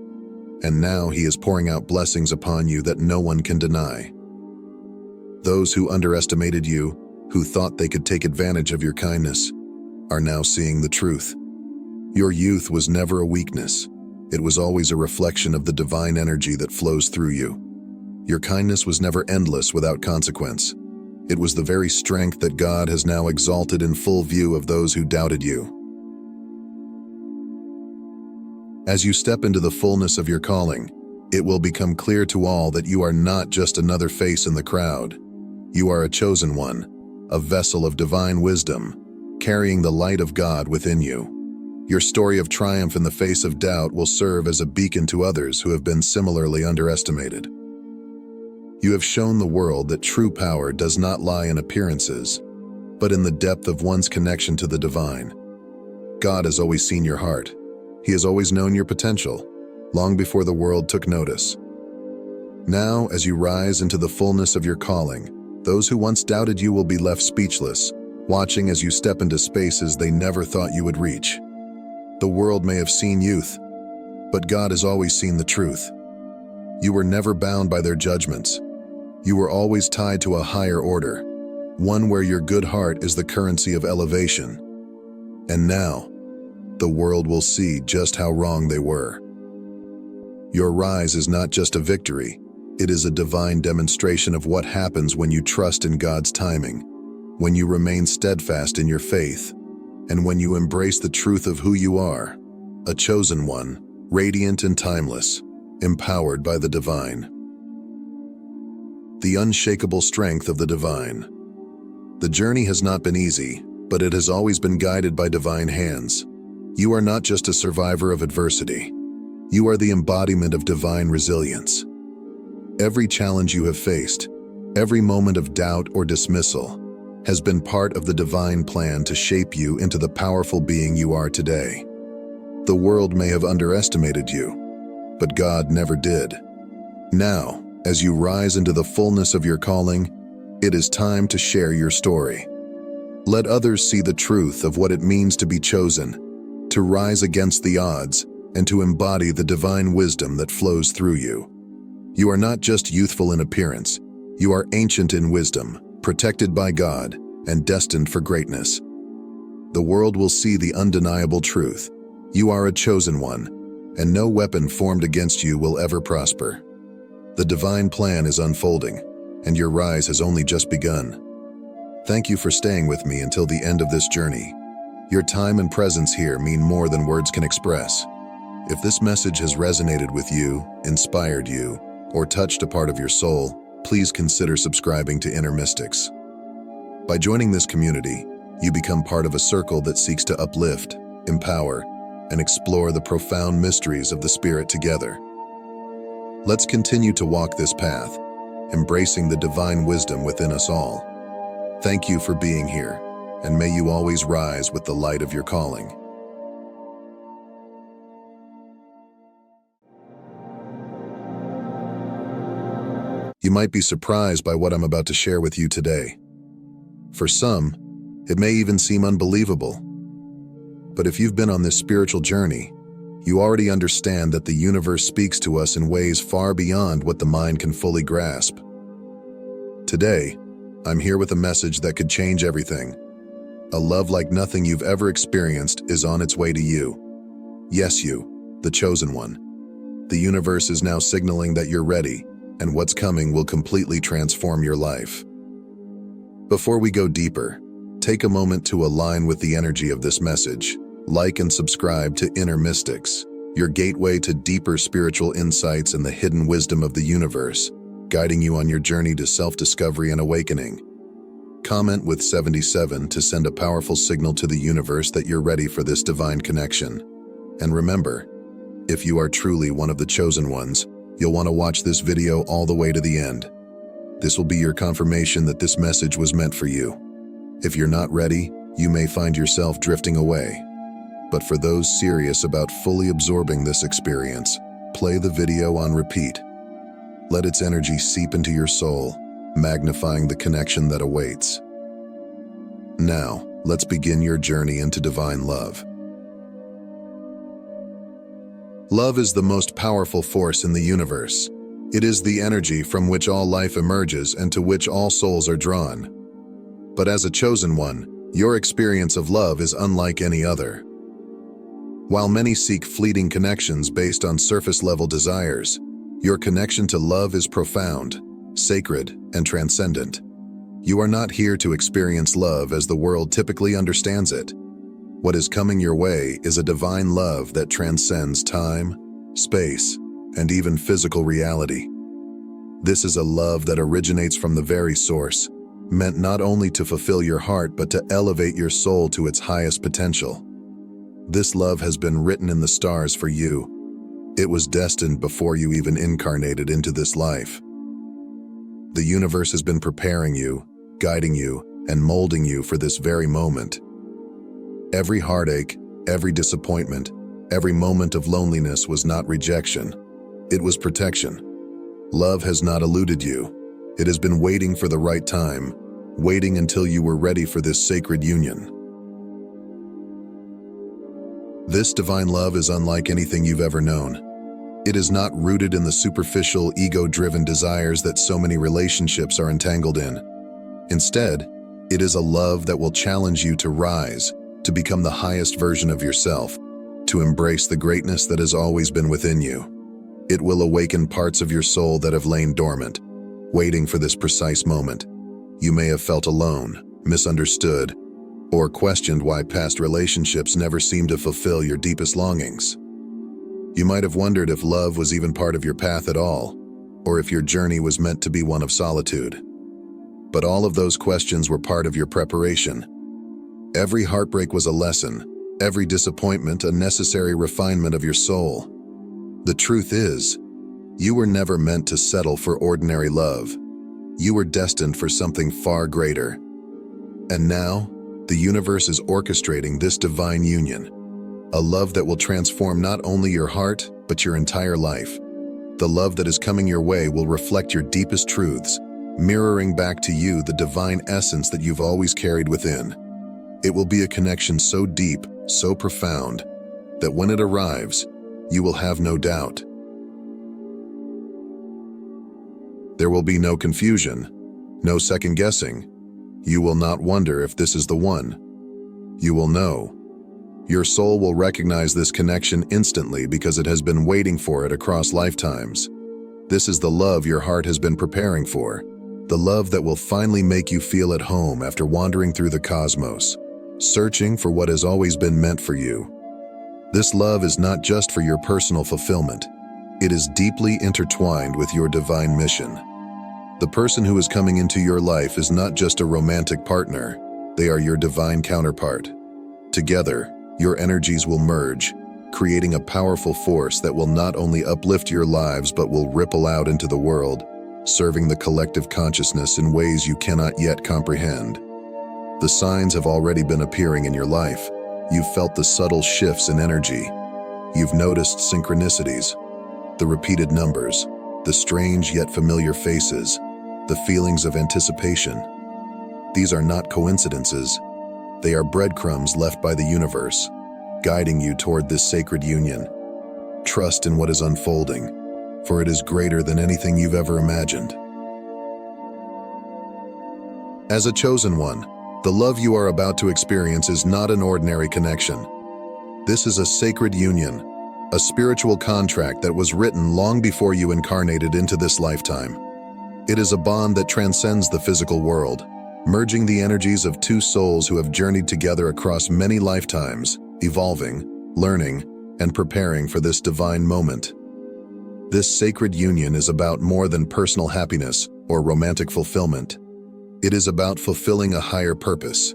and now He is pouring out blessings upon you that no one can deny. Those who underestimated you, who thought they could take advantage of your kindness, are now seeing the truth. Your youth was never a weakness. It was always a reflection of the divine energy that flows through you. Your kindness was never endless without consequence. It was the very strength that God has now exalted in full view of those who doubted you. As you step into the fullness of your calling, it will become clear to all that you are not just another face in the crowd. You are a chosen one, a vessel of divine wisdom, carrying the light of God within you. Your story of triumph in the face of doubt will serve as a beacon to others who have been similarly underestimated. You have shown the world that true power does not lie in appearances, but in the depth of one's connection to the divine. God has always seen your heart. He has always known your potential, long before the world took notice. Now, as you rise into the fullness of your calling, those who once doubted you will be left speechless, watching as you step into spaces they never thought you would reach. The world may have seen youth, but God has always seen the truth. You were never bound by their judgments. You were always tied to a higher order, one where your good heart is the currency of elevation. And now, the world will see just how wrong they were. Your rise is not just a victory, it is a divine demonstration of what happens when you trust in God's timing, when you remain steadfast in your faith, and when you embrace the truth of who you are, a chosen one, radiant and timeless, empowered by the divine. The unshakable strength of the divine. The journey has not been easy, but it has always been guided by divine hands. You are not just a survivor of adversity. You are the embodiment of divine resilience. Every challenge you have faced, every moment of doubt or dismissal, has been part of the divine plan to shape you into the powerful being you are today. The world may have underestimated you, but God never did. Now, as you rise into the fullness of your calling, it is time to share your story. Let others see the truth of what it means to be chosen, to rise against the odds, and to embody the divine wisdom that flows through you. You are not just youthful in appearance, you are ancient in wisdom, protected by God, and destined for greatness. The world will see the undeniable truth. You are a chosen one, and no weapon formed against you will ever prosper. The divine plan is unfolding, and your rise has only just begun. Thank you for staying with me until the end of this journey. Your time and presence here mean more than words can express. If this message has resonated with you, inspired you, or touched a part of your soul, please consider subscribing to Inner Mystics. By joining this community, you become part of a circle that seeks to uplift, empower, and explore the profound mysteries of the Spirit together. Let's continue to walk this path, embracing the divine wisdom within us all. Thank you for being here, and may you always rise with the light of your calling. You might be surprised by what I'm about to share with you today. For some, it may even seem unbelievable. But if you've been on this spiritual journey, you already understand that the universe speaks to us in ways far beyond what the mind can fully grasp. Today, I'm here with a message that could change everything. A love like nothing you've ever experienced is on its way to you. Yes, you, the chosen one. The universe is now signaling that you're ready, and what's coming will completely transform your life. Before we go deeper, take a moment to align with the energy of this message. Like and subscribe to Inner Mystics, your gateway to deeper spiritual insights and the hidden wisdom of the universe, guiding you on your journey to self-discovery and awakening. Comment with 77 to send a powerful signal to the universe that you're ready for this divine connection. And remember, if you are truly one of the chosen ones, you'll want to watch this video all the way to the end. This will be your confirmation that this message was meant for you. If you're not ready, you may find yourself drifting away. But for those serious about fully absorbing this experience, play the video on repeat. Let its energy seep into your soul, magnifying the connection that awaits. Now, let's begin your journey into divine love. Love is the most powerful force in the universe. It is the energy from which all life emerges and to which all souls are drawn. But as a chosen one, your experience of love is unlike any other. While many seek fleeting connections based on surface-level desires, your connection to love is profound, sacred, and transcendent. You are not here to experience love as the world typically understands it. What is coming your way is a divine love that transcends time, space, and even physical reality. This is a love that originates from the very source, meant not only to fulfill your heart but to elevate your soul to its highest potential. This love has been written in the stars for you. It was destined before you even incarnated into this life. The universe has been preparing you, guiding you, and molding you for this very moment. Every heartache, every disappointment, every moment of loneliness was not rejection. It was protection. Love has not eluded you. It has been waiting for the right time, waiting until you were ready for this sacred union. This divine love is unlike anything you've ever known. It is not rooted in the superficial, ego-driven desires that so many relationships are entangled in. Instead, it is a love that will challenge you to rise, to become the highest version of yourself, to embrace the greatness that has always been within you. It will awaken parts of your soul that have lain dormant, waiting for this precise moment. You may have felt alone, misunderstood, or questioned why past relationships never seemed to fulfill your deepest longings. You might have wondered if love was even part of your path at all, or if your journey was meant to be one of solitude. But all of those questions were part of your preparation. Every heartbreak was a lesson, every disappointment a necessary refinement of your soul. The truth is, you were never meant to settle for ordinary love. You were destined for something far greater. And now, the universe is orchestrating this divine union, a love that will transform not only your heart, but your entire life. The love that is coming your way will reflect your deepest truths, mirroring back to you the divine essence that you've always carried within. It will be a connection so deep, so profound, that when it arrives, you will have no doubt. There will be no confusion, no second guessing. You will not wonder if this is the one. You will know. Your soul will recognize this connection instantly because it has been waiting for it across lifetimes. This is the love your heart has been preparing for, the love that will finally make you feel at home after wandering through the cosmos, searching for what has always been meant for you. This love is not just for your personal fulfillment. It is deeply intertwined with your divine mission. The person who is coming into your life is not just a romantic partner, they are your divine counterpart. Together, your energies will merge, creating a powerful force that will not only uplift your lives but will ripple out into the world, serving the collective consciousness in ways you cannot yet comprehend. The signs have already been appearing in your life. You've felt the subtle shifts in energy. You've noticed synchronicities, the repeated numbers, the strange yet familiar faces, the feelings of anticipation. These are not coincidences. They are breadcrumbs left by the universe, guiding you toward this sacred union. Trust in what is unfolding, for it is greater than anything you've ever imagined. As a chosen one, the love you are about to experience is not an ordinary connection. This is a sacred union, a spiritual contract that was written long before you incarnated into this lifetime. It is a bond that transcends the physical world, merging the energies of two souls who have journeyed together across many lifetimes, evolving, learning, and preparing for this divine moment. This sacred union is about more than personal happiness or romantic fulfillment. It is about fulfilling a higher purpose.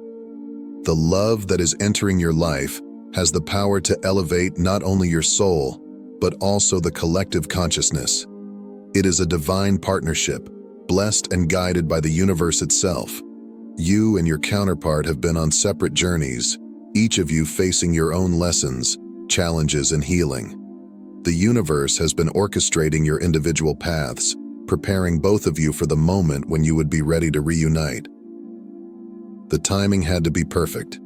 The love that is entering your life has the power to elevate not only your soul, but also the collective consciousness. It is a divine partnership, blessed and guided by the universe itself. You and your counterpart have been on separate journeys, each of you facing your own lessons, challenges, and healing. The universe has been orchestrating your individual paths, preparing both of you for the moment when you would be ready to reunite. The timing had to be perfect.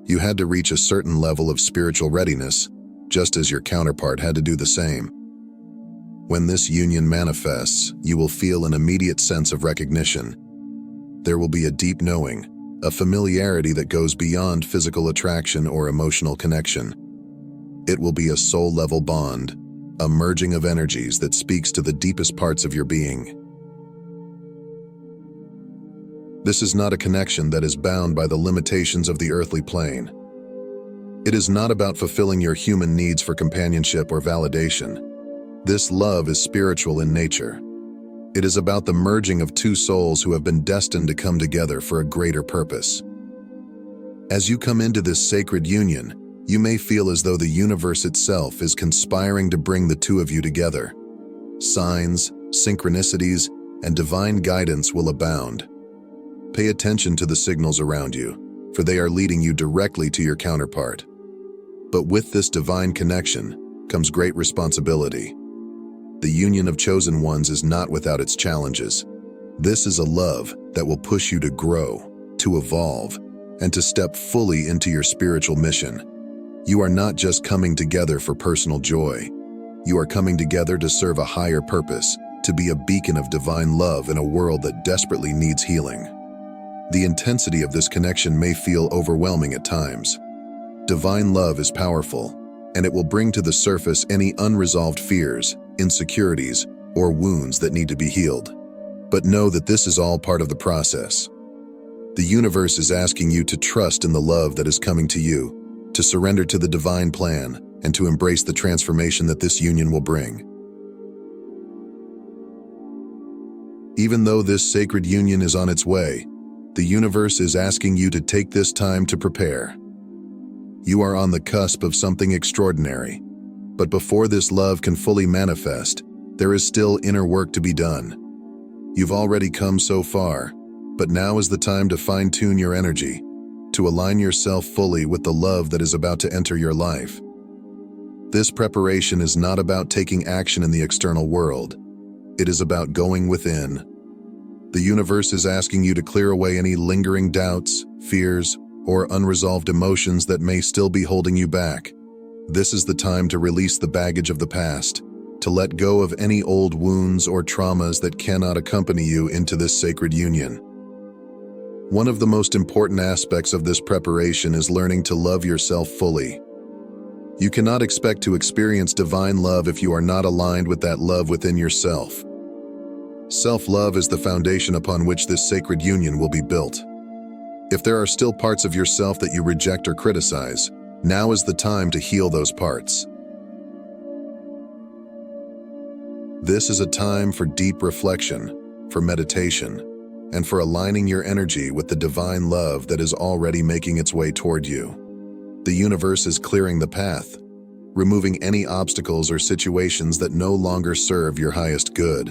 You had to reach a certain level of spiritual readiness, just as your counterpart had to do the same. When this union manifests, you will feel an immediate sense of recognition. There will be a deep knowing, a familiarity that goes beyond physical attraction or emotional connection. It will be a soul-level bond, a merging of energies that speaks to the deepest parts of your being. This is not a connection that is bound by the limitations of the earthly plane. It is not about fulfilling your human needs for companionship or validation. This love is spiritual in nature. It is about the merging of two souls who have been destined to come together for a greater purpose. As you come into this sacred union, You may feel as though the universe itself is conspiring to bring the two of you together. Signs, synchronicities, and divine guidance will abound. Pay attention to the signals around you, for they are leading you directly to your counterpart. But with this divine connection comes great responsibility. The union of chosen ones is not without its challenges. This is a love that will push you to grow, to evolve, and to step fully into your spiritual mission. You are not just coming together for personal joy. You are coming together to serve a higher purpose, to be a beacon of divine love in a world that desperately needs healing. The intensity of this connection may feel overwhelming at times. Divine love is powerful, and it will bring to the surface any unresolved fears, insecurities, or wounds that need to be healed. But know that this is all part of the process. The universe is asking you to trust in the love that is coming to you, to surrender to the divine plan, and to embrace the transformation that this union will bring. Even though this sacred union is on its way, the universe is asking you to take this time to prepare. You are on the cusp of something extraordinary, but before this love can fully manifest, there is still inner work to be done. You've already come so far, but now is the time to fine-tune your energy, to align yourself fully with the love that is about to enter your life. This preparation is not about taking action in the external world. It is about going within. The universe is asking you to clear away any lingering doubts, fears, or unresolved emotions that may still be holding you back. This is the time to release the baggage of the past, to let go of any old wounds or traumas that cannot accompany you into this sacred union. One of the most important aspects of this preparation is learning to love yourself fully. You cannot expect to experience divine love if you are not aligned with that love within yourself. Self-love is the foundation upon which this sacred union will be built. If there are still parts of yourself that you reject or criticize, now is the time to heal those parts. This is a time for deep reflection, for meditation, and for aligning your energy with the divine love that is already making its way toward you. The universe is clearing the path, removing any obstacles or situations that no longer serve your highest good.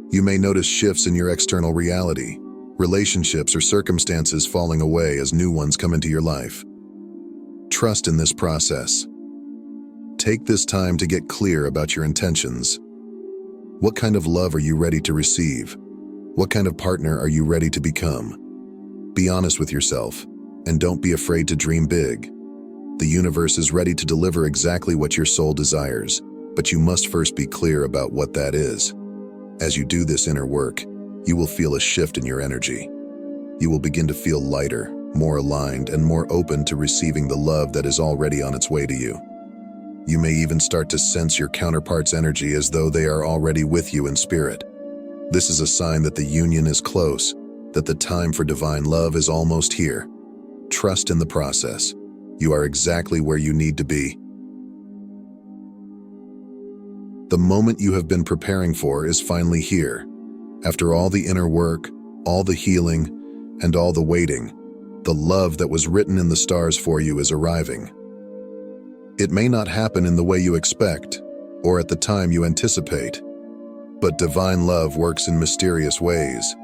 You may notice shifts in your external reality, relationships or circumstances falling away as new ones come into your life. Trust in this process. Take this time to get clear about your intentions. What kind of love are you ready to receive? What kind of partner are you ready to become? Be honest with yourself, and don't be afraid to dream big. The universe is ready to deliver exactly what your soul desires, but you must first be clear about what that is. As you do this inner work, you will feel a shift in your energy. You will begin to feel lighter, more aligned, and more open to receiving the love that is already on its way to you. You may even start to sense your counterpart's energy as though they are already with you in spirit. This is a sign that the union is close, that the time for divine love is almost here. Trust in the process. You are exactly where you need to be. The moment you have been preparing for is finally here. After all the inner work, all the healing, and all the waiting, the love that was written in the stars for you is arriving. It may not happen in the way you expect, or at the time you anticipate, but divine love works in mysterious ways.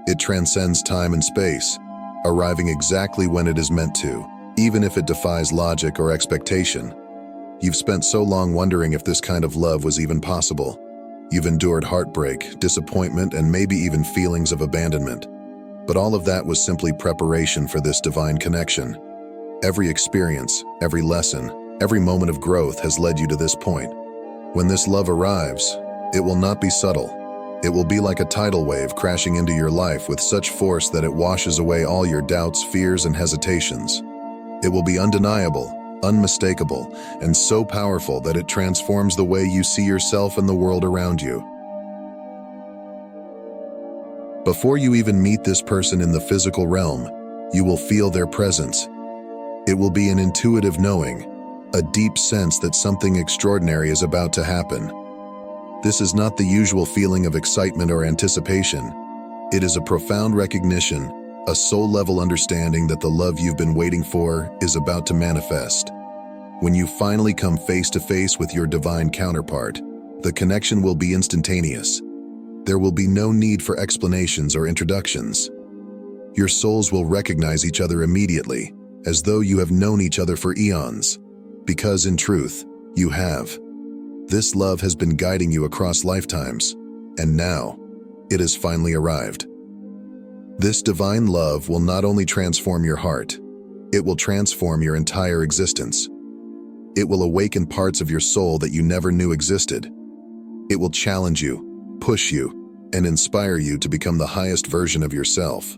It transcends time and space, arriving exactly when it is meant to, even if it defies logic or expectation. You've spent so long wondering if this kind of love was even possible. You've endured heartbreak, disappointment, and maybe even feelings of abandonment. But all of that was simply preparation for this divine connection. Every experience, every lesson, every moment of growth has led you to this point. When this love arrives, it will not be subtle. It will be like a tidal wave crashing into your life with such force that it washes away all your doubts, fears, and hesitations. It will be undeniable, unmistakable, and so powerful that it transforms the way you see yourself and the world around you. Before you even meet this person in the physical realm, you will feel their presence. It will be an intuitive knowing, a deep sense that something extraordinary is about to happen. This is not the usual feeling of excitement or anticipation. It is a profound recognition, a soul-level understanding that the love you've been waiting for is about to manifest. When you finally come face to face with your divine counterpart, the connection will be instantaneous. There will be no need for explanations or introductions. Your souls will recognize each other immediately, as though you have known each other for eons, because in truth, you have. This love has been guiding you across lifetimes, and now, it has finally arrived. This divine love will not only transform your heart, it will transform your entire existence. It will awaken parts of your soul that you never knew existed. It will challenge you, push you, and inspire you to become the highest version of yourself.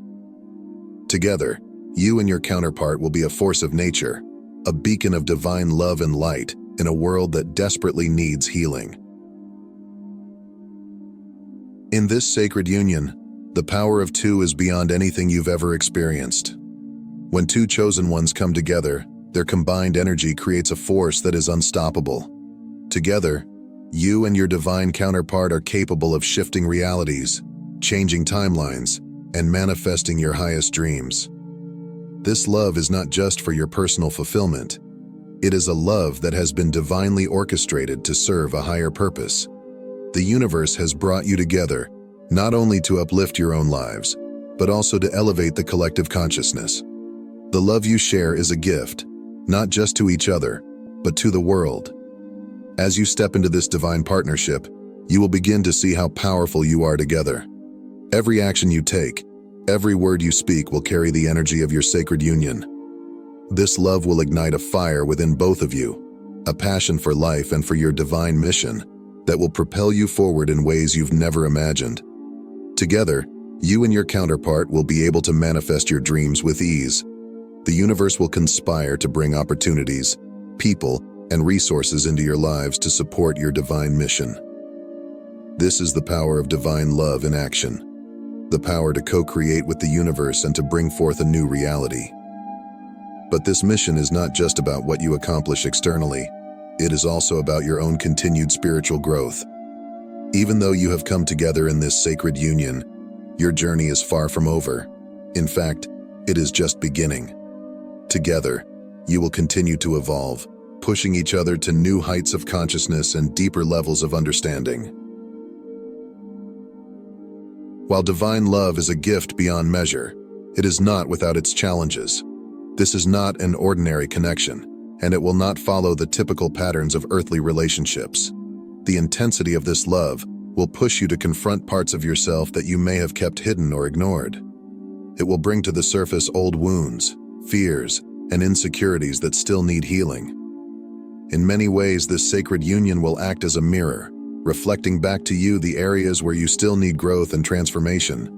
Together, you and your counterpart will be a force of nature, a beacon of divine love and light in a world that desperately needs healing. In this sacred union, the power of two is beyond anything you've ever experienced. When two chosen ones come together, their combined energy creates a force that is unstoppable. Together, you and your divine counterpart are capable of shifting realities, changing timelines, and manifesting your highest dreams. This love is not just for your personal fulfillment. It is a love that has been divinely orchestrated to serve a higher purpose. The universe has brought you together, not only to uplift your own lives, but also to elevate the collective consciousness. The love you share is a gift, not just to each other, but to the world. As you step into this divine partnership, you will begin to see how powerful you are together. Every action you take, every word you speak will carry the energy of your sacred union. This love will ignite a fire within both of you, a passion for life and for your divine mission that will propel you forward in ways you've never imagined. Together, you and your counterpart will be able to manifest your dreams with ease. The universe will conspire to bring opportunities, people, and resources into your lives to support your divine mission. This is the power of divine love in action, the power to co-create with the universe and to bring forth a new reality. But this mission is not just about what you accomplish externally, it is also about your own continued spiritual growth. Even though you have come together in this sacred union, your journey is far from over. In fact, it is just beginning. Together, you will continue to evolve, pushing each other to new heights of consciousness and deeper levels of understanding. While divine love is a gift beyond measure, it is not without its challenges. This is not an ordinary connection, and it will not follow the typical patterns of earthly relationships. The intensity of this love will push you to confront parts of yourself that you may have kept hidden or ignored. It will bring to the surface old wounds, fears, and insecurities that still need healing. In many ways, this sacred union will act as a mirror, reflecting back to you the areas where you still need growth and transformation.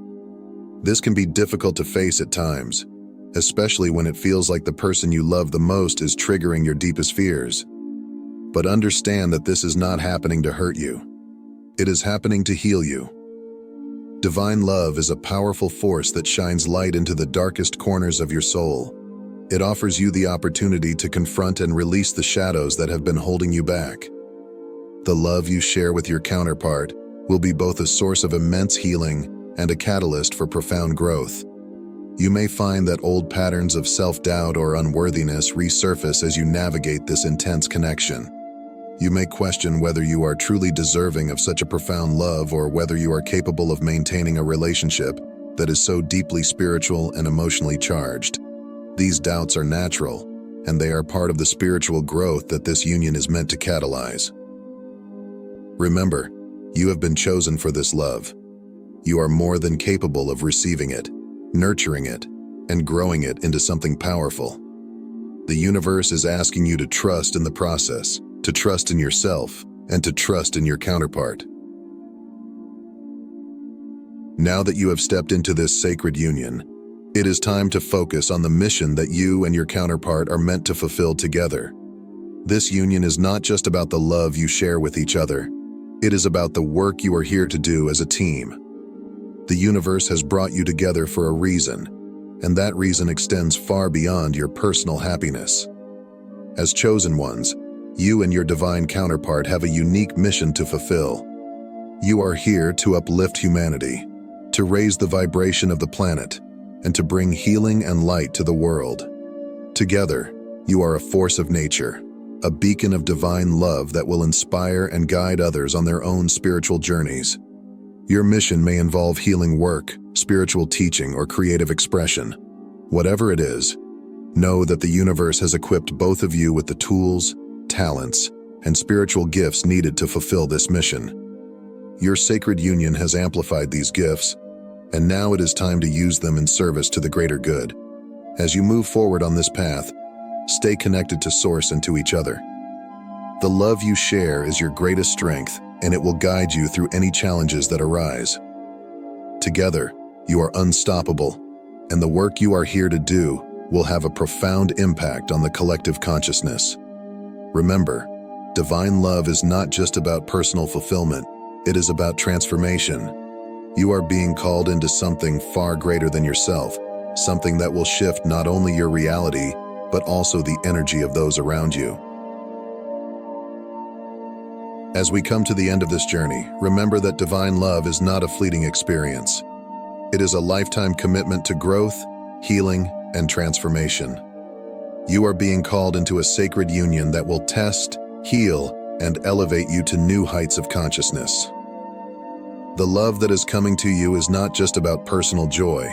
This can be difficult to face at times, especially when it feels like the person you love the most is triggering your deepest fears. But understand that this is not happening to hurt you. It is happening to heal you. Divine love is a powerful force that shines light into the darkest corners of your soul. It offers you the opportunity to confront and release the shadows that have been holding you back. The love you share with your counterpart will be both a source of immense healing and a catalyst for profound growth. You may find that old patterns of self-doubt or unworthiness resurface as you navigate this intense connection. You may question whether you are truly deserving of such a profound love or whether you are capable of maintaining a relationship that is so deeply spiritual and emotionally charged. These doubts are natural, and they are part of the spiritual growth that this union is meant to catalyze. Remember, you have been chosen for this love. You are more than capable of receiving it, nurturing it, and growing it into something powerful. The universe is asking you to trust in the process, to trust in yourself, and to trust in your counterpart. Now that you have stepped into this sacred union, it is time to focus on the mission that you and your counterpart are meant to fulfill together. This union is not just about the love you share with each other. It is about the work you are here to do as a team. The universe has brought you together for a reason, and that reason extends far beyond your personal happiness. As chosen ones, you and your divine counterpart have a unique mission to fulfill. You are here to uplift humanity, to raise the vibration of the planet, and to bring healing and light to the world. Together, you are a force of nature, a beacon of divine love that will inspire and guide others on their own spiritual journeys. Your mission may involve healing work, spiritual teaching, or creative expression. Whatever it is, know that the universe has equipped both of you with the tools, talents, and spiritual gifts needed to fulfill this mission. Your sacred union has amplified these gifts, and now it is time to use them in service to the greater good. As you move forward on this path, stay connected to Source and to each other. The love you share is your greatest strength, and it will guide you through any challenges that arise. Together, you are unstoppable, and the work you are here to do will have a profound impact on the collective consciousness. Remember, divine love is not just about personal fulfillment, it is about transformation. You are being called into something far greater than yourself, something that will shift not only your reality, but also the energy of those around you. As we come to the end of this journey, remember that divine love is not a fleeting experience. It is a lifetime commitment to growth, healing, and transformation. You are being called into a sacred union that will test, heal, and elevate you to new heights of consciousness. The love that is coming to you is not just about personal joy.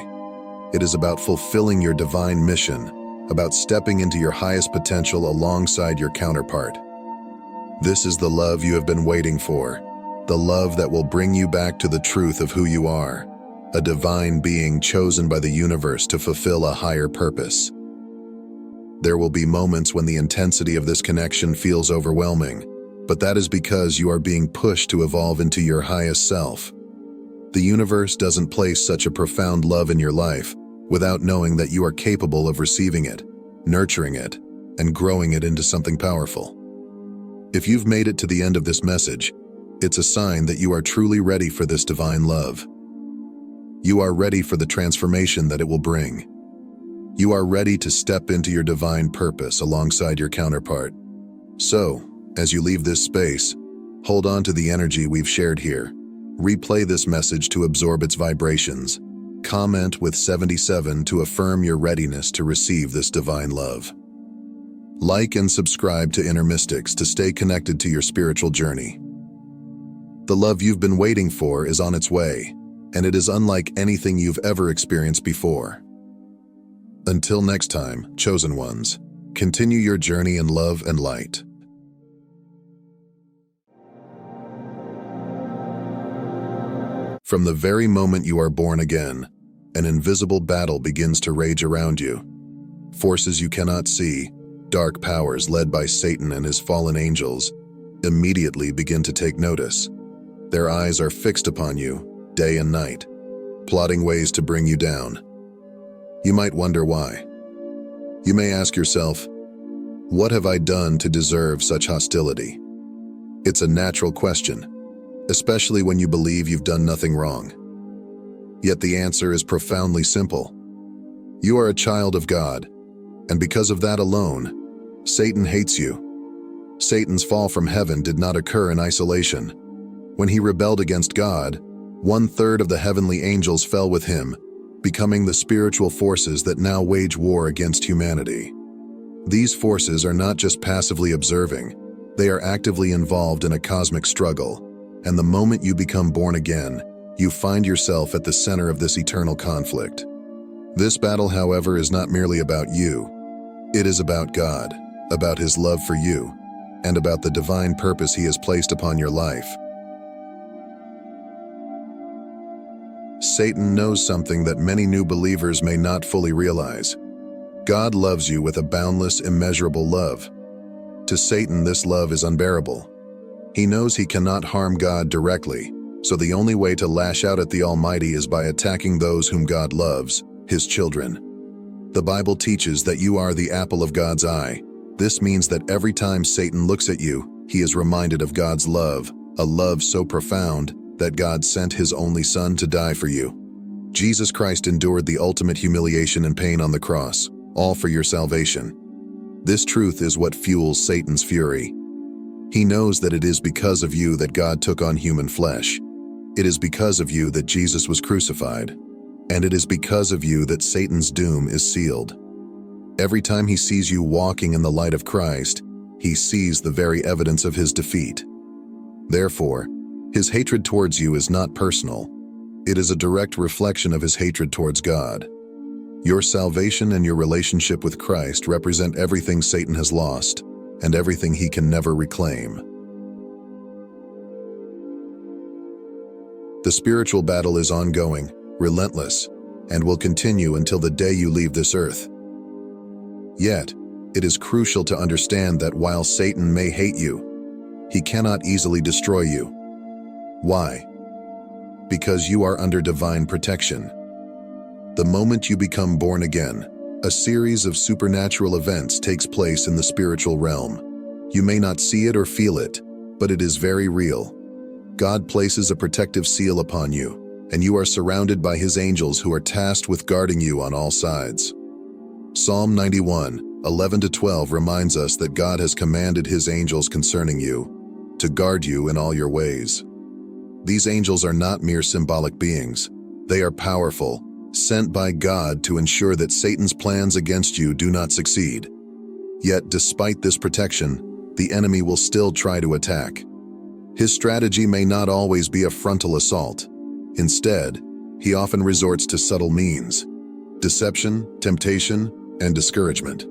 It is about fulfilling your divine mission, about stepping into your highest potential alongside your counterpart. This is the love you have been waiting for, the love that will bring you back to the truth of who you are, a divine being chosen by the universe to fulfill a higher purpose. There will be moments when the intensity of this connection feels overwhelming, but that is because you are being pushed to evolve into your highest self. The universe doesn't place such a profound love in your life without knowing that you are capable of receiving it, nurturing it, and growing it into something powerful. If you've made it to the end of this message, it's a sign that you are truly ready for this divine love. You are ready for the transformation that it will bring. You are ready to step into your divine purpose alongside your counterpart. So, as you leave this space, hold on to the energy we've shared here. Replay this message to absorb its vibrations. Comment with 77 to affirm your readiness to receive this divine love. Like and subscribe to Inner Mystics to stay connected to your spiritual journey. The love you've been waiting for is on its way, and it is unlike anything you've ever experienced before. Until next time, chosen ones, continue your journey in love and light. From the very moment you are born again, an invisible battle begins to rage around you. Forces you cannot see, dark powers led by Satan and his fallen angels, immediately begin to take notice. Their eyes are fixed upon you, day and night, plotting ways to bring you down. You might wonder why. You may ask yourself, what have I done to deserve such hostility? It's a natural question, especially when you believe you've done nothing wrong. Yet the answer is profoundly simple. You are a child of God, and because of that alone, Satan hates you. Satan's fall from heaven did not occur in isolation. When he rebelled against God, 1/3 of the heavenly angels fell with him, becoming the spiritual forces that now wage war against humanity. These forces are not just passively observing, they are actively involved in a cosmic struggle. And the moment you become born again, you find yourself at the center of this eternal conflict. This battle, however, is not merely about you. It is about God, about His love for you, and about the divine purpose He has placed upon your life. Satan knows something that many new believers may not fully realize. God loves you with a boundless, immeasurable love. To Satan, this love is unbearable. He knows he cannot harm God directly, so the only way to lash out at the Almighty is by attacking those whom God loves, His children. The Bible teaches that you are the apple of God's eye. This means that every time Satan looks at you, he is reminded of God's love, a love so profound that God sent His only Son to die for you. Jesus Christ endured the ultimate humiliation and pain on the cross, all for your salvation. This truth is what fuels Satan's fury. He knows that it is because of you that God took on human flesh. It is because of you that Jesus was crucified. And it is because of you that Satan's doom is sealed. Every time he sees you walking in the light of Christ, he sees the very evidence of his defeat. Therefore, his hatred towards you is not personal. It is a direct reflection of his hatred towards God. Your salvation and your relationship with Christ represent everything Satan has lost and everything he can never reclaim. The spiritual battle is ongoing, relentless, and will continue until the day you leave this earth. Yet, it is crucial to understand that while Satan may hate you, he cannot easily destroy you. Why? Because you are under divine protection. The moment you become born again, a series of supernatural events takes place in the spiritual realm. You may not see it or feel it, but it is very real. God places a protective seal upon you, and you are surrounded by his angels who are tasked with guarding you on all sides. Psalm 91:11-12 reminds us that God has commanded his angels concerning you, to guard you in all your ways. These angels are not mere symbolic beings. They are powerful, sent by God to ensure that Satan's plans against you do not succeed. Yet, despite this protection, the enemy will still try to attack. His strategy may not always be a frontal assault. Instead, he often resorts to subtle means: deception, temptation, and discouragement.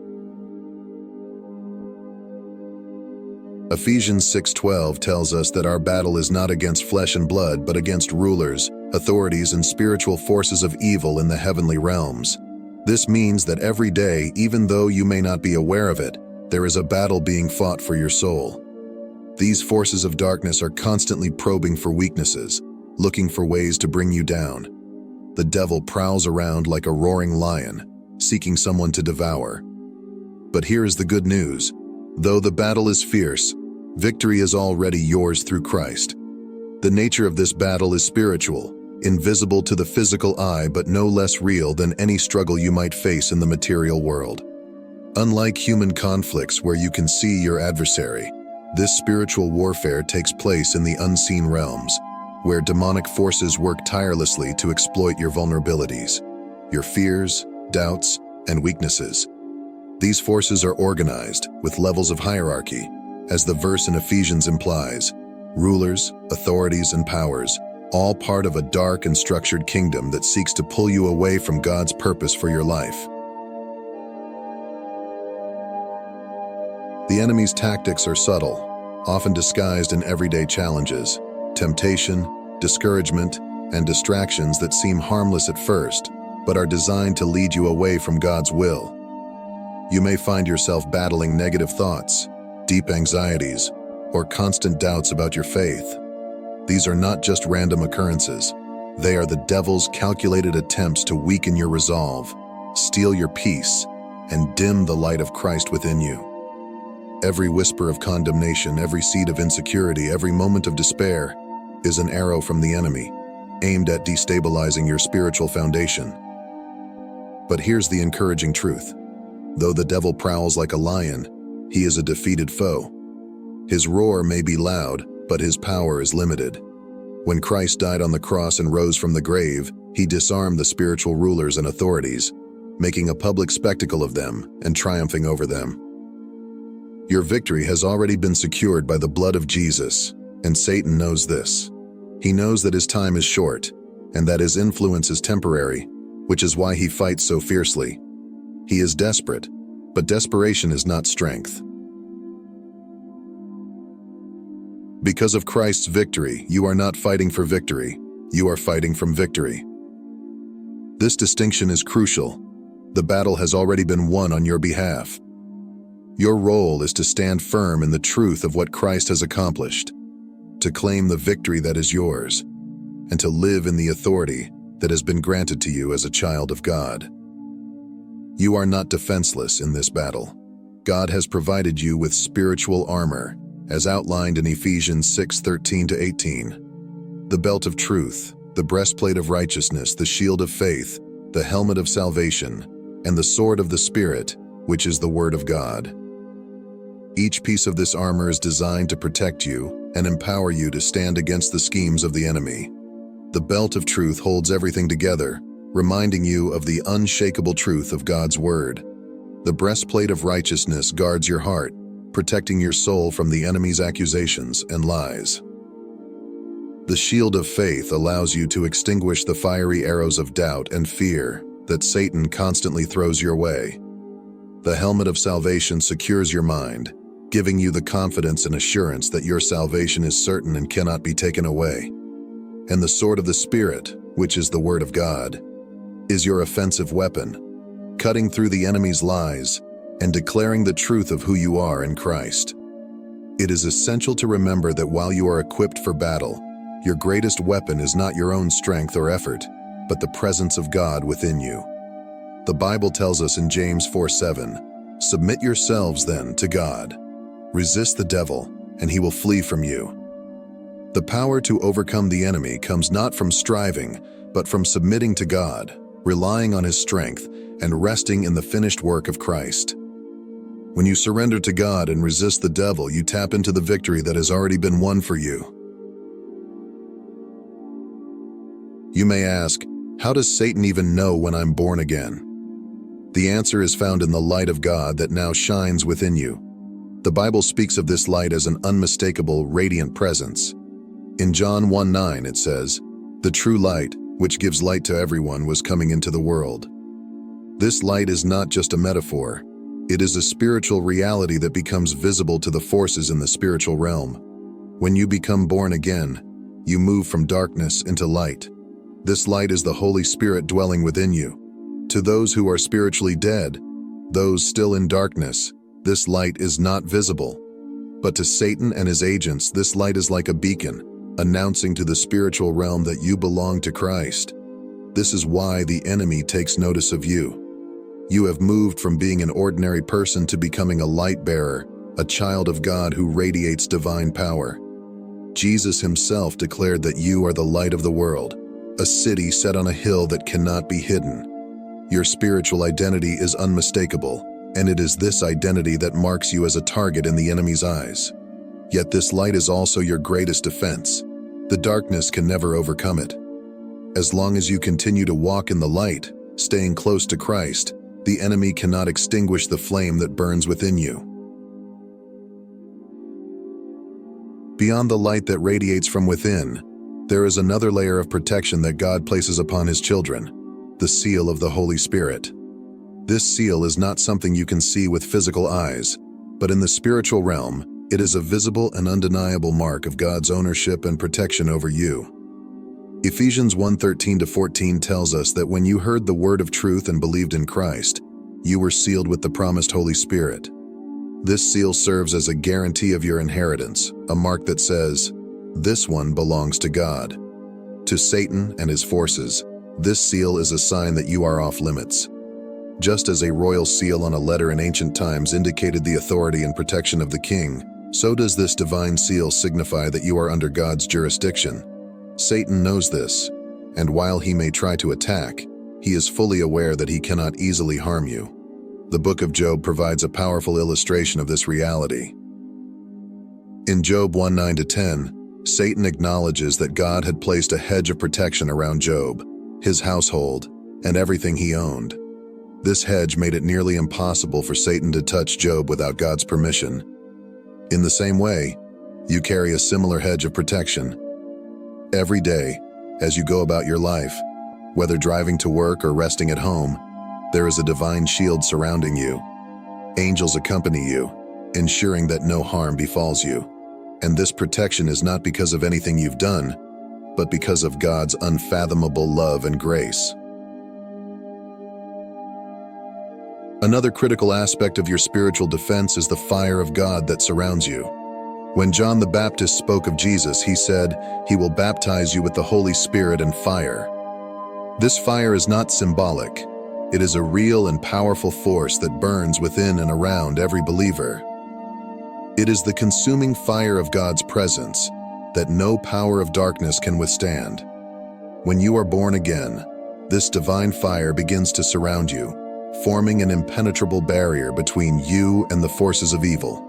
Ephesians 6:12 tells us that our battle is not against flesh and blood, but against rulers, authorities, and spiritual forces of evil in the heavenly realms. This means that every day, even though you may not be aware of it, there is a battle being fought for your soul. These forces of darkness are constantly probing for weaknesses, looking for ways to bring you down. The devil prowls around like a roaring lion, seeking someone to devour. But here is the good news. Though the battle is fierce, victory is already yours through Christ. The nature of this battle is spiritual, invisible to the physical eye, but no less real than any struggle you might face in the material world. Unlike human conflicts where you can see your adversary, this spiritual warfare takes place in the unseen realms, where demonic forces work tirelessly to exploit your vulnerabilities, your fears, doubts, and weaknesses. These forces are organized with levels of hierarchy, as the verse in Ephesians implies: rulers, authorities, and powers, all part of a dark and structured kingdom that seeks to pull you away from God's purpose for your life. The enemy's tactics are subtle, often disguised in everyday challenges, temptation, discouragement, and distractions that seem harmless at first, but are designed to lead you away from God's will. You may find yourself battling negative thoughts, deep anxieties, or constant doubts about your faith. These are not just random occurrences. They are the devil's calculated attempts to weaken your resolve, steal your peace, and dim the light of Christ within you. Every whisper of condemnation, every seed of insecurity, every moment of despair is an arrow from the enemy, aimed at destabilizing your spiritual foundation. But here's the encouraging truth. Though the devil prowls like a lion, he is a defeated foe. His roar may be loud, but his power is limited. When Christ died on the cross and rose from the grave, he disarmed the spiritual rulers and authorities, making a public spectacle of them and triumphing over them. Your victory has already been secured by the blood of Jesus, and Satan knows this. He knows that his time is short, and that his influence is temporary, which is why he fights so fiercely. He is desperate, but desperation is not strength. Because of Christ's victory, you are not fighting for victory, you are fighting from victory. This distinction is crucial. The battle has already been won on your behalf. Your role is to stand firm in the truth of what Christ has accomplished, to claim the victory that is yours, and to live in the authority that has been granted to you as a child of God. You are not defenseless in this battle. God has provided you with spiritual armor, as outlined in Ephesians 6:13-18. The belt of truth, the breastplate of righteousness, the shield of faith, the helmet of salvation, and the sword of the Spirit, which is the Word of God. Each piece of this armor is designed to protect you and empower you to stand against the schemes of the enemy. The belt of truth holds everything together, reminding you of the unshakable truth of God's Word. The breastplate of righteousness guards your heart, protecting your soul from the enemy's accusations and lies. The shield of faith allows you to extinguish the fiery arrows of doubt and fear that Satan constantly throws your way. The helmet of salvation secures your mind, giving you the confidence and assurance that your salvation is certain and cannot be taken away. And the sword of the Spirit, which is the Word of God, is your offensive weapon, cutting through the enemy's lies and declaring the truth of who you are in Christ. It is essential to remember that while you are equipped for battle, your greatest weapon is not your own strength or effort, but the presence of God within you. The Bible tells us in James 4:7, "Submit yourselves then to God. Resist the devil, and he will flee from you." The power to overcome the enemy comes not from striving, but from submitting to God, relying on his strength, and resting in the finished work of Christ. When you surrender to God and resist the devil, you tap into the victory that has already been won for you. You may ask, how does Satan even know when I'm born again? The answer is found in the light of God that now shines within you. The Bible speaks of this light as an unmistakable, radiant presence. In John 1:9 it says, "The true light, which gives light to everyone, was coming into the world." This light is not just a metaphor. It is a spiritual reality that becomes visible to the forces in the spiritual realm. When you become born again, you move from darkness into light. This light is the Holy Spirit dwelling within you. To those who are spiritually dead, those still in darkness, this light is not visible. But to Satan and his agents, this light is like a beacon, announcing to the spiritual realm that you belong to Christ. This is why the enemy takes notice of you. You have moved from being an ordinary person to becoming a light bearer, a child of God who radiates divine power. Jesus himself declared that you are the light of the world, a city set on a hill that cannot be hidden. Your spiritual identity is unmistakable, and it is this identity that marks you as a target in the enemy's eyes. Yet this light is also your greatest defense. The darkness can never overcome it. As long as you continue to walk in the light, staying close to Christ, the enemy cannot extinguish the flame that burns within you. Beyond the light that radiates from within, there is another layer of protection that God places upon his children, the seal of the Holy Spirit. This seal is not something you can see with physical eyes, but in the spiritual realm, it is a visible and undeniable mark of God's ownership and protection over you. Ephesians 1:13-14 tells us that when you heard the word of truth and believed in Christ, you were sealed with the promised Holy Spirit. This seal serves as a guarantee of your inheritance, a mark that says, "This one belongs to God." To Satan and his forces, this seal is a sign that you are off limits. Just as a royal seal on a letter in ancient times indicated the authority and protection of the king, so does this divine seal signify that you are under God's jurisdiction. Satan knows this, and while he may try to attack, he is fully aware that he cannot easily harm you. The book of Job provides a powerful illustration of this reality. In Job 1:9-10, Satan acknowledges that God had placed a hedge of protection around Job, his household, and everything he owned. This hedge made it nearly impossible for Satan to touch Job without God's permission. In the same way, you carry a similar hedge of protection. Every day, as you go about your life, whether driving to work or resting at home, there is a divine shield surrounding you. Angels accompany you, ensuring that no harm befalls you. And this protection is not because of anything you've done, but because of God's unfathomable love and grace. Another critical aspect of your spiritual defense is the fire of God that surrounds you. When John the Baptist spoke of Jesus, he said, "He will baptize you with the Holy Spirit and fire." This fire is not symbolic. It is a real and powerful force that burns within and around every believer. It is the consuming fire of God's presence that no power of darkness can withstand. When you are born again, this divine fire begins to surround you, forming an impenetrable barrier between you and the forces of evil.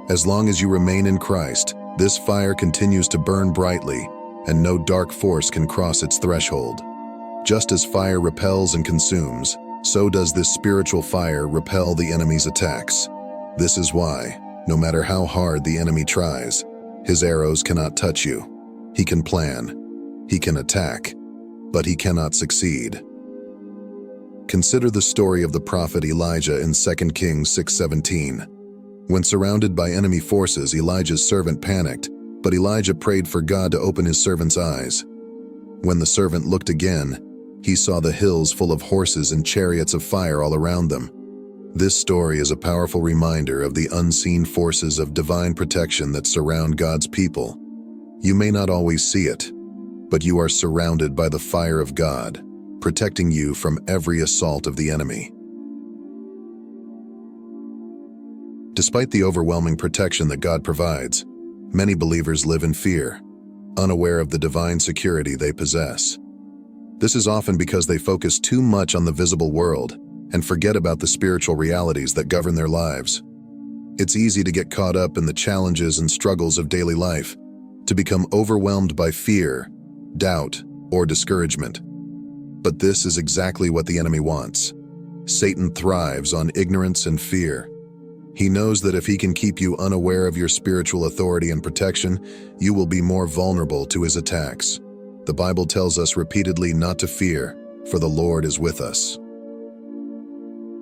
As long as you remain in Christ, this fire continues to burn brightly, and no dark force can cross its threshold. Just as fire repels and consumes, so does this spiritual fire repel the enemy's attacks. This is why, No matter how hard the enemy tries, his arrows cannot touch you. He can plan, he can attack, but he cannot succeed. Consider the story of the prophet Elijah in 2 Kings 6:17. When surrounded by enemy forces, Elijah's servant panicked, but Elijah prayed for God to open his servant's eyes. When the servant looked again, he saw the hills full of horses and chariots of fire all around them. This story is a powerful reminder of the unseen forces of divine protection that surround God's people. You may not always see it, but you are surrounded by the fire of God, protecting you from every assault of the enemy. Despite the overwhelming protection that God provides, many believers live in fear, unaware of the divine security they possess. This is often because they focus too much on the visible world and forget about the spiritual realities that govern their lives. It's easy to get caught up in the challenges and struggles of daily life, to become overwhelmed by fear, doubt, or discouragement. But this is exactly what the enemy wants. Satan thrives on ignorance and fear. He knows that if he can keep you unaware of your spiritual authority and protection, you will be more vulnerable to his attacks. The Bible tells us repeatedly not to fear, for the Lord is with us.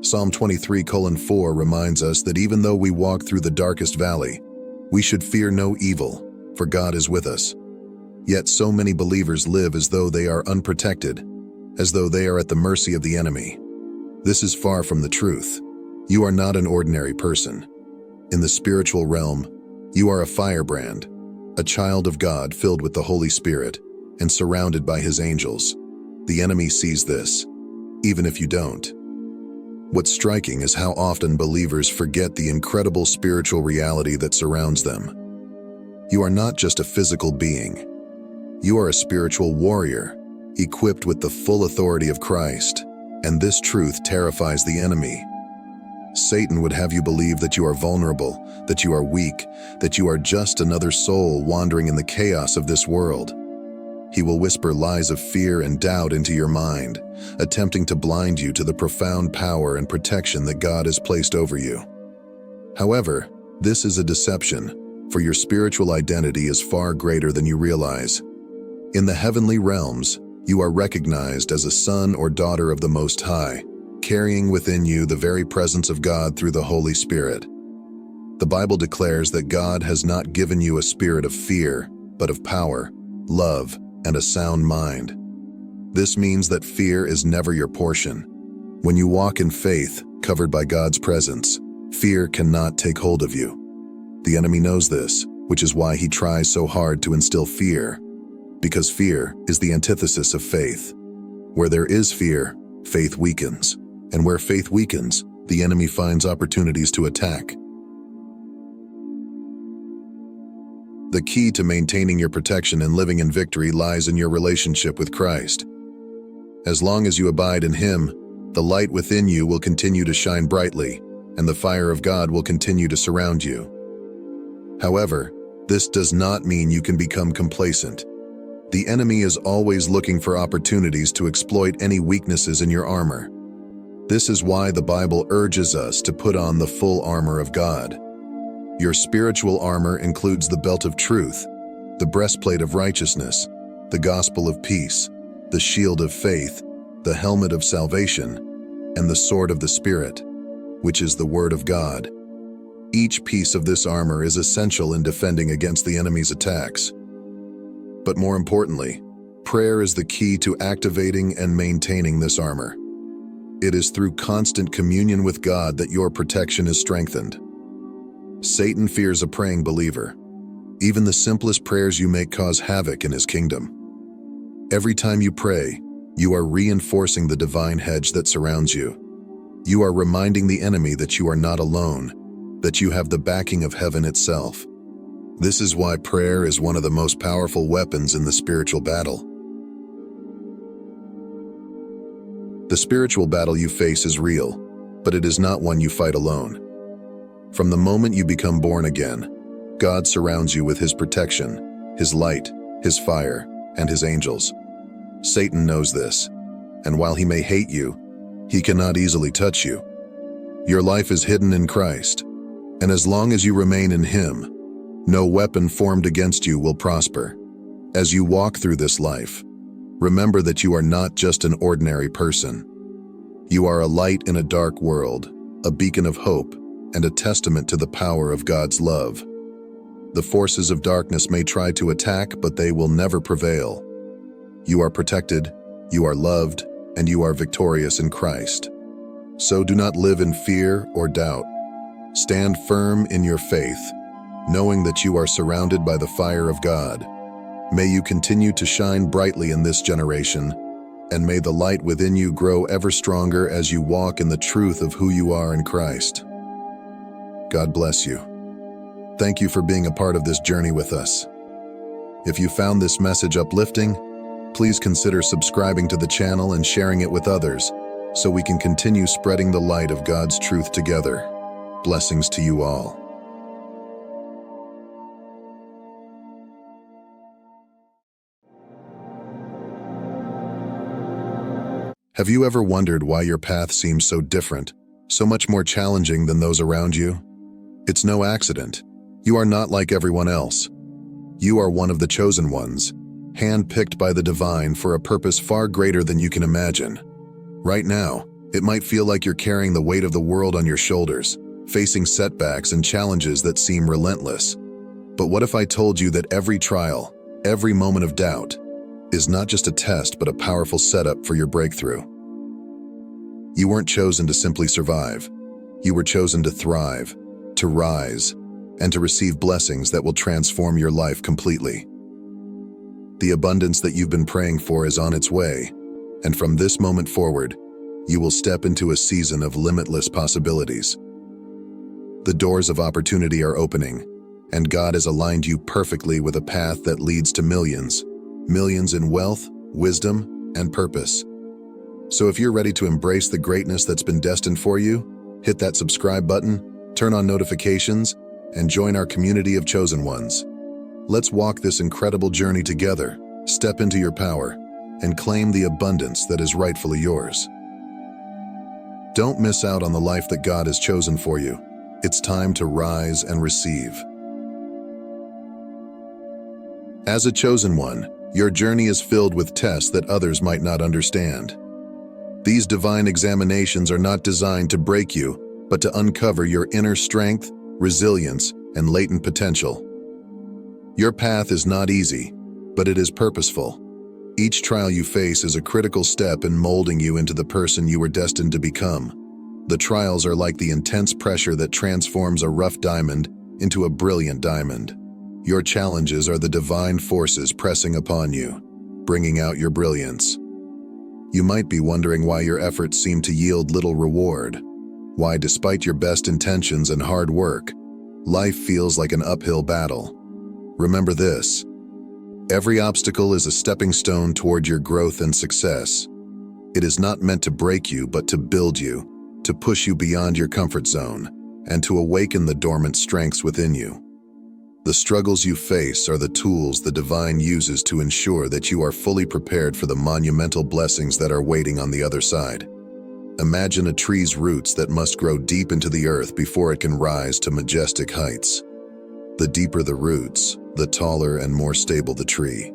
Psalm 23:4 reminds us that even though we walk through the darkest valley, we should fear no evil, for God is with us. Yet so many believers live as though they are unprotected, as though they are at the mercy of the enemy. This is far from the truth. You are not an ordinary person. In the spiritual realm, you are a firebrand, a child of God filled with the Holy Spirit and surrounded by his angels. The enemy sees this, even if you don't. What's striking is how often believers forget the incredible spiritual reality that surrounds them. You are not just a physical being. You are a spiritual warrior, equipped with the full authority of Christ, and this truth terrifies the enemy. Satan would have you believe that you are vulnerable, that you are weak, that you are just another soul wandering in the chaos of this world. He will whisper lies of fear and doubt into your mind, attempting to blind you to the profound power and protection that God has placed over you. However, this is a deception, for your spiritual identity is far greater than you realize. In the heavenly realms, you are recognized as a son or daughter of the Most High, carrying within you the very presence of God through the Holy Spirit. The Bible declares that God has not given you a spirit of fear, but of power, love, and a sound mind. This means that fear is never your portion. When you walk in faith, covered by God's presence, fear cannot take hold of you. The enemy knows this, which is why he tries so hard to instill fear, because fear is the antithesis of faith. Where there is fear, faith weakens, and where faith weakens, the enemy finds opportunities to attack. The key to maintaining your protection and living in victory lies in your relationship with Christ. As long as you abide in Him, the light within you will continue to shine brightly, and the fire of God will continue to surround you. However, this does not mean you can become complacent. The enemy is always looking for opportunities to exploit any weaknesses in your armor. This is why the Bible urges us to put on the full armor of God. Your spiritual armor includes the belt of truth, the breastplate of righteousness, the gospel of peace, the shield of faith, the helmet of salvation, and the sword of the Spirit, which is the Word of God. Each piece of this armor is essential in defending against the enemy's attacks. But more importantly, prayer is the key to activating and maintaining this armor. It is through constant communion with God that your protection is strengthened. Satan fears a praying believer. Even the simplest prayers you make cause havoc in his kingdom. Every time you pray, you are reinforcing the divine hedge that surrounds you. You are reminding the enemy that you are not alone, that you have the backing of heaven itself. This is why prayer is one of the most powerful weapons in the spiritual battle. The spiritual battle you face is real, but it is not one you fight alone. From the moment you become born again, God surrounds you with His protection, His light, His fire, and His angels. Satan knows this, and while he may hate you, he cannot easily touch you. Your life is hidden in Christ, And as long as you remain in Him, no weapon formed against you will prosper. As you walk through this life, remember that you are not just an ordinary person. You are a light in a dark world, a beacon of hope, and a testament to the power of God's love. The forces of darkness may try to attack, but they will never prevail. You are protected, you are loved, and you are victorious in Christ. So do not live in fear or doubt. Stand firm in your faith, knowing that you are surrounded by the fire of God. May you continue to shine brightly in this generation, and may the light within you grow ever stronger as you walk in the truth of who you are in Christ. God bless you. Thank you for being a part of this journey with us. If you found this message uplifting, please consider subscribing to the channel and sharing it with others so we can continue spreading the light of God's truth together. Blessings to you all. Have you ever wondered why your path seems so different, so much more challenging than those around you? It's no accident. You are not like everyone else. You are one of the chosen ones, hand-picked by the divine for a purpose far greater than you can imagine. Right now, it might feel like you're carrying the weight of the world on your shoulders, facing setbacks and challenges that seem relentless. But what if I told you that every trial, every moment of doubt, is not just a test but a powerful setup for your breakthrough? You weren't chosen to simply survive. You were chosen to thrive, to rise, and to receive blessings that will transform your life completely. The abundance that you've been praying for is on its way, and from this moment forward, you will step into a season of limitless possibilities. The doors of opportunity are opening, and God has aligned you perfectly with a path that leads to millions in wealth, wisdom, and purpose. So if you're ready to embrace the greatness that's been destined for you, hit that subscribe button, turn on notifications, and join our community of chosen ones. Let's walk this incredible journey together, step into your power, and claim the abundance that is rightfully yours. Don't miss out on the life that God has chosen for you. It's time to rise and receive. As a chosen one, your journey is filled with tests that others might not understand. These divine examinations are not designed to break you, but to uncover your inner strength, resilience, and latent potential. Your path is not easy, but it is purposeful. Each trial you face is a critical step in molding you into the person you were destined to become. The trials are like the intense pressure that transforms a rough diamond into a brilliant diamond. Your challenges are the divine forces pressing upon you, bringing out your brilliance. You might be wondering why your efforts seem to yield little reward. Why, despite your best intentions and hard work, life feels like an uphill battle. Remember this: every obstacle is a stepping stone toward your growth and success. It is not meant to break you, but to build you, to push you beyond your comfort zone, and to awaken the dormant strengths within you. The struggles you face are the tools the divine uses to ensure that you are fully prepared for the monumental blessings that are waiting on the other side. Imagine a tree's roots that must grow deep into the earth before it can rise to majestic heights. The deeper the roots, the taller and more stable the tree.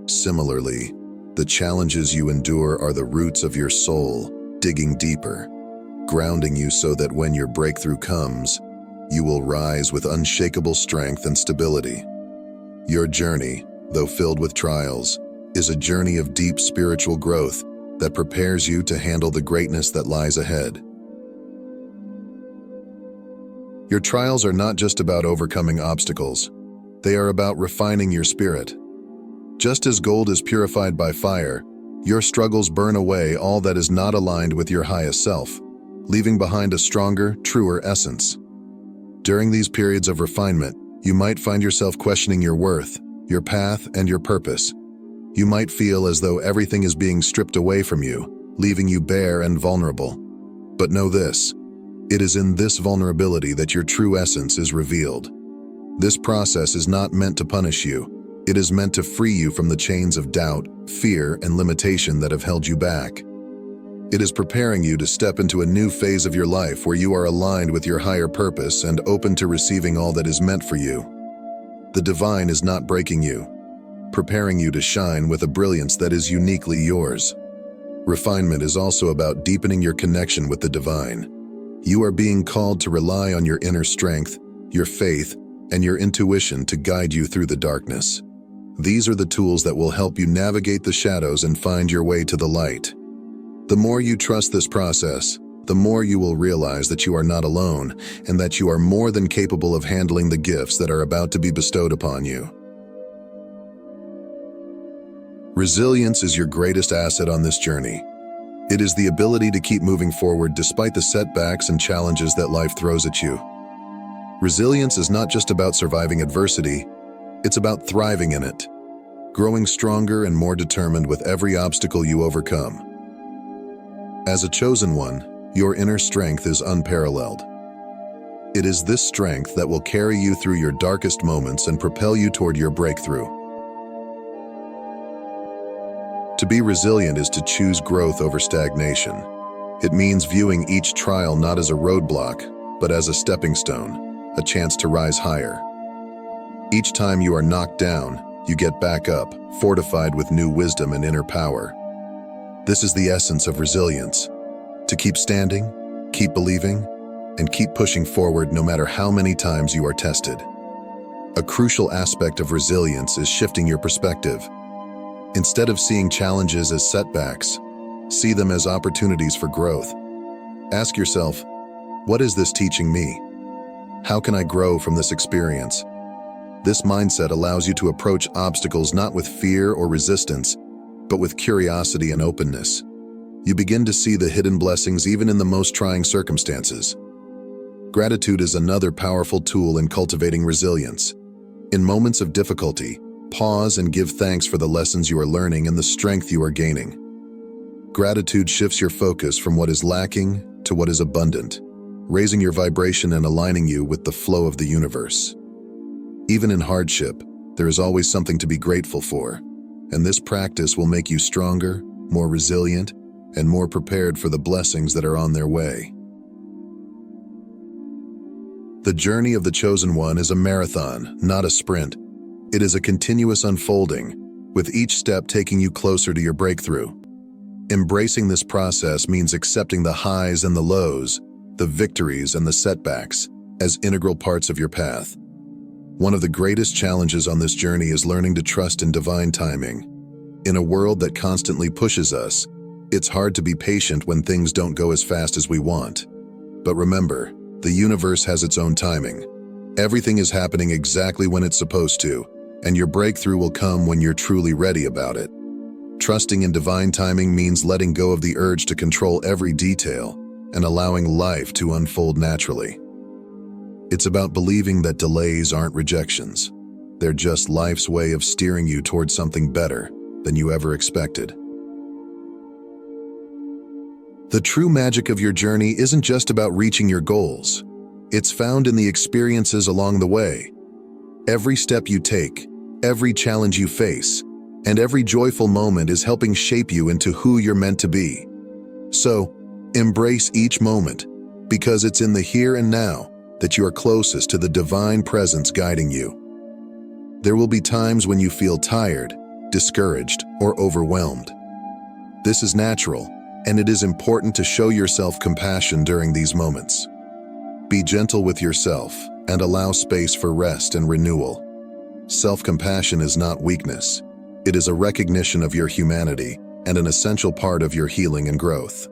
Similarly, the challenges you endure are the roots of your soul, digging deeper, grounding you so that when your breakthrough comes, you will rise with unshakable strength and stability. Your journey, though filled with trials, is a journey of deep spiritual growth that prepares you to handle the greatness that lies ahead. Your trials are not just about overcoming obstacles. They are about refining your spirit. Just as gold is purified by fire, your struggles burn away all that is not aligned with your highest self, leaving behind a stronger, truer essence. During these periods of refinement, you might find yourself questioning your worth, your path, and your purpose. You might feel as though everything is being stripped away from you, leaving you bare and vulnerable. But know this: it is in this vulnerability that your true essence is revealed. This process is not meant to punish you. It is meant to free you from the chains of doubt, fear, and limitation that have held you back. It is preparing you to step into a new phase of your life where you are aligned with your higher purpose and open to receiving all that is meant for you. The divine is not breaking you, preparing you to shine with a brilliance that is uniquely yours. Refinement is also about deepening your connection with the divine. You are being called to rely on your inner strength, your faith, and your intuition to guide you through the darkness. These are the tools that will help you navigate the shadows and find your way to the light. The more you trust this process, the more you will realize that you are not alone and that you are more than capable of handling the gifts that are about to be bestowed upon you. Resilience is your greatest asset on this journey. It is the ability to keep moving forward despite the setbacks and challenges that life throws at you. Resilience is not just about surviving adversity, it's about thriving in it, growing stronger and more determined with every obstacle you overcome. As a chosen one, your inner strength is unparalleled. It is this strength that will carry you through your darkest moments and propel you toward your breakthrough. To be resilient is to choose growth over stagnation. It means viewing each trial not as a roadblock, but as a stepping stone, a chance to rise higher. Each time you are knocked down, you get back up, fortified with new wisdom and inner power. This is the essence of resilience: to keep standing, keep believing, and keep pushing forward no matter how many times you are tested. A crucial aspect of resilience is shifting your perspective. Instead of seeing challenges as setbacks, see them as opportunities for growth. Ask yourself, what is this teaching me? How can I grow from this experience? This mindset allows you to approach obstacles not with fear or resistance, but with curiosity and openness. You begin to see the hidden blessings even in the most trying circumstances. Gratitude is another powerful tool in cultivating resilience. In moments of difficulty, pause and give thanks for the lessons you are learning and the strength you are gaining. Gratitude shifts your focus from what is lacking to what is abundant, raising your vibration and aligning you with the flow of the universe. Even in hardship, there is always something to be grateful for, and this practice will make you stronger, more resilient, and more prepared for the blessings that are on their way. The journey of the chosen one is a marathon, not a sprint. It is a continuous unfolding, with each step taking you closer to your breakthrough. Embracing this process means accepting the highs and the lows, the victories and the setbacks, as integral parts of your path. One of the greatest challenges on this journey is learning to trust in divine timing. In a world that constantly pushes us, it's hard to be patient when things don't go as fast as we want. But remember, the universe has its own timing. Everything is happening exactly when it's supposed to, and your breakthrough will come when you're truly ready about it. Trusting in divine timing means letting go of the urge to control every detail and allowing life to unfold naturally. It's about believing that delays aren't rejections. They're just life's way of steering you towards something better than you ever expected. The true magic of your journey isn't just about reaching your goals. It's found in the experiences along the way. Every step you take, every challenge you face, and every joyful moment is helping shape you into who you're meant to be. So, embrace each moment, because it's in the here and now that you are closest to the divine presence guiding you. There will be times when you feel tired, discouraged, or overwhelmed. This is natural, and it is important to show yourself compassion during these moments. Be gentle with yourself and allow space for rest and renewal. Self-compassion is not weakness. It is a recognition of your humanity and an essential part of your healing and growth.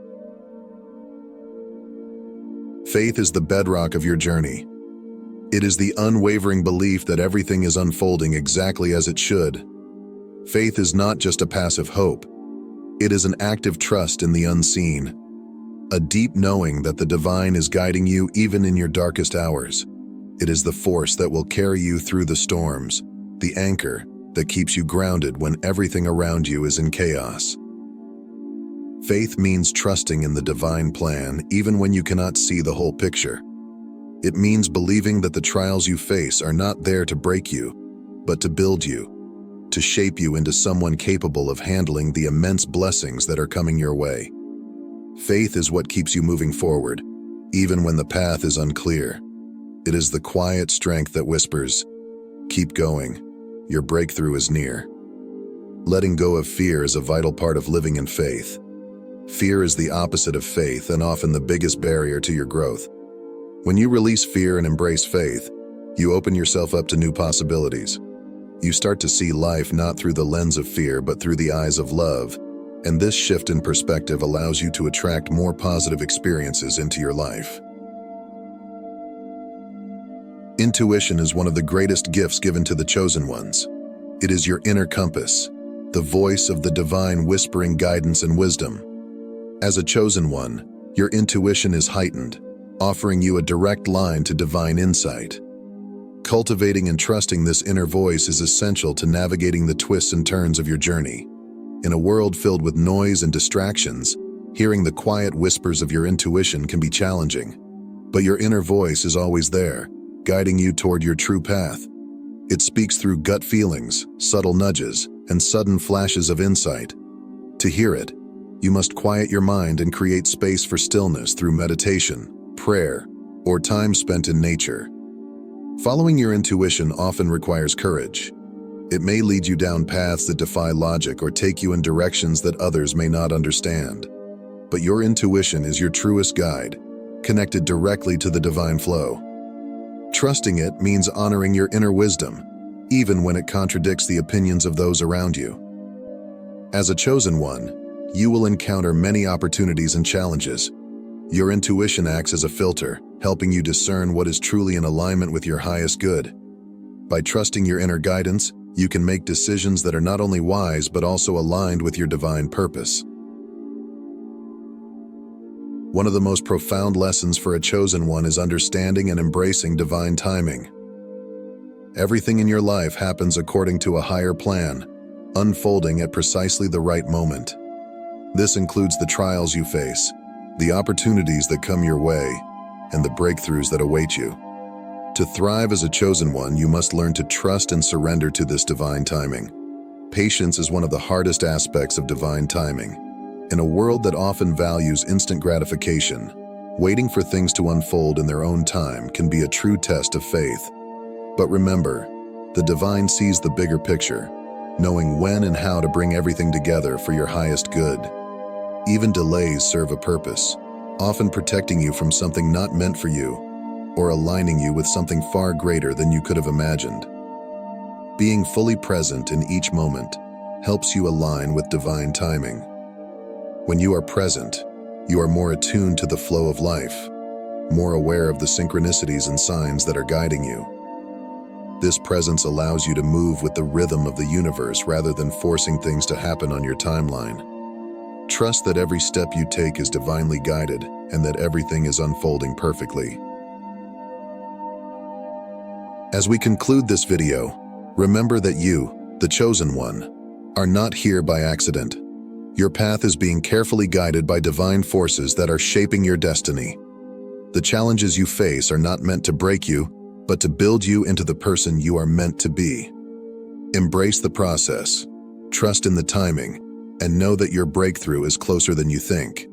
Faith is the bedrock of your journey. It is the unwavering belief that everything is unfolding exactly as it should. Faith is not just a passive hope. It is an active trust in the unseen, a deep knowing that the divine is guiding you even in your darkest hours. It is the force that will carry you through the storms, the anchor that keeps you grounded when everything around you is in chaos. Faith means trusting in the divine plan even when you cannot see the whole picture. It means believing that the trials you face are not there to break you, but to build you, to shape you into someone capable of handling the immense blessings that are coming your way. Faith is what keeps you moving forward, even when the path is unclear. It is the quiet strength that whispers, "Keep going. Your breakthrough is near." Letting go of fear is a vital part of living in faith. Fear is the opposite of faith and often the biggest barrier to your growth. When you release fear and embrace faith, you open yourself up to new possibilities. You start to see life not through the lens of fear but through the eyes of love, and this shift in perspective allows you to attract more positive experiences into your life. Intuition is one of the greatest gifts given to the chosen ones. It is your inner compass, the voice of the divine whispering guidance and wisdom. As a chosen one, your intuition is heightened, offering you a direct line to divine insight. Cultivating and trusting this inner voice is essential to navigating the twists and turns of your journey. In a world filled with noise and distractions, hearing the quiet whispers of your intuition can be challenging. But your inner voice is always there, guiding you toward your true path. It speaks through gut feelings, subtle nudges, and sudden flashes of insight. To hear it, you must quiet your mind and create space for stillness through meditation, prayer, or time spent in nature. Following your intuition often requires courage. It may lead you down paths that defy logic or take you in directions that others may not understand. But your intuition is your truest guide, connected directly to the divine flow. Trusting it means honoring your inner wisdom, even when it contradicts the opinions of those around you. As a chosen one, you will encounter many opportunities and challenges. Your intuition acts as a filter, helping you discern what is truly in alignment with your highest good. By trusting your inner guidance, you can make decisions that are not only wise but also aligned with your divine purpose. One of the most profound lessons for a chosen one is understanding and embracing divine timing. Everything in your life happens according to a higher plan, unfolding at precisely the right moment. This includes the trials you face, the opportunities that come your way, and the breakthroughs that await you. To thrive as a chosen one, you must learn to trust and surrender to this divine timing. Patience is one of the hardest aspects of divine timing. In a world that often values instant gratification, waiting for things to unfold in their own time can be a true test of faith. But remember, the divine sees the bigger picture, knowing when and how to bring everything together for your highest good. Even delays serve a purpose, often protecting you from something not meant for you, or aligning you with something far greater than you could have imagined. Being fully present in each moment helps you align with divine timing. When you are present, you are more attuned to the flow of life, more aware of the synchronicities and signs that are guiding you. This presence allows you to move with the rhythm of the universe rather than forcing things to happen on your timeline. Trust that every step you take is divinely guided and that everything is unfolding perfectly. As we conclude this video, remember that you, the chosen one, are not here by accident. Your path is being carefully guided by divine forces that are shaping your destiny. The challenges you face are not meant to break you, but to build you into the person you are meant to be. Embrace the process, trust in the timing, and know that your breakthrough is closer than you think.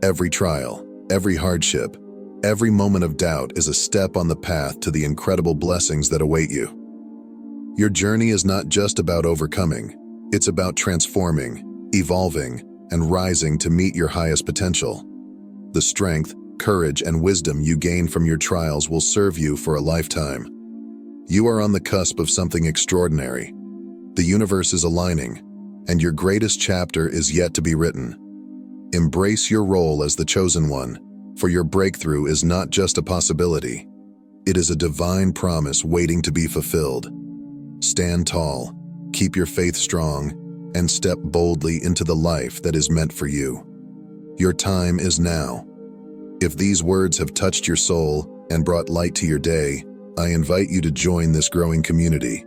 Every trial, every hardship, every moment of doubt is a step on the path to the incredible blessings that await you. Your journey is not just about overcoming, it's about transforming, evolving, and rising to meet your highest potential. The strength, courage, and wisdom you gain from your trials will serve you for a lifetime. You are on the cusp of something extraordinary. The universe is aligning, and your greatest chapter is yet to be written. Embrace your role as the chosen one, for your breakthrough is not just a possibility. It is a divine promise waiting to be fulfilled. Stand tall, keep your faith strong, and step boldly into the life that is meant for you. Your time is now. If these words have touched your soul and brought light to your day, I invite you to join this growing community.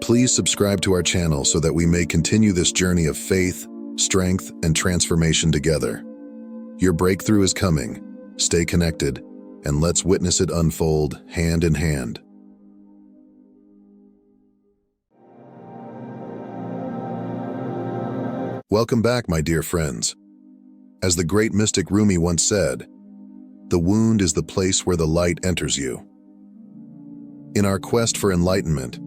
Please subscribe to our channel so that we may continue this journey of faith, strength, and transformation together. Your breakthrough is coming. Stay connected, and let's witness it unfold hand in hand. Welcome back, my dear friends. As the great mystic Rumi once said, "The wound is the place where the light enters you." In our quest for enlightenment,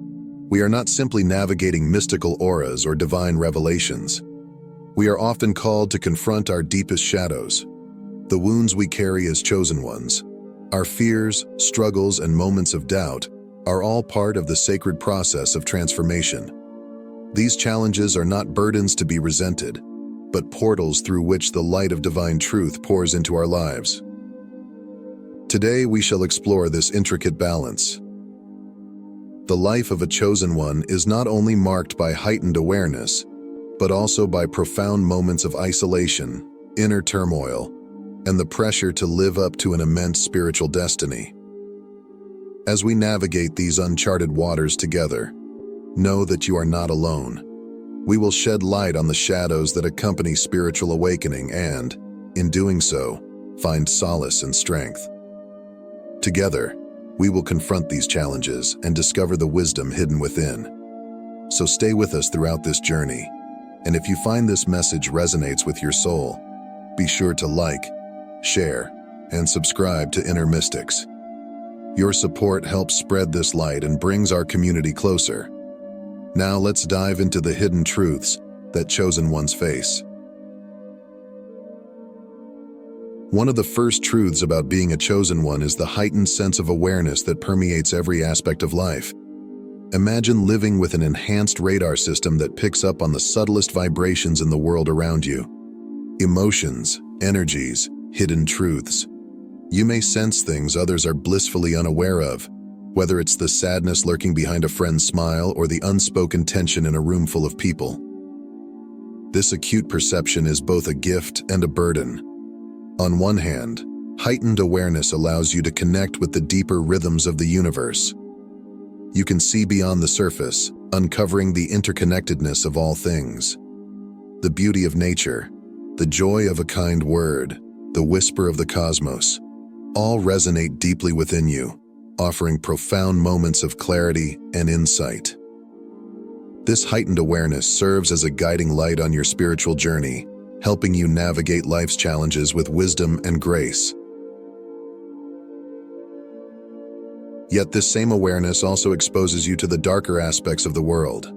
we are not simply navigating mystical auras or divine revelations. We are often called to confront our deepest shadows, the wounds we carry as chosen ones. Our fears, struggles, and moments of doubt are all part of the sacred process of transformation. These challenges are not burdens to be resented, but portals through which the light of divine truth pours into our lives. Today we shall explore this intricate balance. The life of a chosen one is not only marked by heightened awareness, but also by profound moments of isolation, inner turmoil, and the pressure to live up to an immense spiritual destiny. As we navigate these uncharted waters together, know that you are not alone. We will shed light on the shadows that accompany spiritual awakening and, in doing so, find solace and strength. Together, we will confront these challenges and discover the wisdom hidden within. So stay with us throughout this journey, and if you find this message resonates with your soul, be sure to like, share, and subscribe to Inner Mystics. Your support helps spread this light and brings our community closer. Now let's dive into the hidden truths that chosen ones face. One of the first truths about being a chosen one is the heightened sense of awareness that permeates every aspect of life. Imagine living with an enhanced radar system that picks up on the subtlest vibrations in the world around you. Emotions, energies, hidden truths. You may sense things others are blissfully unaware of, whether it's the sadness lurking behind a friend's smile or the unspoken tension in a room full of people. This acute perception is both a gift and a burden. On one hand, heightened awareness allows you to connect with the deeper rhythms of the universe. You can see beyond the surface, uncovering the interconnectedness of all things. The beauty of nature, the joy of a kind word, the whisper of the cosmos, all resonate deeply within you, offering profound moments of clarity and insight. This heightened awareness serves as a guiding light on your spiritual journey, helping you navigate life's challenges with wisdom and grace. Yet this same awareness also exposes you to the darker aspects of the world.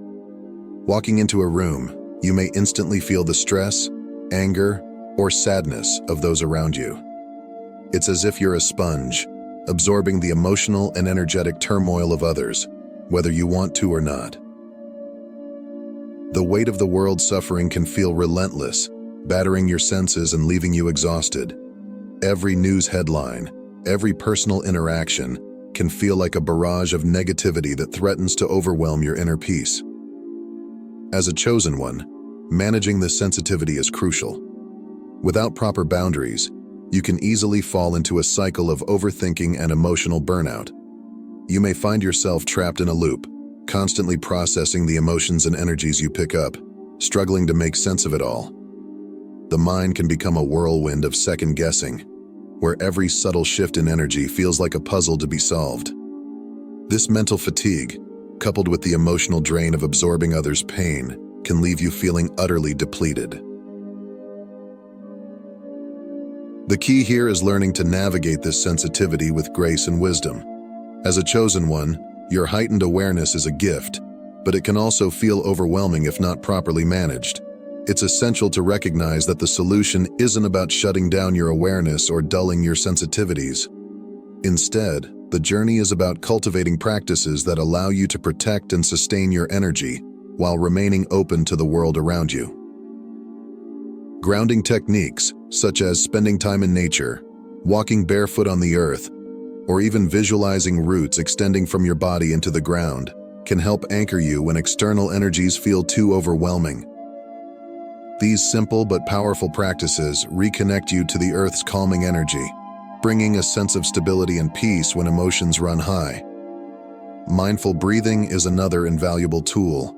Walking into a room, you may instantly feel the stress, anger, or sadness of those around you. It's as if you're a sponge, absorbing the emotional and energetic turmoil of others, whether you want to or not. The weight of the world's suffering can feel relentless, battering your senses and leaving you exhausted. Every news headline, every personal interaction can feel like a barrage of negativity that threatens to overwhelm your inner peace. As a chosen one, managing this sensitivity is crucial. Without proper boundaries, you can easily fall into a cycle of overthinking and emotional burnout. You may find yourself trapped in a loop, constantly processing the emotions and energies you pick up, struggling to make sense of it all. The mind can become a whirlwind of second-guessing, where every subtle shift in energy feels like a puzzle to be solved. This mental fatigue, coupled with the emotional drain of absorbing others' pain, can leave you feeling utterly depleted. The key here is learning to navigate this sensitivity with grace and wisdom. As a chosen one, your heightened awareness is a gift, but it can also feel overwhelming if not properly managed. It's essential to recognize that the solution isn't about shutting down your awareness or dulling your sensitivities. Instead, the journey is about cultivating practices that allow you to protect and sustain your energy while remaining open to the world around you. Grounding techniques, such as spending time in nature, walking barefoot on the earth, or even visualizing roots extending from your body into the ground, can help anchor you when external energies feel too overwhelming. These simple but powerful practices reconnect you to the earth's calming energy, bringing a sense of stability and peace when emotions run high. Mindful breathing is another invaluable tool.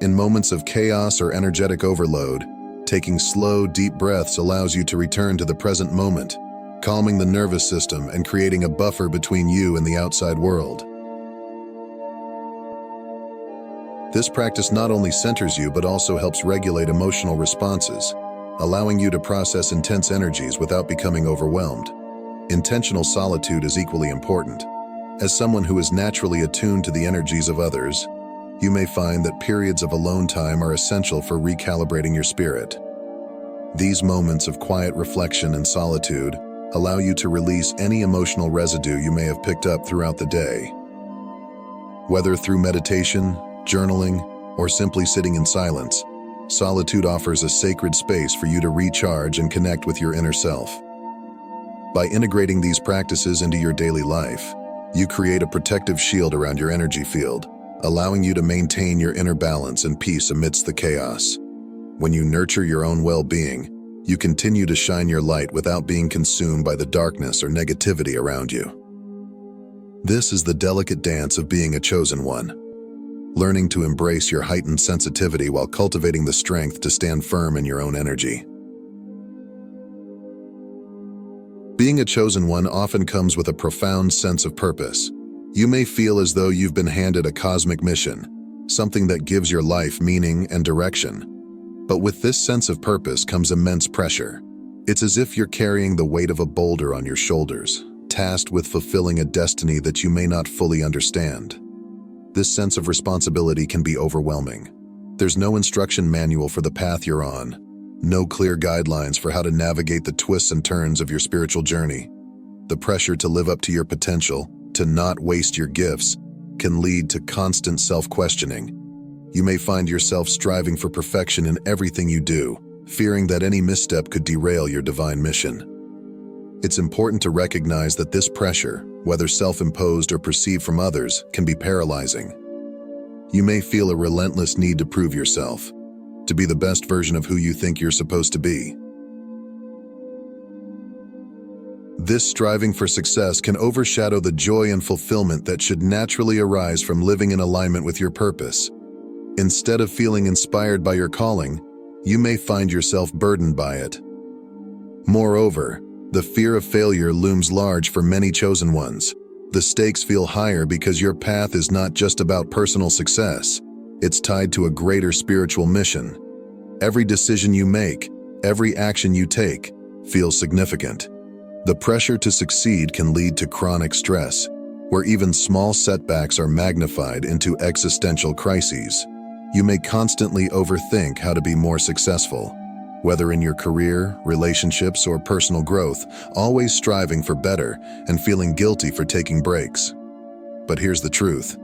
In moments of chaos or energetic overload, taking slow, deep breaths allows you to return to the present moment, calming the nervous system and creating a buffer between you and the outside world. This practice not only centers you but also helps regulate emotional responses. allowing you to process intense energies without becoming overwhelmed. Intentional solitude is equally important. As someone who is naturally attuned to the energies of others, you may find that periods of alone time are essential for recalibrating your spirit. These moments of quiet reflection and solitude allow you to release any emotional residue you may have picked up throughout the day. Whether through meditation, journaling, or simply sitting in silence, solitude offers a sacred space for you to recharge and connect with your inner self. By integrating these practices into your daily life, you create a protective shield around your energy field, allowing you to maintain your inner balance and peace amidst the chaos. When you nurture your own well-being, you continue to shine your light without being consumed by the darkness or negativity around you. This is the delicate dance of being a chosen one, learning to embrace your heightened sensitivity while cultivating the strength to stand firm in your own energy. Being a chosen one often comes with a profound sense of purpose. You may feel as though you've been handed a cosmic mission, something that gives your life meaning and direction. But with this sense of purpose comes immense pressure. It's as if you're carrying the weight of a boulder on your shoulders, tasked with fulfilling a destiny that you may not fully understand. This sense of responsibility can be overwhelming. There's no instruction manual for the path you're on, no clear guidelines for how to navigate the twists and turns of your spiritual journey. The pressure to live up to your potential, to not waste your gifts, can lead to constant self-questioning. You may find yourself striving for perfection in everything you do, fearing that any misstep could derail your divine mission. It's important to recognize that this pressure, whether self-imposed or perceived from others, can be paralyzing. You may feel a relentless need to prove yourself, to be the best version of who you think you're supposed to be. This striving for success can overshadow the joy and fulfillment that should naturally arise from living in alignment with your purpose. Instead of feeling inspired by your calling, you may find yourself burdened by it. Moreover, the fear of failure looms large for many chosen ones. The stakes feel higher because your path is not just about personal success. It's tied to a greater spiritual mission. Every decision you make, every action you take, feels significant. The pressure to succeed can lead to chronic stress, where even small setbacks are magnified into existential crises. You may constantly overthink how to be more successful, whether in your career, relationships, or personal growth, always striving for better and feeling guilty for taking breaks. But here's the truth.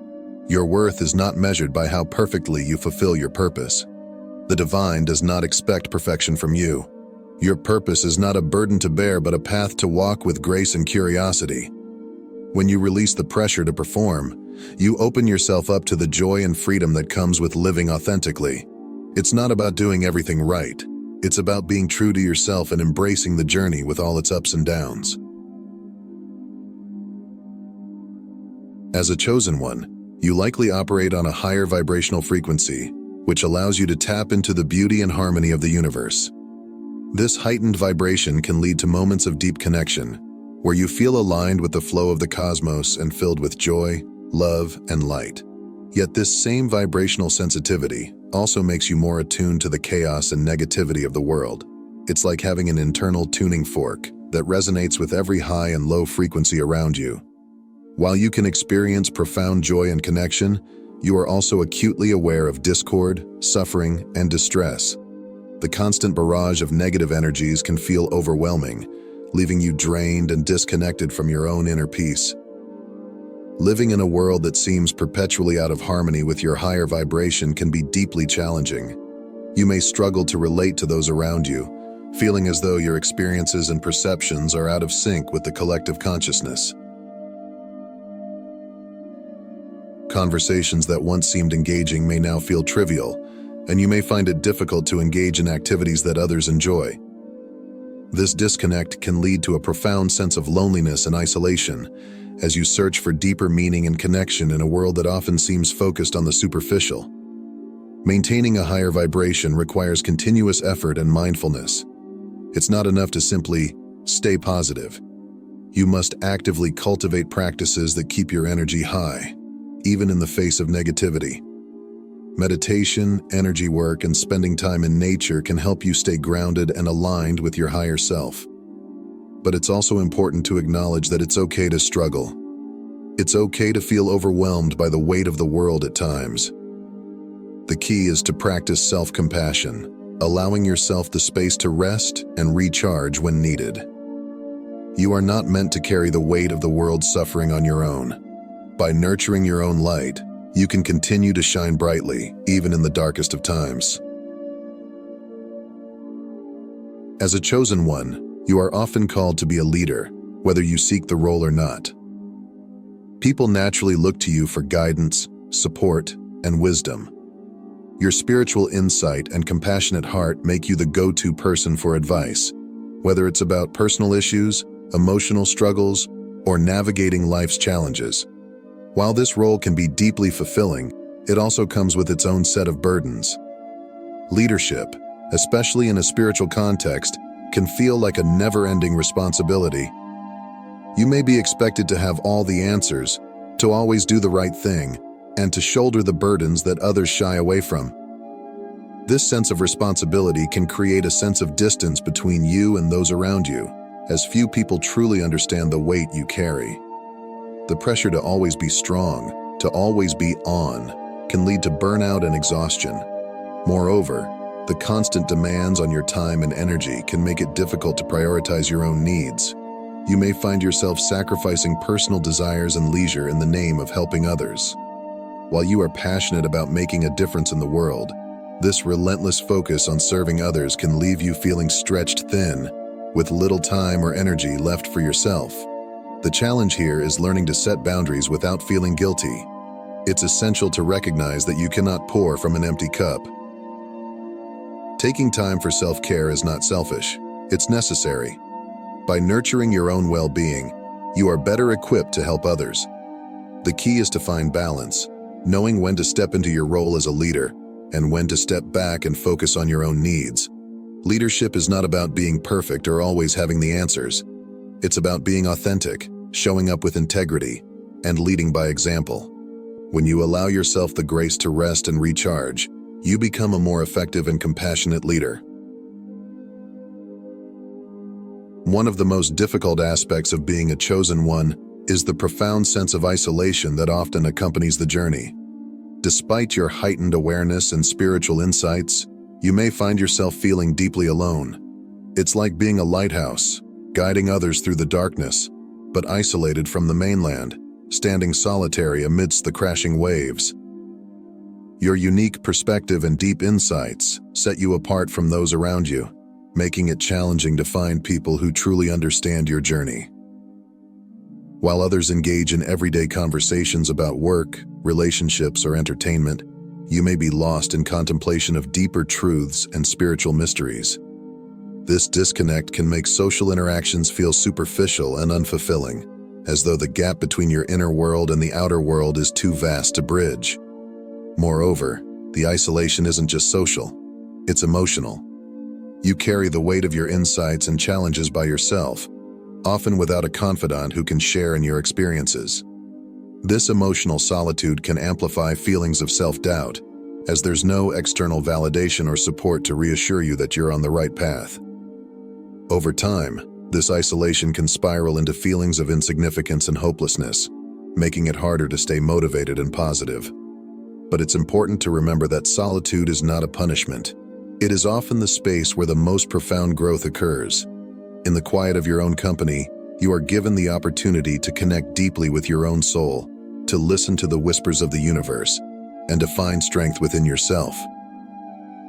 Your worth is not measured by how perfectly you fulfill your purpose. The divine does not expect perfection from you. Your purpose is not a burden to bear, but a path to walk with grace and curiosity. When you release the pressure to perform, you open yourself up to the joy and freedom that comes with living authentically. It's not about doing everything right. It's about being true to yourself and embracing the journey with all its ups and downs. As a chosen one, you likely operate on a higher vibrational frequency, which allows you to tap into the beauty and harmony of the universe. This heightened vibration can lead to moments of deep connection, where you feel aligned with the flow of the cosmos and filled with joy, love, and light. Yet this same vibrational sensitivity also makes you more attuned to the chaos and negativity of the world. It's like having an internal tuning fork that resonates with every high and low frequency around you. While you can experience profound joy and connection, you are also acutely aware of discord, suffering, and distress. The constant barrage of negative energies can feel overwhelming, leaving you drained and disconnected from your own inner peace. Living in a world that seems perpetually out of harmony with your higher vibration can be deeply challenging. You may struggle to relate to those around you, feeling as though your experiences and perceptions are out of sync with the collective consciousness. Conversations that once seemed engaging may now feel trivial, and you may find it difficult to engage in activities that others enjoy. This disconnect can lead to a profound sense of loneliness and isolation, as you search for deeper meaning and connection in a world that often seems focused on the superficial. Maintaining a higher vibration requires continuous effort and mindfulness. It's not enough to simply stay positive. You must actively cultivate practices that keep your energy high, even in the face of negativity. Meditation, energy work, and spending time in nature can help you stay grounded and aligned with your higher self. But it's also important to acknowledge that it's okay to struggle. It's okay to feel overwhelmed by the weight of the world at times. The key is to practice self-compassion, allowing yourself the space to rest and recharge when needed. You are not meant to carry the weight of the world's suffering on your own. By nurturing your own light, you can continue to shine brightly, even in the darkest of times. As a chosen one, you are often called to be a leader, whether you seek the role or not. People naturally look to you for guidance, support, and wisdom. Your spiritual insight and compassionate heart make you the go-to person for advice, whether it's about personal issues, emotional struggles, or navigating life's challenges. While this role can be deeply fulfilling, it also comes with its own set of burdens. Leadership, especially in a spiritual context, can feel like a never-ending responsibility. You may be expected to have all the answers, to always do the right thing, and to shoulder the burdens that others shy away from. This sense of responsibility can create a sense of distance between you and those around you, as few people truly understand the weight you carry. The pressure to always be strong, to always be on, can lead to burnout and exhaustion. Moreover, the constant demands on your time and energy can make it difficult to prioritize your own needs. You may find yourself sacrificing personal desires and leisure in the name of helping others. While you are passionate about making a difference in the world, this relentless focus on serving others can leave you feeling stretched thin, with little time or energy left for yourself. The challenge here is learning to set boundaries without feeling guilty. It's essential to recognize that you cannot pour from an empty cup. Taking time for self-care is not selfish, it's necessary. By nurturing your own well-being, you are better equipped to help others. The key is to find balance, knowing when to step into your role as a leader and when to step back and focus on your own needs. Leadership is not about being perfect or always having the answers. It's about being authentic, showing up with integrity, and leading by example. When you allow yourself the grace to rest and recharge, you become a more effective and compassionate leader. One of the most difficult aspects of being a chosen one is the profound sense of isolation that often accompanies the journey. Despite your heightened awareness and spiritual insights, you may find yourself feeling deeply alone. It's like being a lighthouse, guiding others through the darkness, but isolated from the mainland, standing solitary amidst the crashing waves. Your unique perspective and deep insights set you apart from those around you, making it challenging to find people who truly understand your journey. While others engage in everyday conversations about work, relationships, or entertainment, you may be lost in contemplation of deeper truths and spiritual mysteries. This disconnect can make social interactions feel superficial and unfulfilling, as though the gap between your inner world and the outer world is too vast to bridge. Moreover, the isolation isn't just social, it's emotional. You carry the weight of your insights and challenges by yourself, often without a confidant who can share in your experiences. This emotional solitude can amplify feelings of self-doubt, as there's no external validation or support to reassure you that you're on the right path. Over time, this isolation can spiral into feelings of insignificance and hopelessness, making it harder to stay motivated and positive. But it's important to remember that solitude is not a punishment. It is often the space where the most profound growth occurs. In the quiet of your own company, you are given the opportunity to connect deeply with your own soul, to listen to the whispers of the universe, and to find strength within yourself.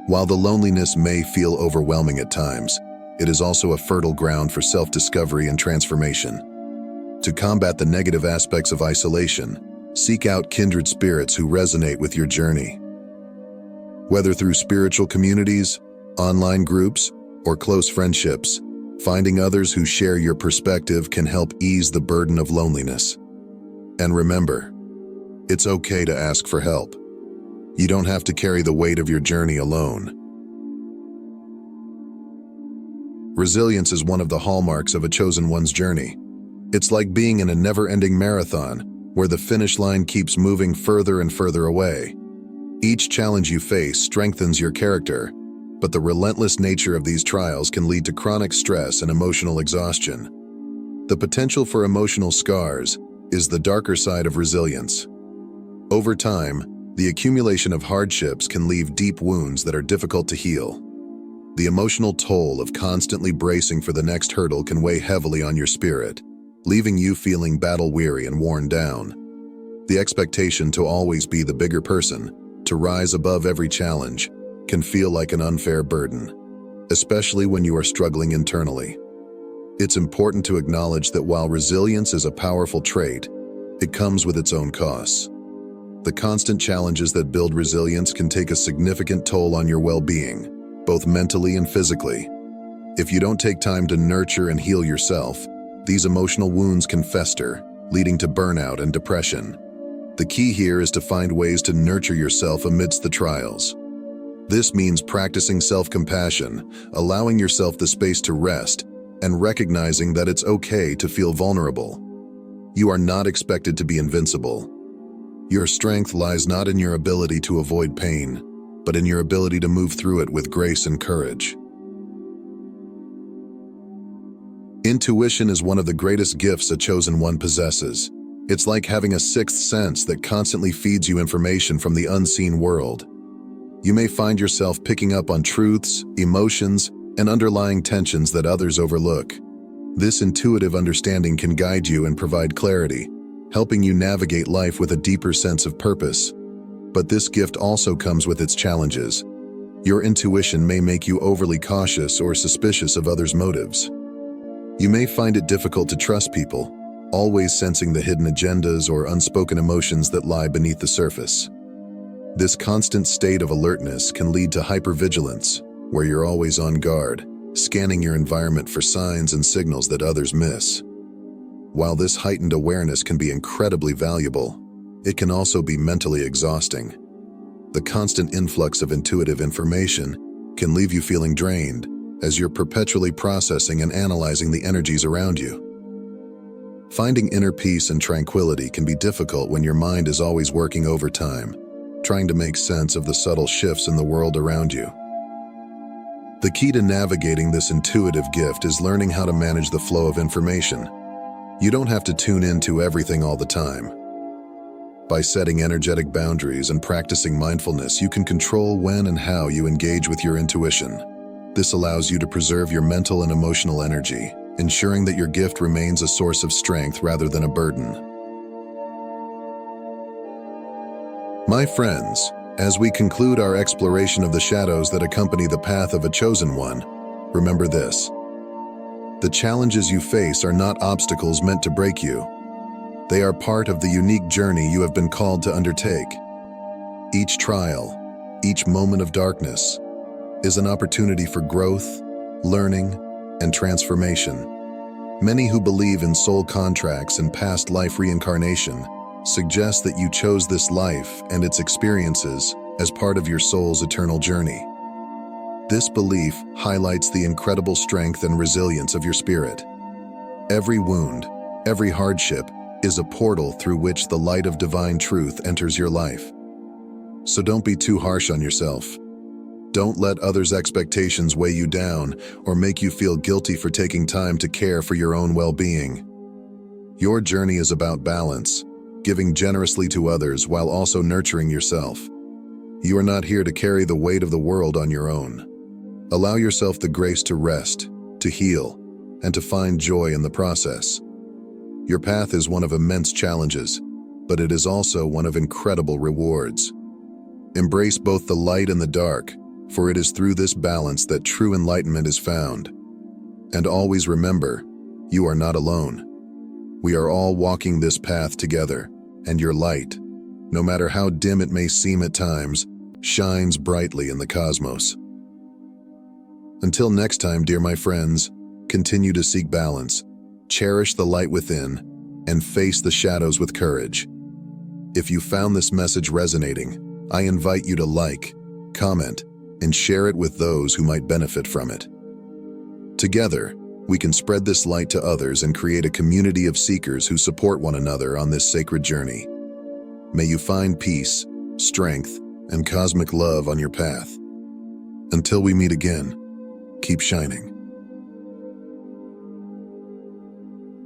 While the loneliness may feel overwhelming at times, it is also a fertile ground for self-discovery and transformation. To combat the negative aspects of isolation, seek out kindred spirits who resonate with your journey. Whether through spiritual communities, online groups, or close friendships, finding others who share your perspective can help ease the burden of loneliness. And remember, it's okay to ask for help. You don't have to carry the weight of your journey alone. Resilience is one of the hallmarks of a chosen one's journey. It's like being in a never-ending marathon, where the finish line keeps moving further and further away. Each challenge you face strengthens your character, but the relentless nature of these trials can lead to chronic stress and emotional exhaustion. The potential for emotional scars is the darker side of resilience. Over time, the accumulation of hardships can leave deep wounds that are difficult to heal. The emotional toll of constantly bracing for the next hurdle can weigh heavily on your spirit, leaving you feeling battle-weary and worn down. The expectation to always be the bigger person, to rise above every challenge, can feel like an unfair burden, especially when you are struggling internally. It's important to acknowledge that while resilience is a powerful trait, it comes with its own costs. The constant challenges that build resilience can take a significant toll on your well-being, both mentally and physically. If you don't take time to nurture and heal yourself, these emotional wounds can fester, leading to burnout and depression. The key here is to find ways to nurture yourself amidst the trials. This means practicing self-compassion, allowing yourself the space to rest, and recognizing that it's okay to feel vulnerable. You are not expected to be invincible. Your strength lies not in your ability to avoid pain, but in your ability to move through it with grace and courage. Intuition is one of the greatest gifts a chosen one possesses. It's like having a sixth sense that constantly feeds you information from the unseen world. You may find yourself picking up on truths, emotions, and underlying tensions that others overlook. This intuitive understanding can guide you and provide clarity, helping you navigate life with a deeper sense of purpose. But this gift also comes with its challenges. Your intuition may make you overly cautious or suspicious of others' motives. You may find it difficult to trust people, always sensing the hidden agendas or unspoken emotions that lie beneath the surface. This constant state of alertness can lead to hypervigilance, where you're always on guard, scanning your environment for signs and signals that others miss. While this heightened awareness can be incredibly valuable, it can also be mentally exhausting. The constant influx of intuitive information can leave you feeling drained, as you're perpetually processing and analyzing the energies around you. Finding inner peace and tranquility can be difficult when your mind is always working overtime, trying to make sense of the subtle shifts in the world around you. The key to navigating this intuitive gift is learning how to manage the flow of information. You don't have to tune into everything all the time. By setting energetic boundaries and practicing mindfulness, you can control when and how you engage with your intuition. This allows you to preserve your mental and emotional energy, ensuring that your gift remains a source of strength rather than a burden. My friends, as we conclude our exploration of the shadows that accompany the path of a chosen one, remember this: the challenges you face are not obstacles meant to break you. They are part of the unique journey you have been called to undertake. Each trial, each moment of darkness, is an opportunity for growth, learning, and transformation. Many who believe in soul contracts and past life reincarnation suggest that you chose this life and its experiences as part of your soul's eternal journey. This belief highlights the incredible strength and resilience of your spirit. Every wound, every hardship, is a portal through which the light of divine truth enters your life. So don't be too harsh on yourself. Don't let others' expectations weigh you down or make you feel guilty for taking time to care for your own well-being. Your journey is about balance, giving generously to others while also nurturing yourself. You are not here to carry the weight of the world on your own. Allow yourself the grace to rest, to heal, and to find joy in the process. Your path is one of immense challenges, but it is also one of incredible rewards. Embrace both the light and the dark, for it is through this balance that true enlightenment is found. And always remember, you are not alone. We are all walking this path together, and your light, no matter how dim it may seem at times, shines brightly in the cosmos. Until next time, dear my friends, continue to seek balance, cherish the light within, and face the shadows with courage. If you found this message resonating, I invite you to like, comment, and share it with those who might benefit from it. Together, we can spread this light to others and create a community of seekers who support one another on this sacred journey. May you find peace, strength, and cosmic love on your path. Until we meet again, keep shining.